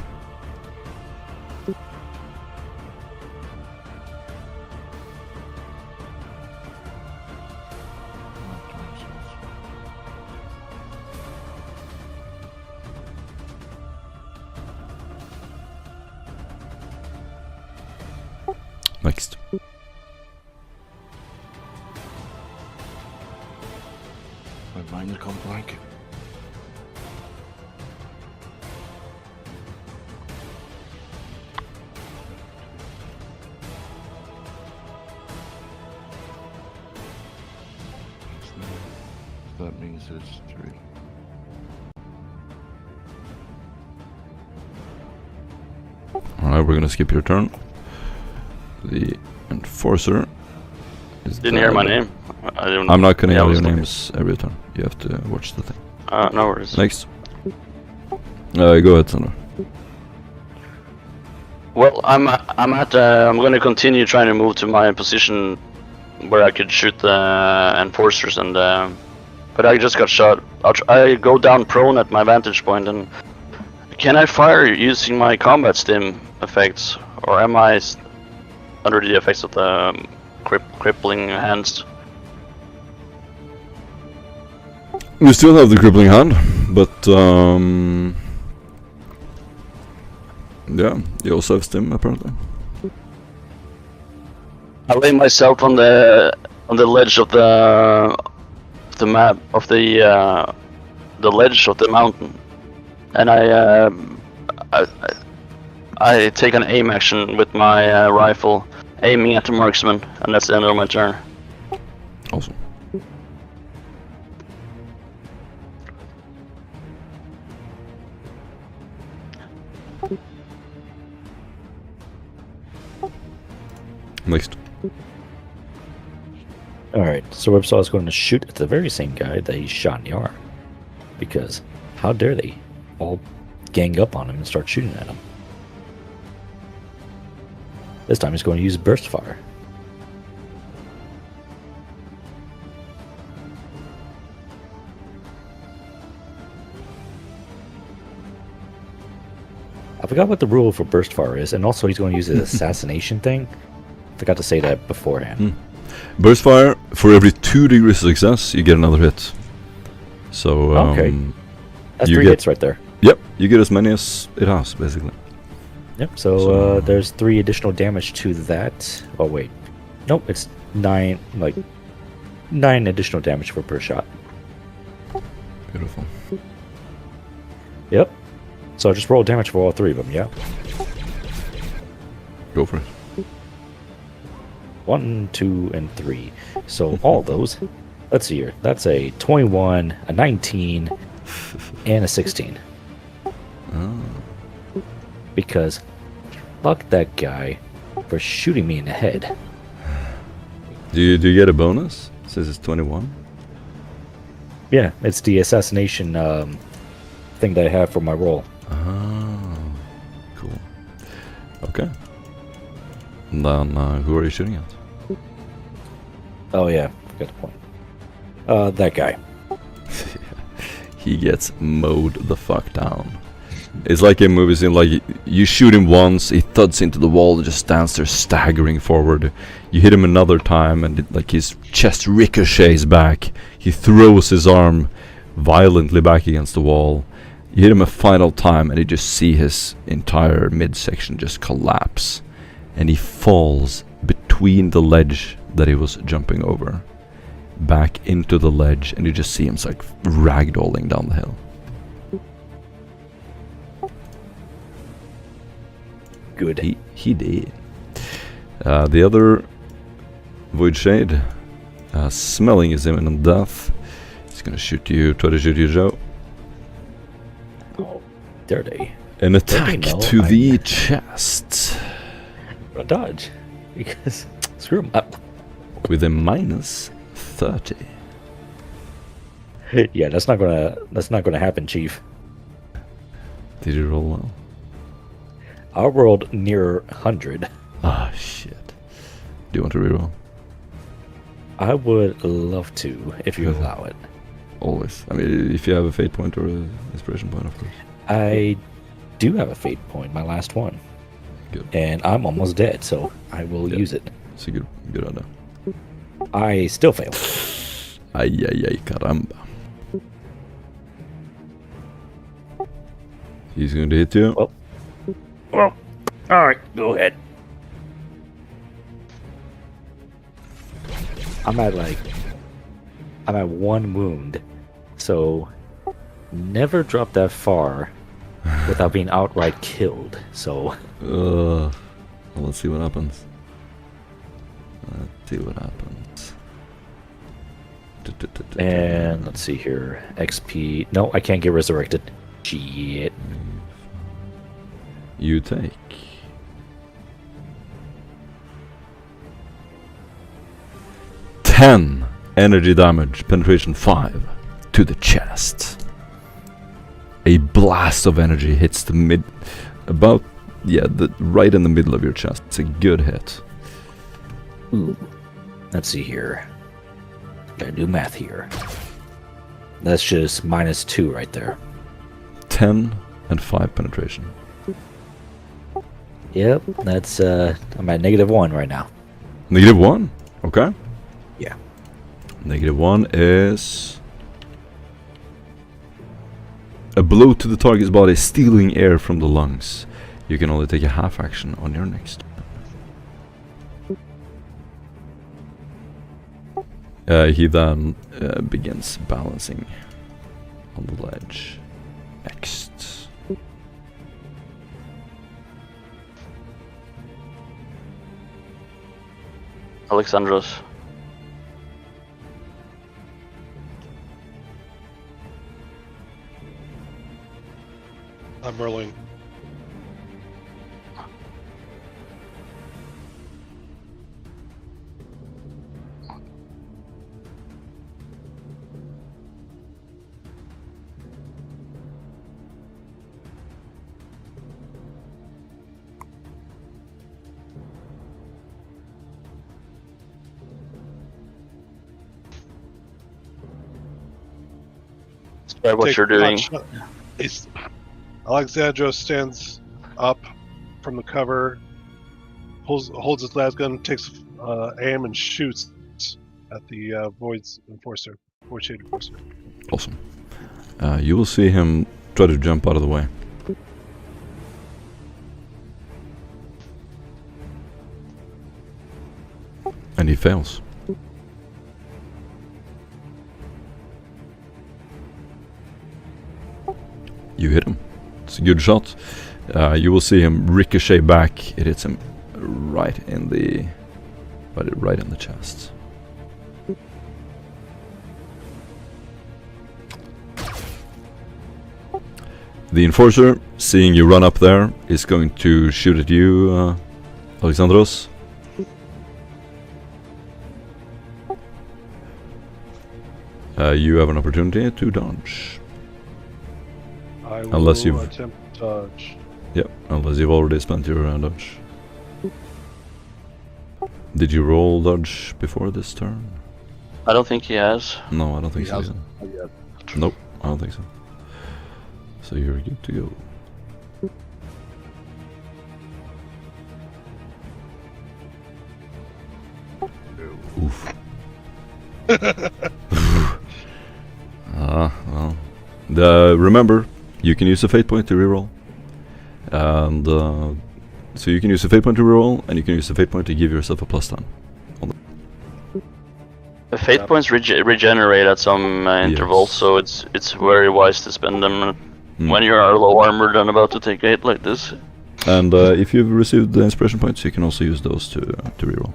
Next. My mind has gone blank. That means it's 3. Alright, we're gonna skip your turn. The enforcer is Didn't hear my name. I didn't, I'm not gonna yeah, I yell was your looking. names every turn. You have to watch the thing. No worries. Next. Go ahead, Sandra. Well, I'm going to continue trying to move to my position where I could shoot the enforcers, and but I just got shot. I go down prone at my vantage point, and can I fire using my combat stim effects, or am I under the effects of the crippling hands? You still have the crippling hand, but yeah, you also have stim apparently. I lay myself on the ledge of the map of the ledge of the mountain, and I take an aim action with my rifle, aiming at the marksman, and that's the end of my turn. Awesome. Next. Alright, so Whipsaw is going to shoot at the very same guy that he shot in the arm. Because how dare they all gang up on him and start shooting at him? This time he's going to use burst fire. I forgot what the rule for burst fire is, and also he's going to use his assassination thing. Forgot to say that beforehand. Burst fire, for every 2 degrees of success, you get another hit. So, Okay. That's you 3 get- hits right there. Yep, you get as many as it has, basically. Yep, so, So- there's 3 additional damage to that. Oh, wait. Nope, it's 9, like, 9 additional damage per shot. Beautiful. Yep. So just roll damage for all 3 of them, yeah? Go for it. 1, 2, and 3. So all those. Let's see here. That's a 21, a 19, and a 16. Oh. Because fuck that guy for shooting me in the head. Do you get a bonus? It says it's 21. Yeah, it's the assassination thing that I have for my roll. Oh, cool. Okay. And then who are you shooting at? Oh yeah, got the point. That guy. He gets mowed the fuck down. It's like a movie scene, like you shoot him once, he thuds into the wall and just stands there staggering forward. You hit him another time and like his chest ricochets back. He throws his arm violently back against the wall. You hit him a final time and you just see his entire midsection just collapse. And he falls between the ledge that he was jumping over. Back into the ledge, and you just see him like ragdolling down the hill. Good. He did. The other Void Shade, smelling his imminent death. He's gonna shoot you, try to shoot you, Joe. Oh, dirty. An attack know, to the chest. A dodge. Because screw him up. With a minus 30. Yeah, that's not gonna happen, Chief. Did you roll well? I rolled near 100. Ah, shit. Do you want to reroll? I would love to, if you Okay. allow it. Always. I mean, if you have a fate point or an inspiration point, of course. I do have a fate point, my last one. Good. And I'm almost dead, so I will Yeah. use it. It's a good idea. I still fail. Ay, caramba. He's going to hit you. Well, well, alright, go ahead. I'm at one wound, so never drop that far without being outright killed. So Well, let's see what happens. Let's see what happens. and let's see here. XP. No, I can't get resurrected. Shit. You take 10 energy damage, penetration 5 to the chest. A blast of energy hits the right in the middle of your chest. It's a good hit. Ooh. Let's see here. Gotta do math here. That's just -2 right there. 10 and 5 penetration. Yep, that's I'm at -1 right now. -1. Okay. Yeah. -1 is a blow to the target's body, stealing air from the lungs. You can only take a half action on your next. He then begins balancing on the ledge. Next. Alexandros. I'm Merlin. Describe what Take you're doing. shot. Alexandros stands up from the cover, holds his las gun, takes aim, and shoots at the Void Shade Enforcer. Awesome. You will see him try to jump out of the way. And he fails. You hit him. It's a good shot. You will see him ricochet back. It hits him right in the chest. The enforcer, seeing you run up there, is going to shoot at you, Alexandros. You have an opportunity to dodge. I will Unless you've- attempt to dodge. Yep, unless you've already spent your dodge. Did you roll dodge before this turn? I don't think he has. No, I don't think He so. hasn't. either. Nope, I don't think so. So you're good to go. Oof. Well. Remember, you can use a fate point to reroll. And so you can use a fate point to reroll, and you can use a fate point to give yourself a +10. The fate points regenerate at some intervals, Yes. so it's very wise to spend them when you are low armored and about to take a hit like this. And if you've received the inspiration points, you can also use those to reroll.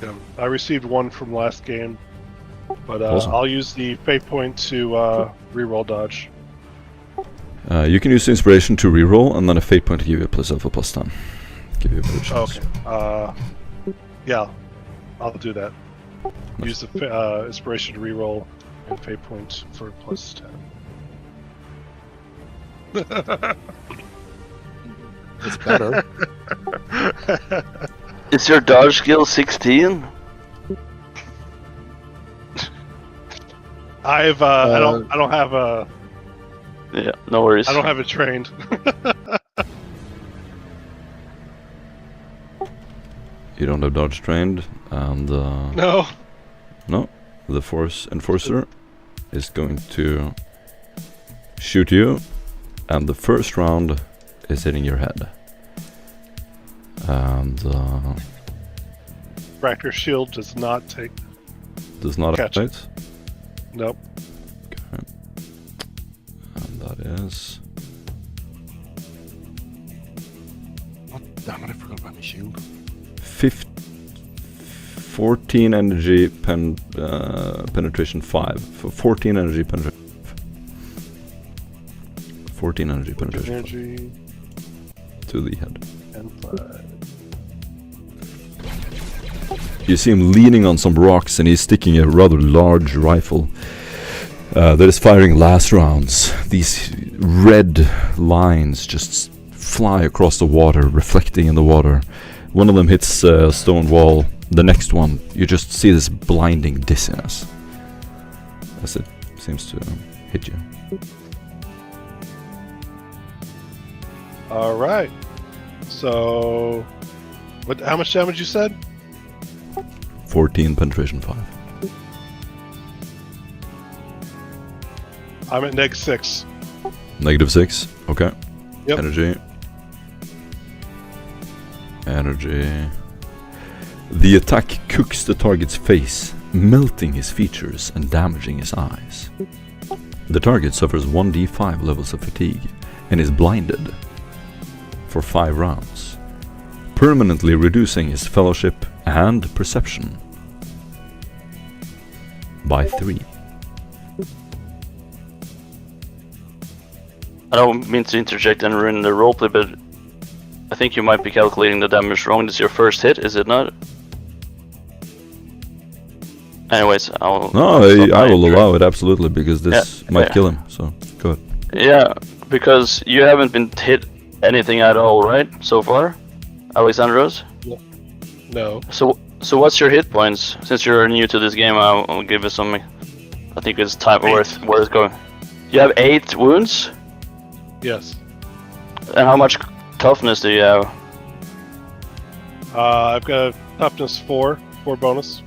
Yeah, I received one from last game, but Awesome. I'll use the fate point to reroll dodge. You can use the inspiration to reroll, and then a fate point to give yourself a +10. Give you a better chance. Okay. Yeah, I'll do that. Use the inspiration to reroll and fate point for +10. It's better. Is your dodge skill 16? I don't have a. Yeah, no worries. I don't have it trained. You don't have dodge trained, and No. no, the force enforcer is going to shoot you, and the first round is hitting your head. And Fracture shield does not take. does not Catch it. affect. Nope. Okay. And that is Oh, damn it, I forgot about my shield. 14 energy penetration 5. For 14 energy penetration. 14 energy penetration Energy to the head. and 5. You see him leaning on some rocks, and he's sticking a rather large rifle that is firing last rounds. These red lines just fly across the water, reflecting in the water. One of them hits a stone wall. The next one, you just see this blinding dizziness as it seems to hit you. All right. So, how much damage you said? 14 penetration 5. I'm at -6. -6. Okay. Yep. Energy. The attack cooks the target's face, melting his features and damaging his eyes. The target suffers 1d5 levels of fatigue and is blinded for 5 rounds, permanently reducing his fellowship and perception by 3. I don't mean to interject and ruin the roleplay, but I think you might be calculating the damage wrong. This is your first hit, is it not? Anyways, I'll... No, stop I my will turn. allow it absolutely, because this Yeah, might yeah. kill him, so go ahead. Yeah, because you haven't been hit anything at all, right? So far, Alexandros? No. So what's your hit points? Since you're new to this game, I'll give you some... I think it's time worth going. You have 8 wounds? Yes. And how much toughness do you have? I've got a toughness 4 bonus.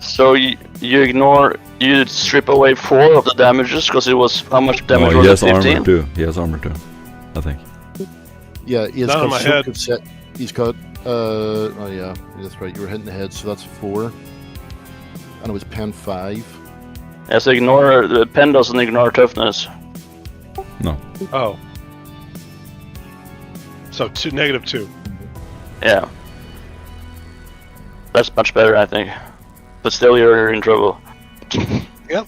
So you strip away 4 of the damages, because it was... How much damage No, was he it? has 15? armor too. He has armor too, I think. Yeah, he's Not got on my shock head. of set. He's got oh yeah, that's right. You were hitting the head, so that's 4. And it was pen 5. Yeah, so ignore... The pen doesn't ignore toughness. No. Oh. So -2. Yeah. That's much better, I think. But still, you're in trouble. Yep.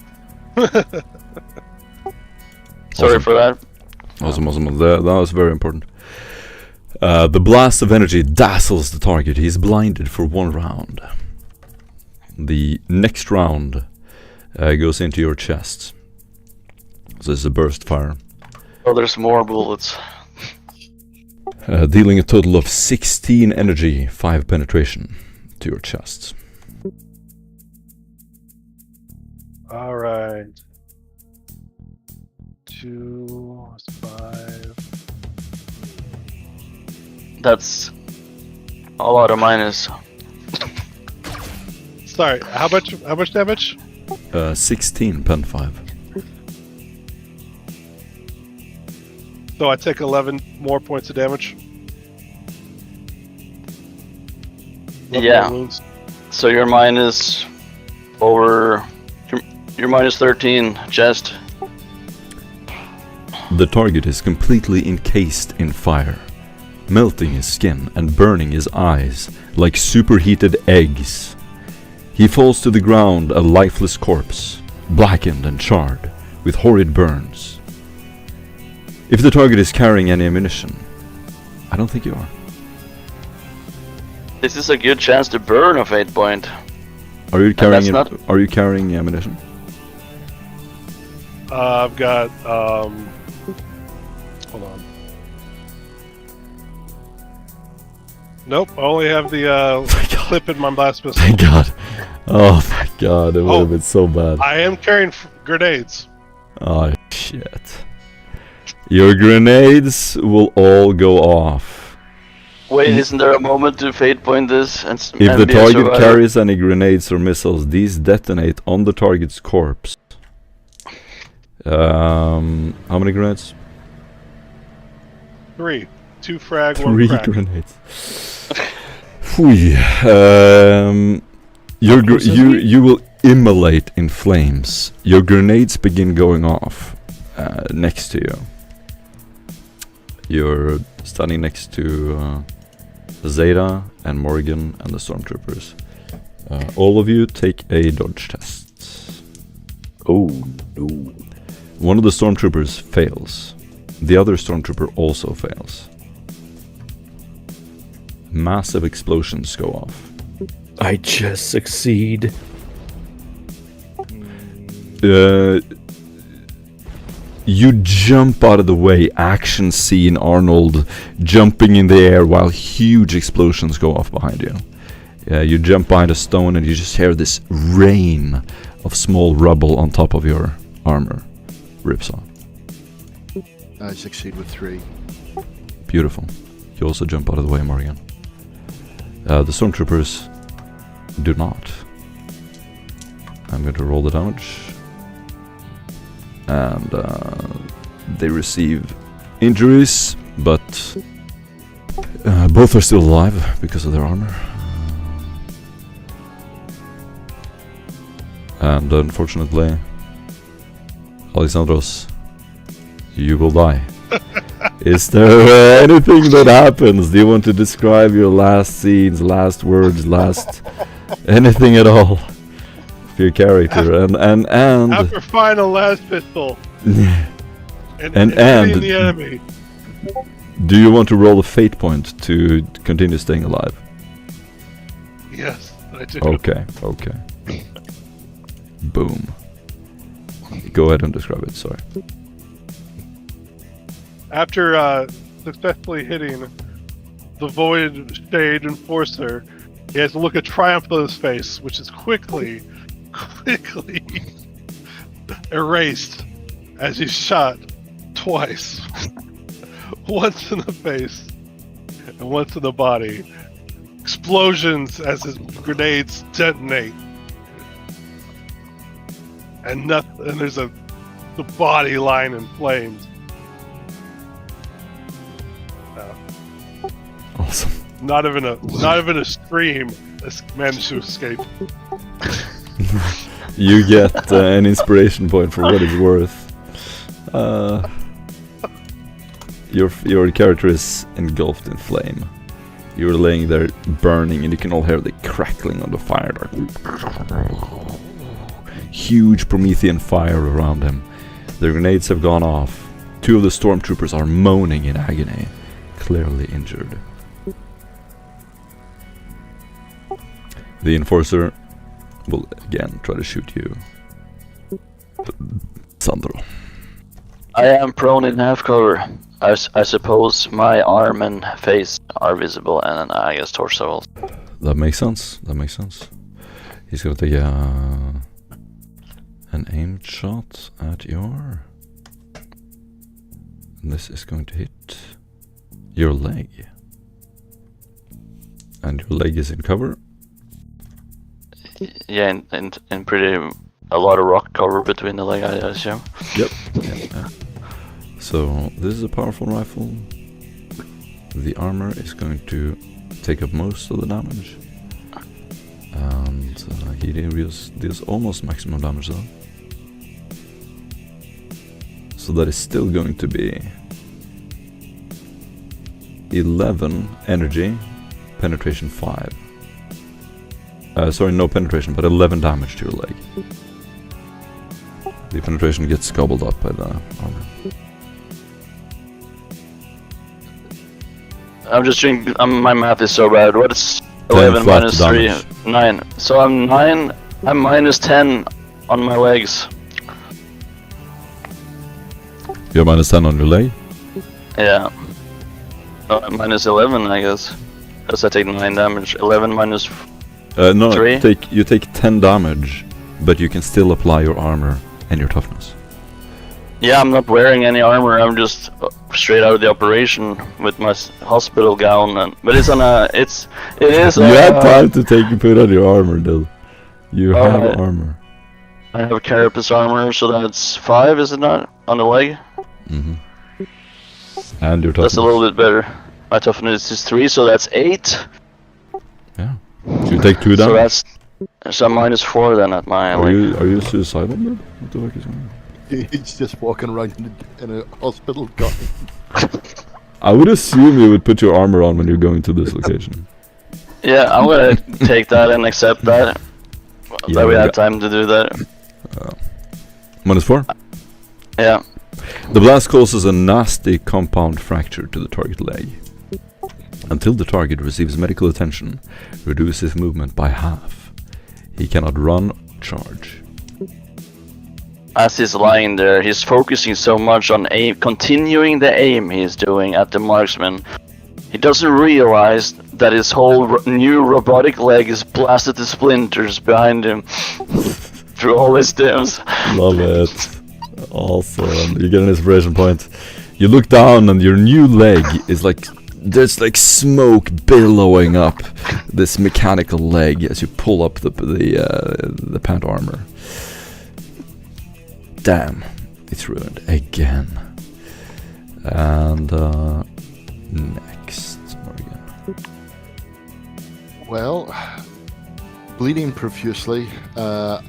Sorry for that. Awesome. That was very important. The blast of energy dazzles the target. He's blinded for 1 round. The next round goes into your chest. So it's a burst fire. Oh, there's more bullets. Dealing a total of 16 energy, 5 penetration to your chest. All right. 2 5. That's a lot of minus. Sorry, how much damage? 16 pen 5. So I take 11 more points of damage. 11 Yeah. more wounds. So you're minus over. You're minus 13 chest. The target is completely encased in fire, melting his skin and burning his eyes like superheated eggs. He falls to the ground a lifeless corpse, blackened and charred, with horrid burns. If the target is carrying any ammunition, I don't think you are. This is a good chance to burn a fate point. Are you carrying? that's not- Are you carrying ammunition? I've got hold on. Nope, I only have the clip in my blast pistol. Thank God. Oh my God, it would have been so bad. I am carrying grenades. Oh shit. Your grenades will all go off. Wait, isn't there a moment to fate point this? And If and the be a target survivor? carries any grenades or missiles, these detonate on the target's corpse. How many grenades? 3. 2 frag, 1 3 crack. grenades. Phew. You will immolate in flames. Your grenades begin going off next to you. You're standing next to Zeta and Morgan and the stormtroopers. All of you take a dodge test. Oh no. One of the stormtroopers fails. The other stormtrooper also fails. Massive explosions go off. I just succeed. You jump out of the way, action scene Arnold jumping in the air while huge explosions go off behind you. You jump behind a stone and you just hear this rain of small rubble on top of your armor. Rips on. I succeed with 3. Beautiful. You also jump out of the way, Morgan. The stormtroopers do not. I'm going to roll the damage. And they receive injuries, but both are still alive because of their armor. And unfortunately, Alexandros, you will die. Is there anything that happens? Do you want to describe your last scenes, last words, last anything at all for your character? And After final last pistol. and hitting the enemy. do you want to roll a fate point to continue staying alive? Yes, I do. Okay. Boom. Go ahead and describe it, sorry. After successfully hitting the Void Shade Enforcer, he has a look of triumph on his face, which is quickly erased as he's shot twice. Once in the face and once in the body. Explosions as his grenades detonate. And there's the body lying in flames. Awesome. Not even a scream has managed to escape. You get an inspiration point for what it's worth. Your character is engulfed in flame. You're laying there burning, and you can all hear the crackling of the fire. Huge Promethean fire around him. The grenades have gone off. 2 of the stormtroopers are moaning in agony, clearly injured. The enforcer will again try to shoot you. Sandro. I am prone in half cover. I suppose my arm and face are visible, and I guess torso. That makes sense. That makes sense. He's gonna take an aimed shot at your... And this is going to hit your leg. And your leg is in cover. Yeah, in pretty a lot of rock cover between the leg, I assume. Yep. Yeah. So this is a powerful rifle. The armor is going to take up most of the damage. And he deals almost maximum damage though. So that is still going to be 11 energy, penetration 5. Sorry, no penetration, but 11 damage to your leg. The penetration gets gobbled up by the armor. I'm just thinking, my math is so bad. What is 11 flat minus damage. 3? 9. So I'm 9, I'm minus 10 on my legs. You're minus 10 on your leg? Yeah. I'm minus 11, I guess. Because I take 9 damage. 11 minus... No, 3? you take 10 damage, but you can still apply your armor and your toughness. Yeah, I'm not wearing any armor. I'm just straight out of the operation with my hospital gown. But it's on a... it is You had time to put on your armor, though. You have armor. I have a carapace armor, so that's 5, is it not? On the leg? Mm-hmm. And your toughness. That's a little bit better. My toughness is 3, so that's 8. Yeah. So you take 2 damage. So I'm minus 4 then at my leg. Are you suicidal, dude? What the fuck is going on? He's just walking around in a hospital gown. I would assume you would put your armor on when you're going to this location. Yeah, I'm gonna take that and accept that. Yeah, That we had time to do that. Minus 4? Yeah. The blast causes a nasty compound fracture to the target leg. Until the target receives medical attention, reduce his movement by half. He cannot run or charge. As he's lying there, he's focusing so much on continuing the aim he's doing at the marksman. He doesn't realize that his whole new robotic leg is blasted to splinters behind him through all his stims. Love it. Awesome. You get an inspiration point. You look down and your new leg is like... There's like smoke billowing up this mechanical leg as you pull up the pant armor. Damn, it's ruined again. And next, Morgan. Well, bleeding profusely,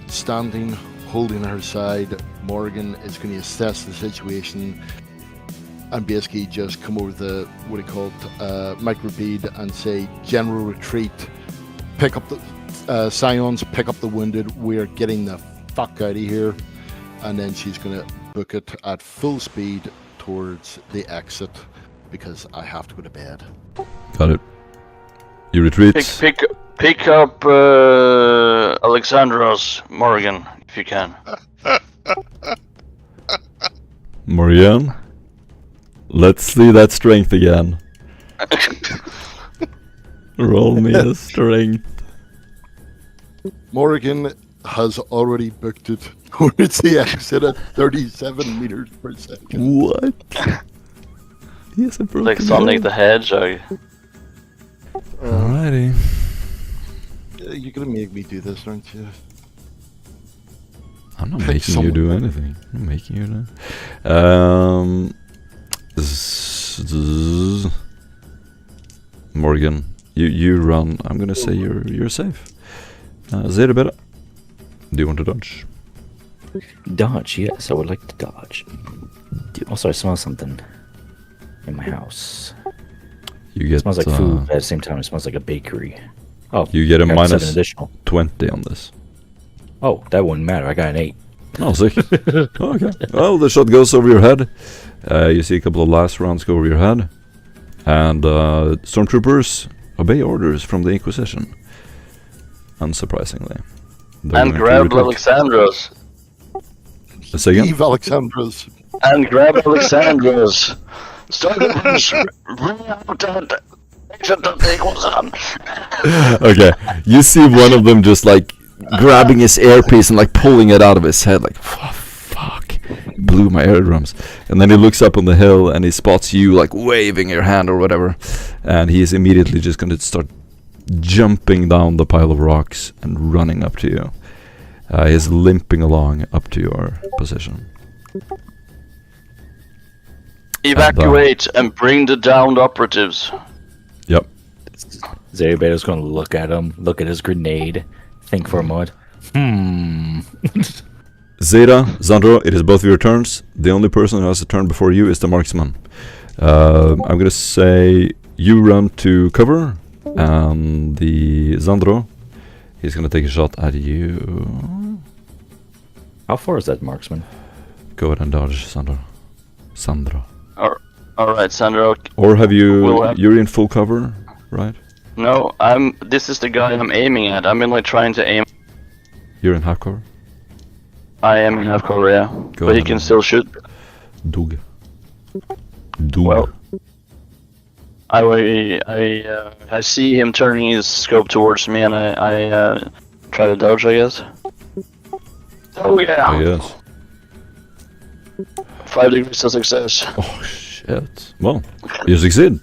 standing, holding her side, Morgan is going to assess the situation and basically just come over the, what he called, microbead and say, general retreat, pick up the scions, pick up the wounded, we're getting the fuck out of here. And then she's going to book it at full speed towards the exit because I have to go to bed. Got it. You retreat. Pick up Alexandros, Morgan, if you can. Morgan, let's see that strength again. Roll me a strength. Morgan has already booked it towards the exit at 37 meters per second. What? He has a broken Like Sonic leg. the Hedgehog. Alrighty. You're gonna make me do this, aren't you? I'm not Pick making you do someone. anything. I'm making you do. Morgan, you run. I'm gonna say you're safe. Zerabera, do you want to dodge? Dodge, yes, I would like to dodge. Also, I smell something in my house. You get It smells like food, but at the same time, it smells like a bakery. Oh, You get a I got minus 7 additional. 20 on this. Oh, that wouldn't matter. I got an 8. Oh, sick. Okay. Well, the shot goes over your head. You see a couple of last rounds go over your head. And stormtroopers obey orders from the Inquisition. Unsurprisingly. They're And going to grab retreat. Alexandros. Say again? Eve Alexandros. And grab Alexandros. Stormtroopers, bring out that agent of the Inquisition. Okay, you see one of them just like grabbing his earpiece and like pulling it out of his head, like fuck, blew my eardrums. And then he looks up on the hill and he spots you like waving your hand or whatever, and he is immediately just going to start jumping down the pile of rocks and running up to you. He's limping along up to your position. Evacuate and bring the downed operatives. Yep. Zeribado's gonna look at him, look at his grenade, think for a moment. Zeta, Zandro, it is both of your turns. The only person who has a turn before you is the marksman. I'm gonna say you run to cover, and the Zandro, he's gonna take a shot at you. How far is that marksman? Go ahead and dodge, Sandro. Alright, Sandro. Or have you? We'll have- You're in full cover, right? No, this is the guy I'm aiming at. I'm in like trying to aim. You're in half cover. I am in half cover, yeah. Go But he ahead. can still shoot. Dug. Well, I see him turning his scope towards me, and I try to dodge, I guess. Oh yeah. I guess. 5 degrees of success. Oh shit. Well, you succeed.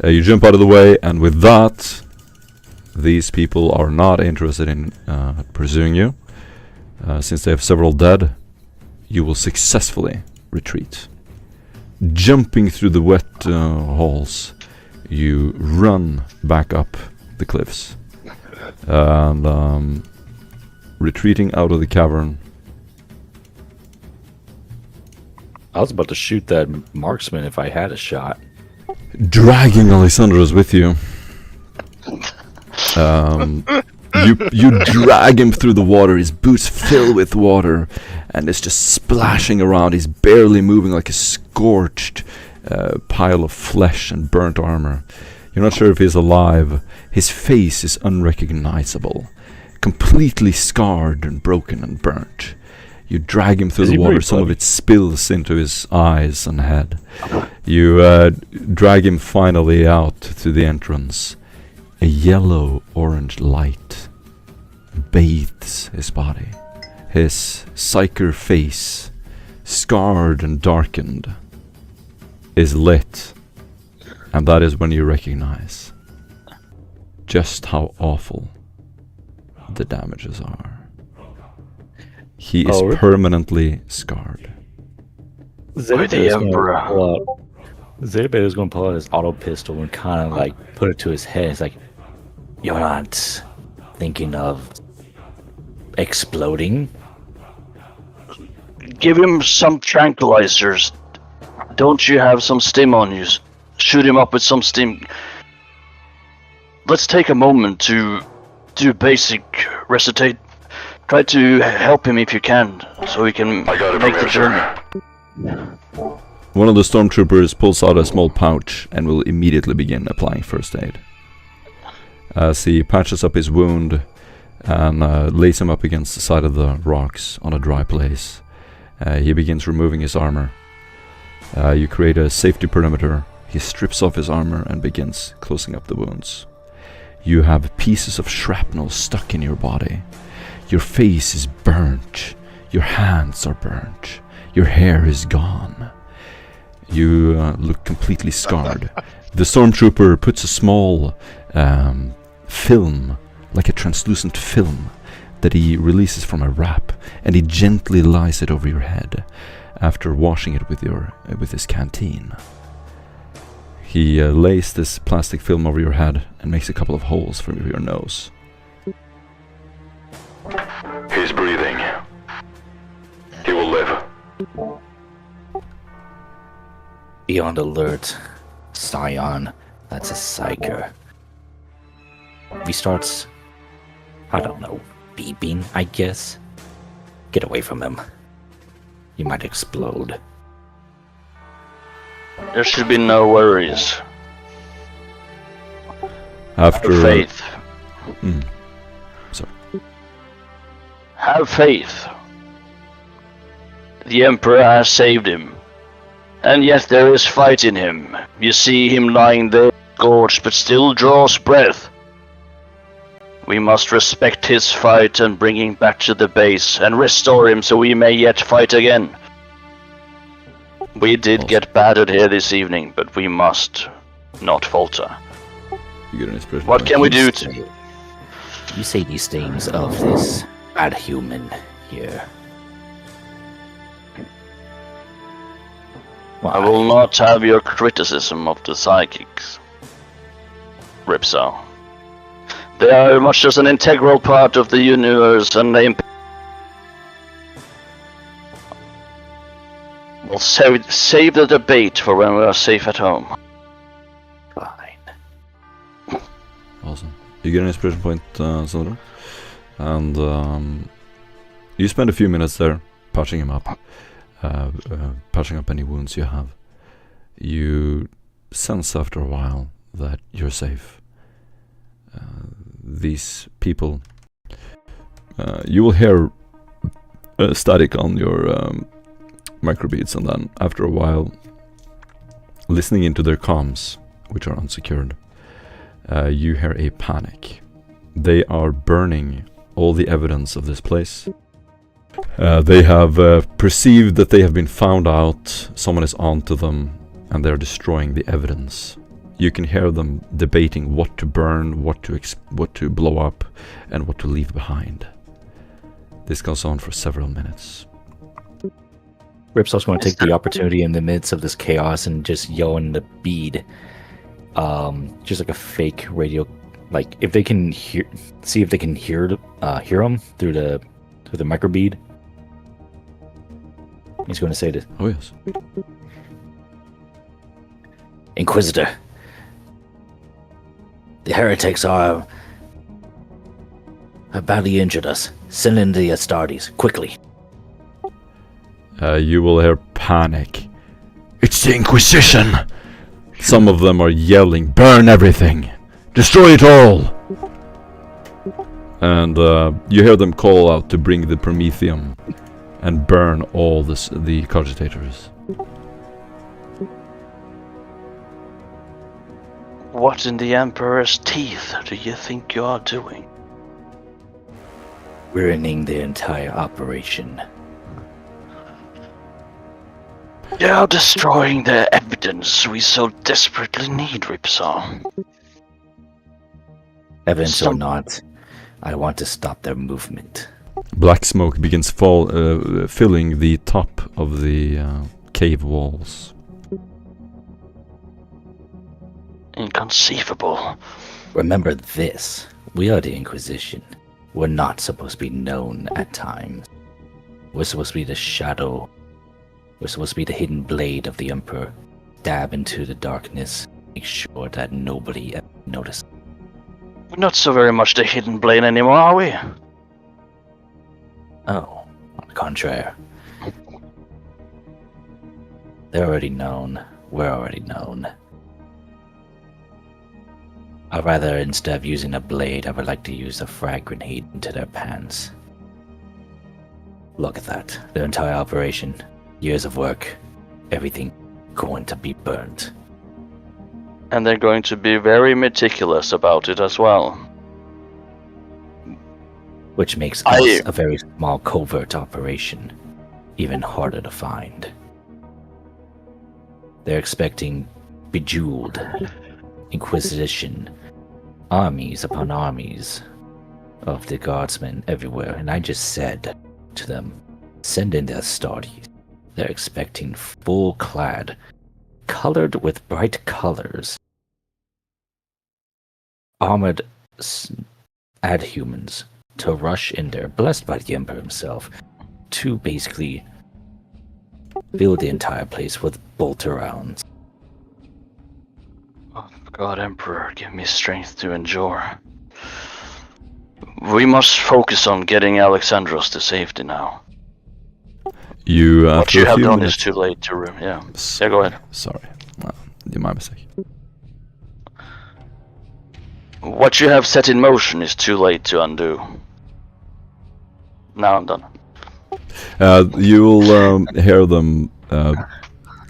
You jump out of the way, and with that, these people are not interested in pursuing you. Since they have several dead, you will successfully retreat. Jumping through the wet halls, you run back up the cliffs. And retreating out of the cavern. I was about to shoot that marksman if I had a shot. Dragging Alessandros with you. You drag him through the water. His boots fill with water, and it's just splashing around. He's barely moving, like a scorched pile of flesh and burnt armor. You're not sure if he's alive. His face is unrecognizable, completely scarred and broken and burnt. You drag him through the water. Some of it spills into his eyes and head. You drag him finally out to the entrance. A yellow-orange light bathes his body. His psyker face, scarred and darkened, is lit. And that is when you recognize just how awful the damages are. He is permanently scarred. Zeribado's gonna pull out his auto pistol and kind of like put it to his head. It's like, you're not thinking of exploding? Give him some tranquilizers. Don't you have some stim on you? Shoot him up with some stim. Let's take a moment to do basic recitate. Try to help him if you can, so he can make the journey. One of the stormtroopers pulls out a small pouch and will immediately begin applying first aid. As he patches up his wound and lays him up against the side of the rocks on a dry place, he begins removing his armor. You create a safety perimeter. He strips off his armor and begins closing up the wounds. You have pieces of shrapnel stuck in your body. Your face is burnt. Your hands are burnt. Your hair is gone. You look completely scarred. The stormtrooper puts a small film, like a translucent film, that he releases from a wrap, and he gently lies it over your head after washing it with his canteen. He lays this plastic film over your head and makes a couple of holes for your nose. He's breathing. He will live. Be on alert, Scion. That's a psyker. If he starts, I don't know, beeping, I guess, get away from him. You might explode. There should be no worries. After Have faith. Sorry. Have faith. The Emperor has saved him. And yet there is fight in him. You see him lying there, gorged, but still draws breath. We must respect his fight and bring him back to the base and restore him so we may yet fight again. We did get battered here this evening, but we must not falter. You get an inspiration. What point. can we do to... You say these things of this bad human here. I will not have your criticism of the psychics, Ripsaw. They are much as an integral part of the universe, and they will save the debate for when we are safe at home. Fine. Awesome. You get an inspiration point, Sandra. And you spend a few minutes there patching him up. Patching up any wounds you have. You sense after a while that you're safe. These people, you will hear static on your microbeads, and then after a while, listening into their comms, which are unsecured, you hear a panic. They are burning all the evidence of this place. They have perceived that they have been found out, someone is onto them, and they're destroying the evidence. You can hear them debating what to burn, what to blow up, and what to leave behind. This goes on for several minutes. Ripsaw's going to take the opportunity in the midst of this chaos and just yell in the bead. Just like a fake radio, like if they can hear, see if they can hear him through the microbead. He's going to say this. Oh yes. Inquisitor, the heretics have badly injured us. Send in the Astartes, quickly. You will hear panic. It's the Inquisition! Some of them are yelling, burn everything! Destroy it all! And you hear them call out to bring the Prometheum and burn all the cogitators. What in the Emperor's teeth do you think you are doing? Ruining the entire operation. You are destroying the evidence we so desperately need, Ripsaw. Evidence or not, I want to stop their movement. Black smoke begins filling the top of the cave walls. Inconceivable. Remember this. We are the Inquisition. We're not supposed to be known at times. We're supposed to be the shadow. We're supposed to be the hidden blade of the Emperor. Stab into the darkness. Make sure that nobody ever notices. We're not so very much the hidden blade anymore, are we? Oh, on the contrary. They're already known. We're already known. I'd rather, instead of using a blade, I would like to use a frag grenade into their pants. Look at that. The entire operation. Years of work. Everything going to be burnt. And they're going to be very meticulous about it as well. Which makes us a very small covert operation. Even harder to find. They're expecting bejeweled Inquisition, armies upon armies of the guardsmen everywhere, and I just said to them, send in their Astartes. They're expecting full clad, colored with bright colors, armored adhumans to rush in there, blessed by the Emperor himself, to basically fill the entire place with bolter rounds. Oh, God, Emperor, give me strength to endure. We must focus on getting Alexandros to safety now. You What after you a have few done minutes. is too late to yeah. Yeah, go ahead. Sorry, my mistake. What you have set in motion is too late to undo. Now I'm done. You'll hear them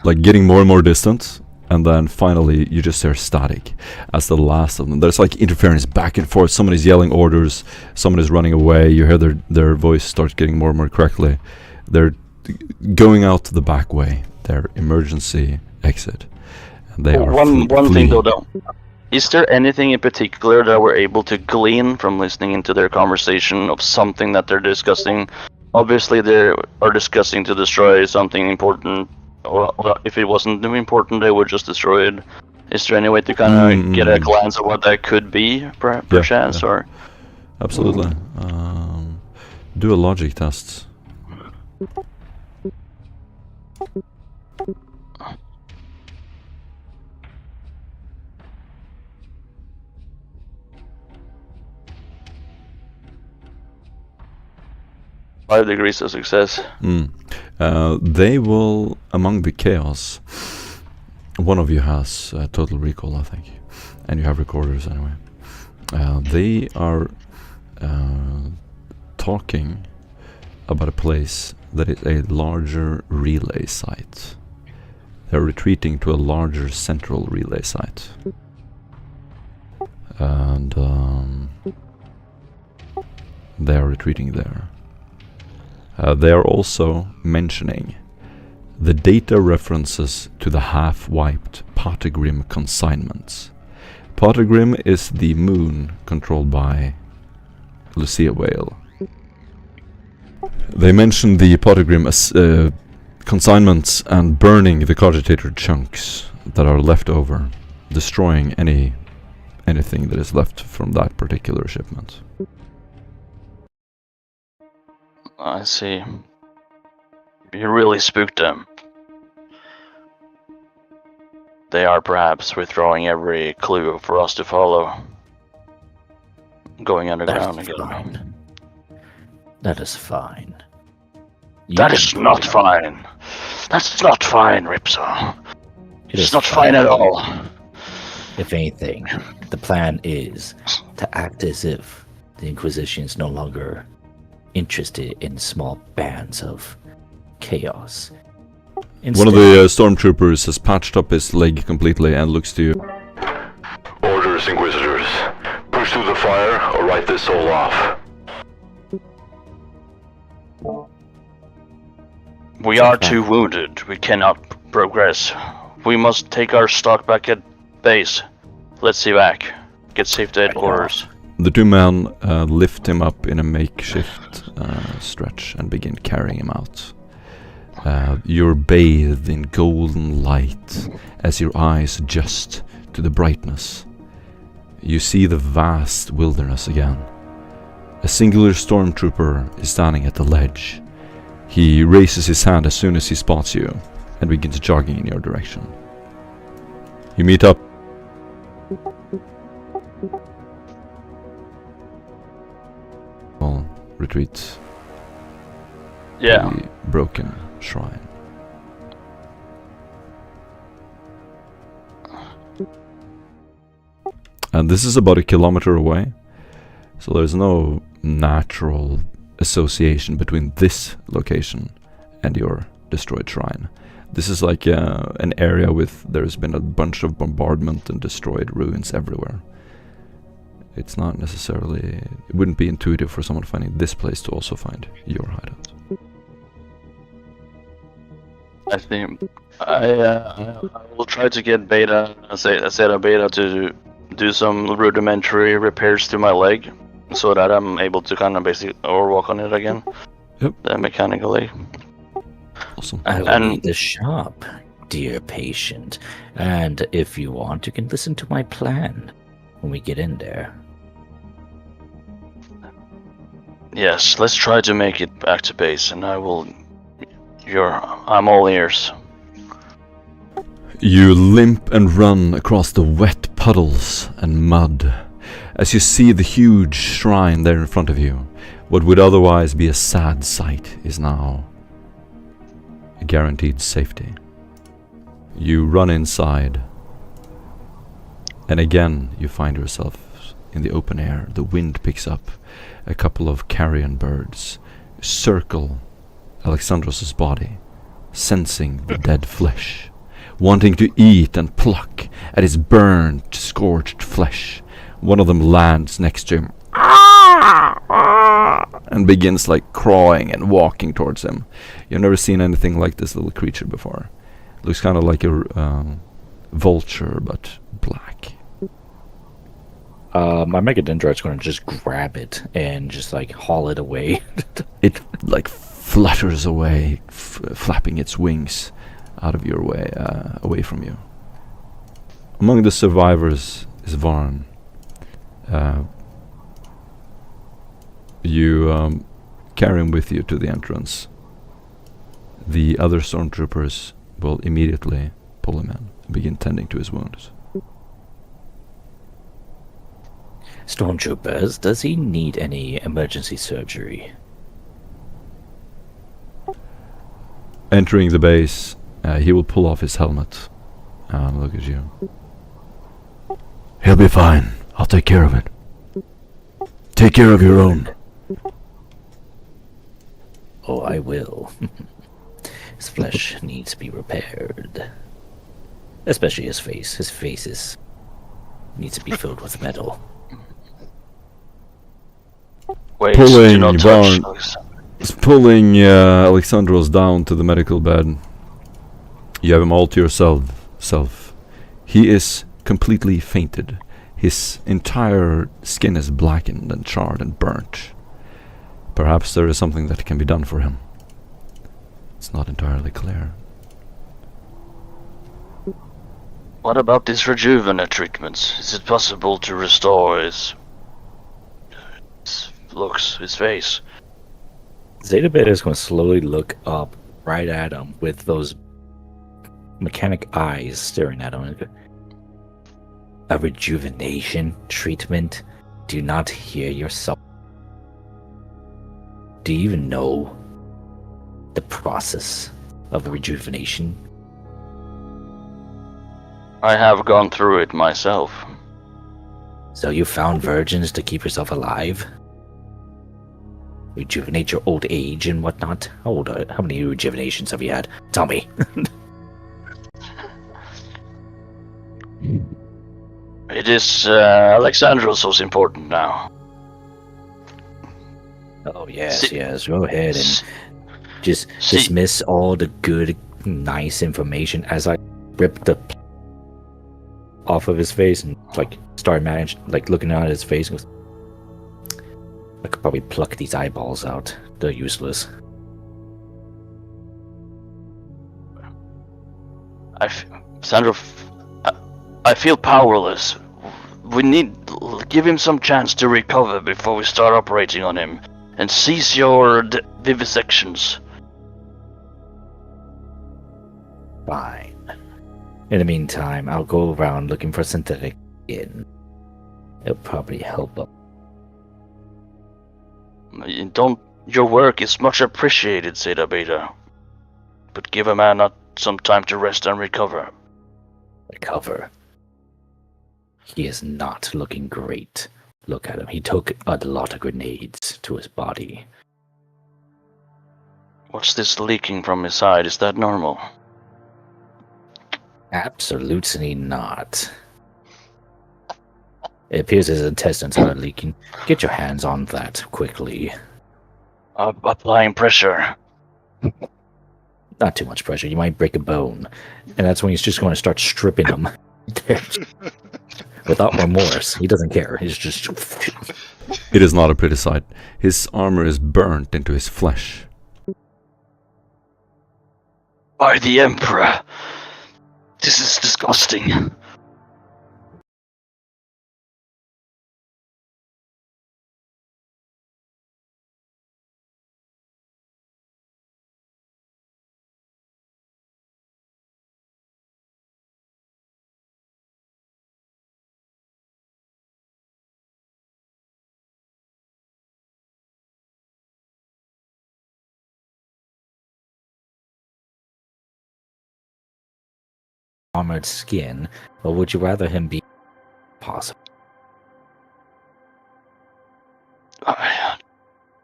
like getting more and more distant, and then finally you just hear static as the last of them. There's like interference back and forth. Someone is yelling orders. Someone is running away. You hear their voice starts getting more and more crackly. They're going out the back way, their emergency exit, and they are One thing fleeing. though. Is there anything in particular that we're able to glean from listening into their conversation of something that they're discussing? Obviously, they are discussing to destroy something important. Or if it wasn't important, they would just destroy it. Is there any way to kind of get a glance of what that could be, perchance, yeah. or? Absolutely. Do a logic test. Five degrees of success. They will, among the chaos, one of you has total recall, I think, and you have recorders anyway. They are talking about a place that is a larger relay site. They're retreating to a larger central relay site. And they are retreating there. They are also mentioning the data references to the half-wiped Pottergrim consignments. Pottergrim is the moon controlled by Lucia Whale. They mention the Pottergrim as consignments and burning the cogitator chunks that are left over, destroying anything that is left from that particular shipment. I see. You really spooked them. They are perhaps withdrawing every clue for us to follow. Going underground That's again. fine. That is fine. That is not fine. That's not fine, Ripso. It's not fine at all. If anything, the plan is to act as if the Inquisition is no longer interested in small bands of chaos. One of the stormtroopers has patched up his leg completely and looks to you. Orders, Inquisitors. Push through the fire or write this soul off. We are too wounded. We cannot progress. We must take our stock back at base. Let's evac. Get safe to headquarters. The two men lift him up in a makeshift stretch and begin carrying him out. You're bathed in golden light as your eyes adjust to the brightness. You see the vast wilderness again. A singular stormtrooper is standing at the ledge. He raises his hand as soon as he spots you and begins jogging in your direction. You meet up. Retreat. Yeah. The broken shrine. And this is about 1 kilometer away, so there's no natural association between this location and your destroyed shrine. This is like an area with there's been a bunch of bombardment and destroyed ruins everywhere. It's not necessarily, it wouldn't be intuitive for someone finding this place to also find your hideout. I think I will try to get Beta, Zeta Beta to do some rudimentary repairs to my leg, so that I'm able to kind of basically walk on it again. Yep. Mechanically. Awesome. I will need the shop, dear patient. And if you want, you can listen to my plan when we get in there. Yes, let's try to make it back to base, and I will. I'm all ears. You limp and run across the wet puddles and mud as you see the huge shrine there in front of you. What would otherwise be a sad sight is now guaranteed safety. You run inside, and again you find yourself in the open air. The wind picks up. A couple of carrion birds circle Alexandros' body, sensing the dead flesh, wanting to eat and pluck at his burnt, scorched flesh. One of them lands next to him and begins like crawling and walking towards him. You've never seen anything like this little creature before. Looks kind of like a vulture, but black. My Mega Dendrite's going to just grab it and just like haul it away. It like flutters away, flapping its wings out of your way, away from you. Among the survivors is Varn. You carry him with you to the entrance. The other stormtroopers will immediately pull him in and begin tending to his wounds. Stormtroopers, does he need any emergency surgery? Entering the base, he will pull off his helmet and look at you. He'll be fine. I'll take care of it. Take care of your own. Oh, I will. His flesh needs to be repaired. Especially his face. His face needs to be filled with metal. Wait, Pulling do not touch. Varn. It's pulling Alexandros down to the medical bed. You have him all to yourself. He is completely fainted. His entire skin is blackened and charred and burnt. Perhaps there is something that can be done for him. It's not entirely clear. What about these rejuvenate treatments? Is it possible to restore his looks, his face? Zeta Beta is going to slowly look up right at him with those mechanic eyes staring at him. A rejuvenation treatment? Do you not hear yourself? Do you even know the process of rejuvenation? I have gone through it myself. So you found virgins to keep yourself alive? Rejuvenate your old age and whatnot? How many rejuvenations have you had? Tell me. It is Alexandros who's important now. Oh, yes, Si- yes. Go ahead and Si- just si- dismiss all the good, nice information as I rip the off of his face and like start looking at his face and goes, I could probably pluck these eyeballs out. They're useless. Sandro, I feel powerless. We need give him some chance to recover before we start operating on him, and cease your vivisections. Fine. In the meantime, I'll go around looking for synthetic skin. It'll probably help him. Your work is much appreciated, Zeta Beta. But give a man some time to rest and recover. Recover. He is not looking great. Look at him. He took a lot of grenades to his body. What's this leaking from his side? Is that normal? Absolutely not. It appears his intestines are leaking. Get your hands on that quickly. Applying pressure. Not too much pressure. You might break a bone. And that's when he's just going to start stripping them. Without remorse. He doesn't care. He's just... It is not a pretty sight. His armor is burnt into his flesh. By the Emperor. This is disgusting. armored skin, or would you rather him be possible?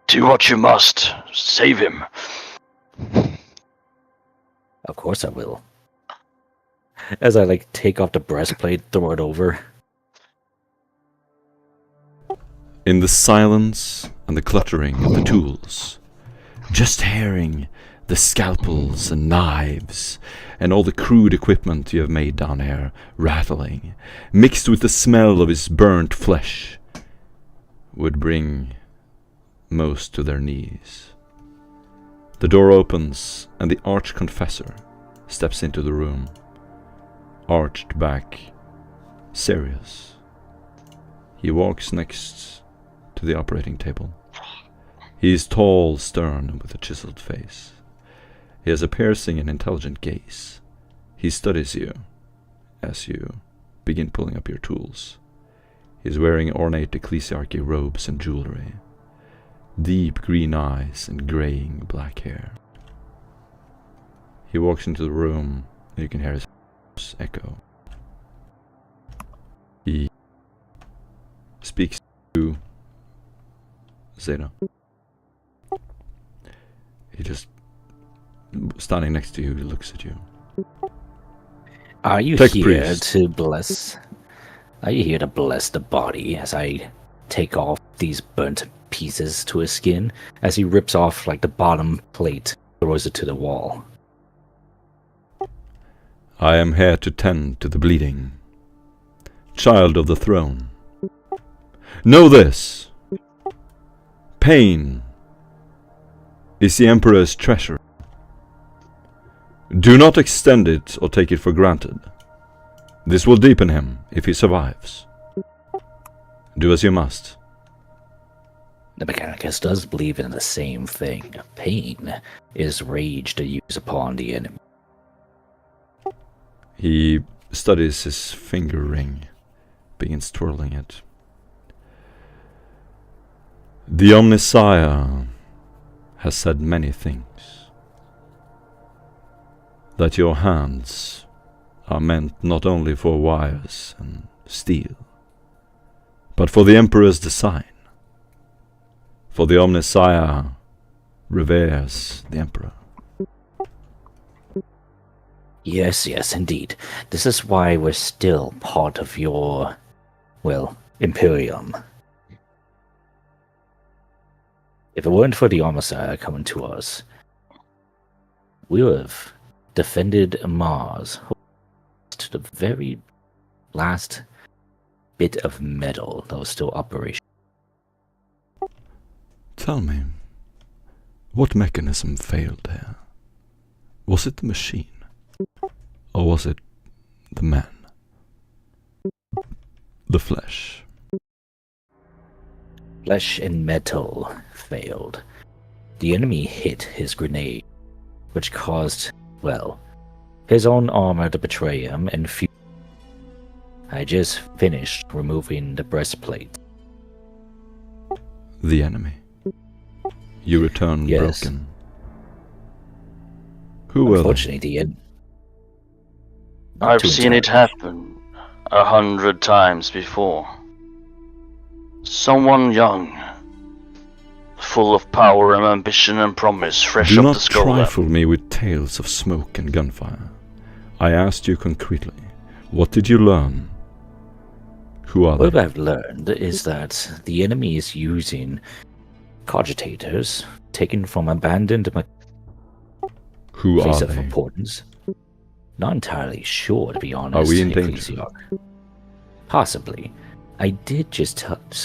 Do what you must. Save him. Of course I will. As I take off the breastplate, throw it over. In the silence and the cluttering of the tools, just hearing the scalpels and knives and all the crude equipment you have made down here rattling, mixed with the smell of his burnt flesh, would bring most to their knees. The door opens and the arch-confessor steps into the room, arched back, serious. He walks next to the operating table. He is tall, stern, with a chiseled face. He has a piercing and intelligent gaze. He studies you as you begin pulling up your tools. He is wearing ornate ecclesiarchy robes and jewelry, deep green eyes and graying black hair. He walks into the room and you can hear his echo. He speaks to Zeta. He just standing next to you, he looks at you. Are you Tech here priest. to bless? Are you here to bless the body as I take off these burnt pieces to his skin? As he rips off the bottom plate, throws it to the wall. I am here to tend to the bleeding. Child of the throne. Know this. Pain is the Emperor's treasure. Do not extend it or take it for granted. This will deepen him if he survives. Do as you must. The Mechanicus does believe in the same thing. Pain is rage to use upon the enemy. He studies his finger ring, begins twirling it. The Omnissiah has said many things. That your hands are meant not only for wires and steel, but for the Emperor's design. For the Omnissiah reveres the Emperor. Yes, yes, indeed. This is why we're still part of your, Imperium. If it weren't for the Omnissiah coming to us, we would have defended Mars to the very last bit of metal that was still operational. Tell me, what mechanism failed here? Was it the machine? Or was it the man? The flesh? Flesh and metal failed. The enemy hit his grenade, which caused, his own armor to betray him and I just finished removing the breastplate. The enemy? You returned Yes. broken. Who were they? Unfortunately, I've seen it happen 100 times before. Someone young, full of power and ambition and promise, fresh Do off not the skull. trifle me with tales of smoke and gunfire. I asked you concretely, what did you learn? Who are what they? I've learned is that the enemy is using cogitators taken from abandoned Who place are of they? importance. Not entirely sure, to be honest. Are we in danger? Ecclesiarch. Possibly. I did just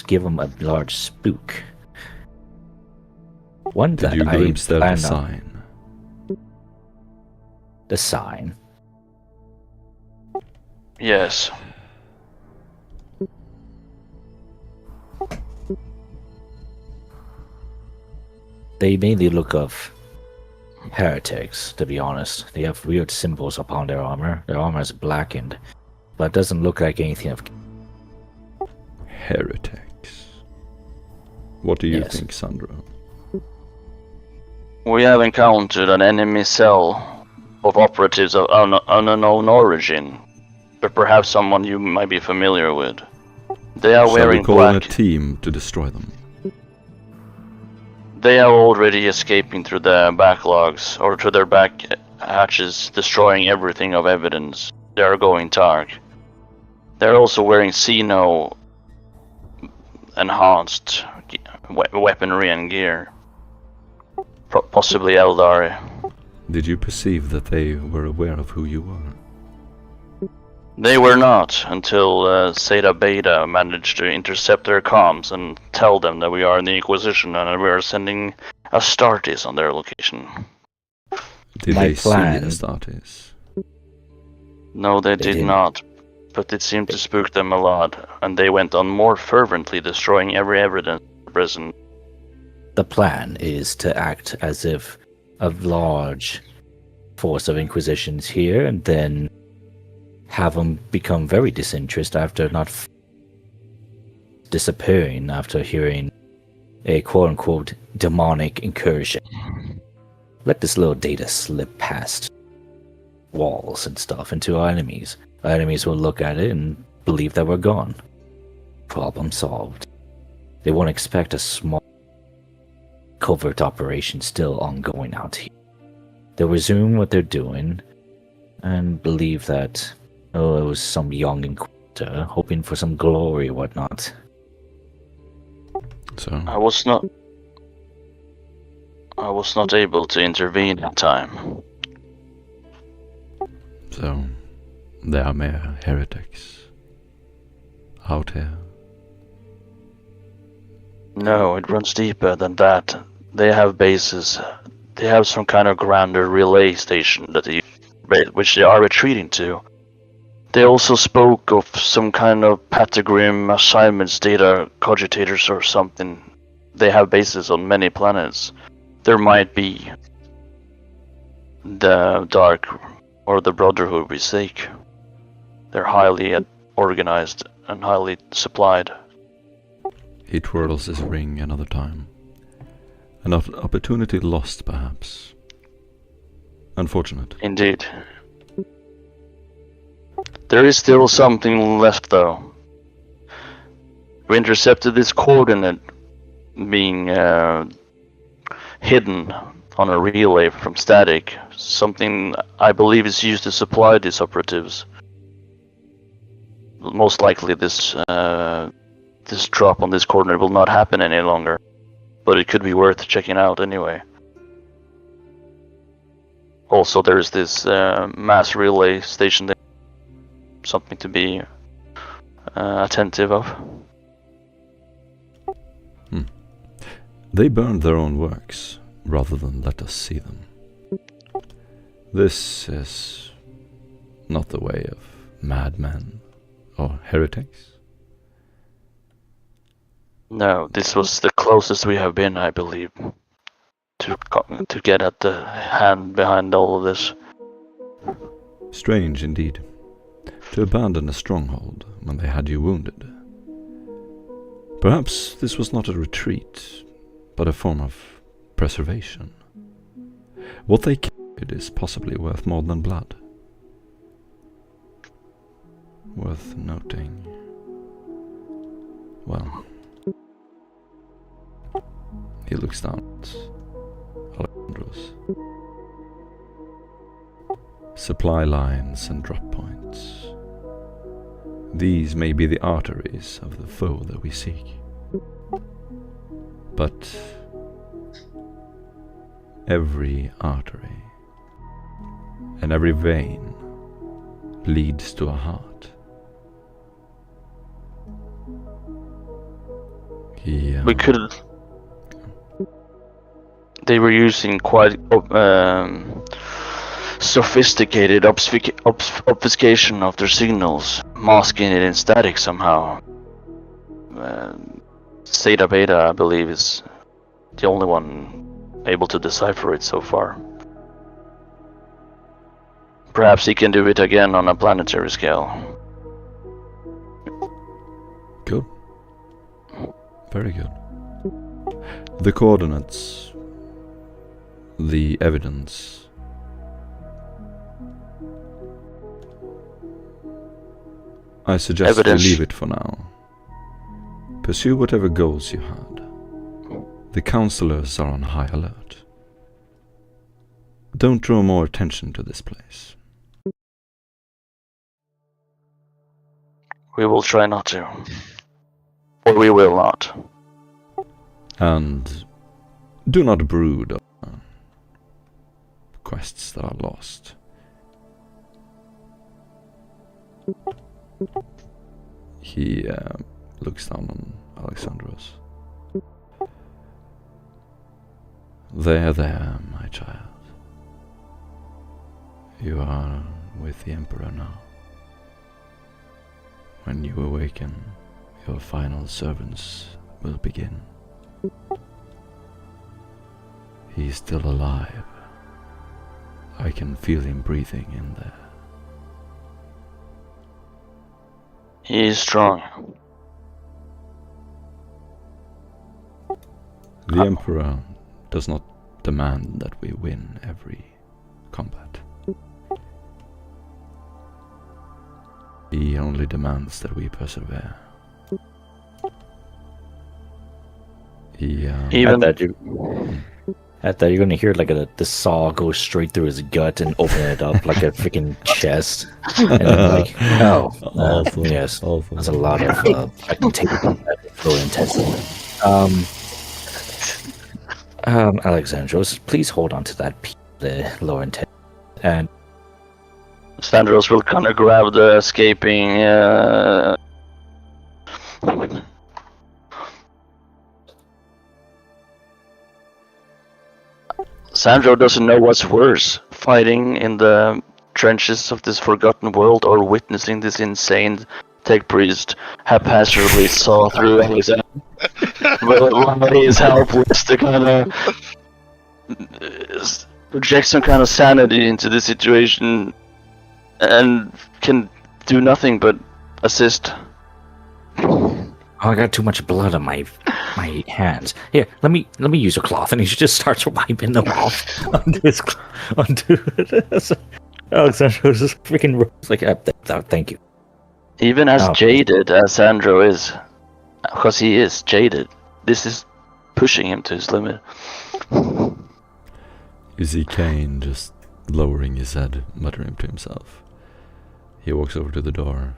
give him a large spook. One Did that you I glimpse their plan on- design? The sign. Yes. They mainly look of heretics, to be honest. They have weird symbols upon their armor. Their armor is blackened, but it doesn't look like anything of... Heretics. What do you Yes. think, Sandro? We have encountered an enemy cell of operatives of unknown origin, but perhaps someone you might be familiar with. They are Shall we wearing call in a black. team to destroy them? They are already escaping through the backlogs, or through their back hatches, destroying everything of evidence. They are going dark. They're also wearing Xeno enhanced weaponry and gear. Possibly Eldari. Did you perceive that they were aware of who you were? They were not, until Zeta Beta managed to intercept their comms and tell them that we are in the Inquisition and we are sending Astartes on their location. Did My they plan- see Astartes? No, they They did didn't. not, but it seemed to spook them a lot, and they went on more fervently destroying every evidence in the prison. The plan is to act as if a large force of Inquisitions here, and then have them become very disinterested after not disappearing after hearing a quote-unquote demonic incursion. Let this little data slip past walls and stuff into our enemies. Our enemies will look at it and believe that we're gone. Problem solved. They won't expect a small covert operation still ongoing out here. They'll resume what they're doing and believe that, oh, it was some young inquisitor hoping for some glory or whatnot. So, I was not able to intervene in time. so they are mere heretics out here. No, it runs deeper than that. They have bases. They have some kind of grander relay station which they are retreating to. They also spoke of some kind of Patagrim assignments, data cogitators or something. They have bases on many planets. There might be the Dark or the Brotherhood we seek. They're highly organized and highly supplied. He twirls his ring another time. An opportunity lost, perhaps. Unfortunate. Indeed. There is still something left, though. We intercepted this coordinate being hidden on a relay from static. Something I believe is used to supply these operatives. Most likely this drop on this coordinate will not happen any longer. But it could be worth checking out anyway. Also, there's this mass relay station there. Something to be attentive of. They burned their own works, rather than let us see them. This is not the way of madmen or heretics. No, this was the closest we have been, I believe, to get at the hand behind all of this. Strange indeed, to abandon a stronghold when they had you wounded. Perhaps this was not a retreat, but a form of preservation. What they carried is possibly worth more than blood. Worth noting. Well, he looks down at Alejandro's. Supply lines and drop points. These may be the arteries of the foe that we seek. But every artery and every vein leads to a heart. We could. They were using quite sophisticated obfuscation of their signals, masking it in static somehow. Zeta Beta, I believe, is the only one able to decipher it so far. Perhaps he can do it again on a planetary scale. Good. Very good. The coordinates, the evidence, I suggest Evidence. you leave it for now. Pursue whatever goals you had. The counselors are on high alert. Don't draw more attention to this place. We will try not to. Or we will not. And do not brood on quests that are lost. He looks down on Alexandros. There, my child. You are with the Emperor now. When you awaken, your final servants will begin. He is still alive. I can feel him breathing in there. He is strong. The Emperor does not demand that we win every combat. He only demands that we persevere. He, Even At that, you're gonna hear like the saw go straight through his gut and open it up like a freaking chest. And then like, Awesome. yes, Awesome. there's a lot of I can take that flow intensity. Alexandros, please hold on to that piece of the lower intent. And Sandros will kind of grab the escaping. Sandro doesn't know what's worse: fighting in the trenches of this forgotten world, or witnessing this insane tech priest haphazardly saw through Alexander. But he is helpless to kind of project some kind of sanity into the situation, and can do nothing but assist. I got too much blood on my hands. Here, let me use a cloth, and he just starts wiping them off onto his onto Alexandros just freaking like, thank you. Even as jaded as Sandro is, because he is jaded, this is pushing him to his limit. You see Kane just lowering his head, muttering to himself. He walks over to the door.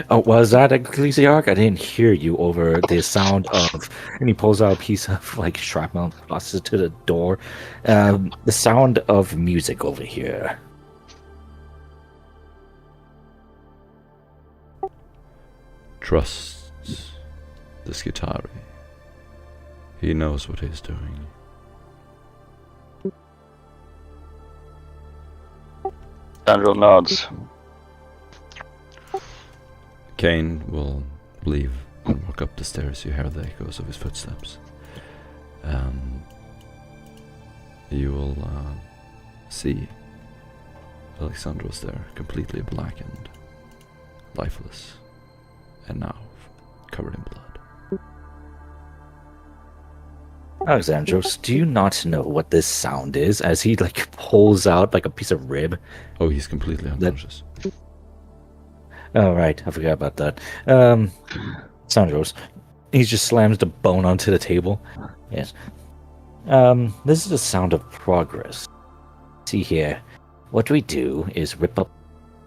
Oh, was that Ecclesiarch? I didn't hear you over the sound of... And he pulls out a piece of, like, shrapnel and tosses it to the door. The sound of music over here. Trusts the Skitari. He knows what he's doing. Sandro nods. Kane will leave and walk up the stairs. You hear the echoes of his footsteps. You will see Alexandros there, completely blackened, lifeless, and now covered in blood. Alexandros, do you not know what this sound is? As he, like, pulls out, like, a piece of rib. Oh, he's completely unconscious. Oh, right. I forgot about that. Sandros. He just slams the bone onto the table. Yes. This is the sound of progress. See here. What we do is rip up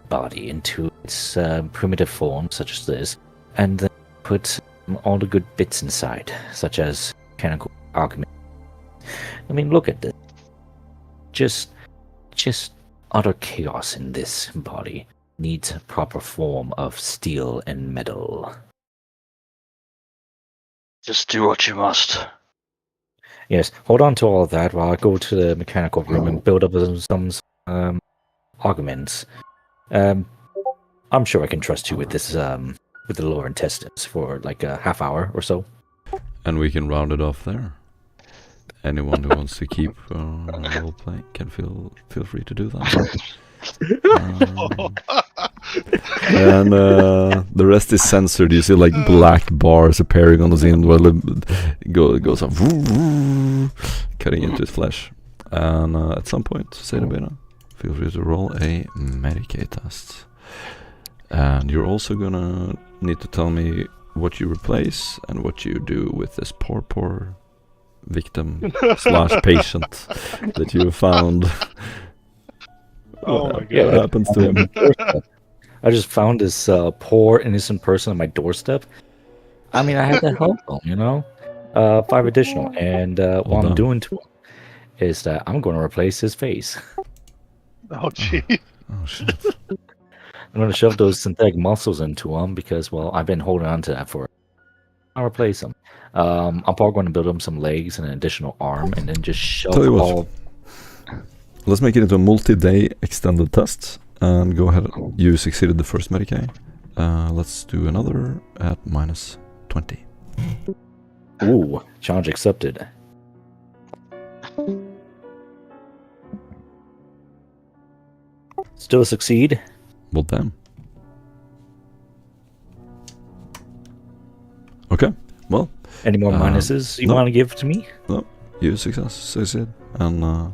the body into its primitive form, such as this, and then put all the good bits inside, such as mechanical alchemy. I mean, look at this. Just utter chaos in this body. Needs a proper form of steel and metal. Just do what you must. Yes, hold on to all of that while I go to the mechanical room and build up some arguments. I'm sure I can trust you with this, with the lower intestines for like a half hour or so. And we can round it off there. Anyone who wants to keep role playing can feel free to do that. And the rest is censored. You see like black bars appearing on the scene while it goes on, cutting into his flesh. And at some point, say the beta. feel free to roll a Medicae test. And you're also gonna need to tell me what you replace and what you do with this poor victim slash patient that you found. Oh my Yeah, What god. happens to him? I just found this poor innocent person on my doorstep. I mean, I had to help him, you know. 5 additional, and what done. I'm doing to him is that I'm going to replace his face. Oh gee. Oh shit. I'm going to shove those synthetic muscles into him because, well, I've been holding on to that for. I'll replace him. I'm probably going to build him some legs and an additional arm, and then just shove Tell you what. all. Let's make it into a multi-day extended test and go ahead. You succeeded the first Medicae. Let's do another at minus 20. Ooh, challenge accepted. Still succeed. Well, damn. Okay. Well, Any more minuses you no. want to give to me? you succeed, and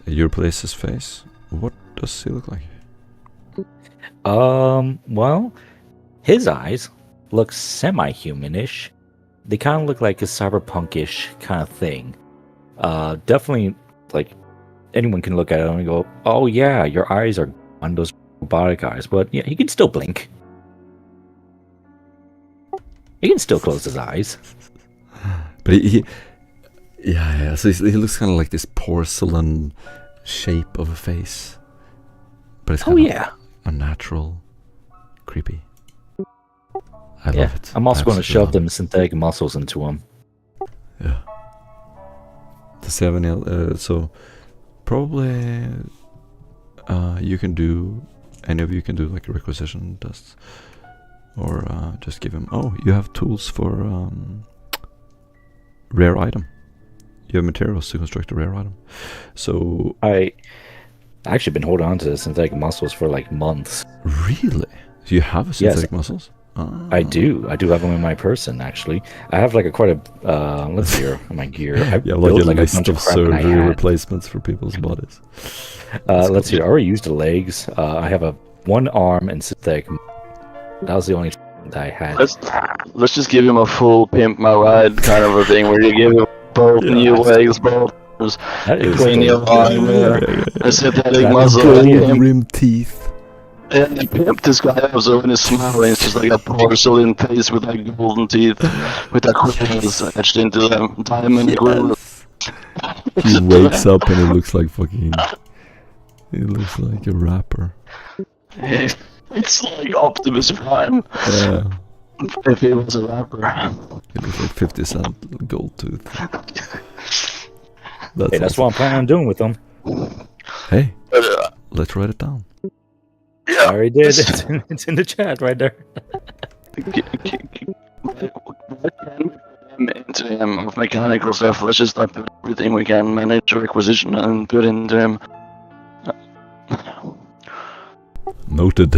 you replace his face. What does he look like? Well, his eyes look semi-humanish. They kind of look like a cyberpunkish kind of thing. Definitely, like, anyone can look at it and go, "Oh yeah, your eyes are on those robotic eyes." But yeah, he can still blink. He can still close his eyes. But yeah. So he looks kind of like this porcelain shape of a face. But it's Oh kind of yeah. unnatural, creepy. I Yeah. love it. I'm also I going to absolutely shove love them synthetic muscles into him. it. Yeah. Does he have any? So probably you can do. Any of you can do like a requisition tests, or just give him. Oh, you have tools for rare item. You have materials to construct a rare item. So I actually been holding on to the synthetic muscles for like months. really, so you have synthetic muscles? Ah. I do have them in my person. Actually, I have like quite a. Let's see here, my gear. I You have like built, a list bunch of crap in my surgery hat. replacements for people's bodies. Let's see. I already used the legs. I have one arm and synthetic. That was the only that I had. Let's just give him a full pimp my ride kind of a thing where you give him both Yeah. new legs, both That is cranial armor, a synthetic muscle, good. and Gold pimp. rim teeth. And he pimped this guy up so when he's smiling, it's just like a porcelain face with like golden teeth, with the crystals etched into them, diamond grills. He wakes up and he looks like fucking. He looks like a rapper. It's like Optimus Prime, Yeah. if he was a rapper. He looks like 50 Cent gold tooth. Hey, that's what I'm planning on doing with them. Hey, let's write it down. I already did. It's in the chat right there. What can we put into him of mechanical stuff? Let's just like put everything we can manage to requisition and put into him. Noted.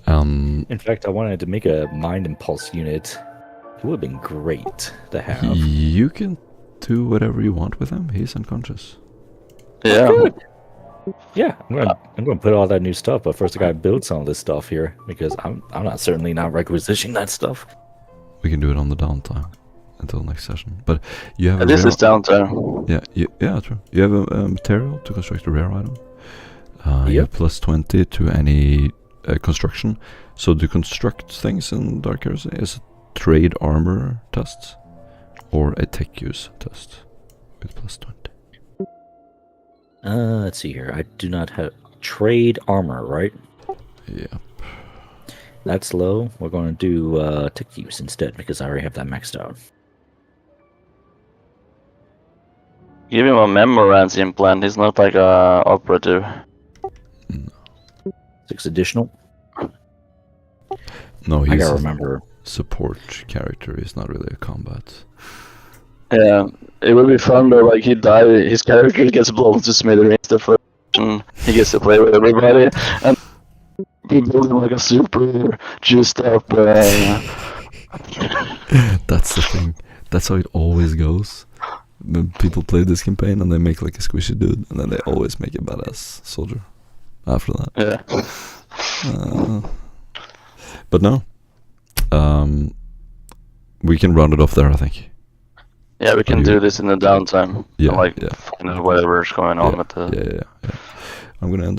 In fact, I wanted to make a mind impulse unit. It would have been great to have. You can do whatever you want with him. He's unconscious. Yeah. Yeah, I'm gonna put all that new stuff, but first I gotta build some of this stuff here because I'm certainly not requisitioning that stuff. We can do it on the downtime until next session. But you have This rare- is downtown. Yeah, true. You have a material to construct a rare item. You Yep. have plus 20 to any construction. So to construct things in Dark Heresy is a trade armor test or a tech use test with plus 20. Let's see here. I do not have trade armor, right? Yeah. That's low. We're going to do tech use instead because I already have that maxed out. Give him a memorance implant. He's not like a operative. 6 additional. No, I he's gotta a remember. support character. He's not really a combat. Yeah, it would be fun, but like he died, his character gets blown to smithereens the first, and he gets to play with everybody, and we build him like a super juiced up. That's the thing. That's how it always goes. when people play this campaign and they make like a squishy dude, and then they always make a badass soldier after that. Yeah. But no, we can round it off there, I think. Yeah, we can do this in the downtime. Yeah, And, like yeah. find out whatever's going on with the. Yeah. I'm gonna end.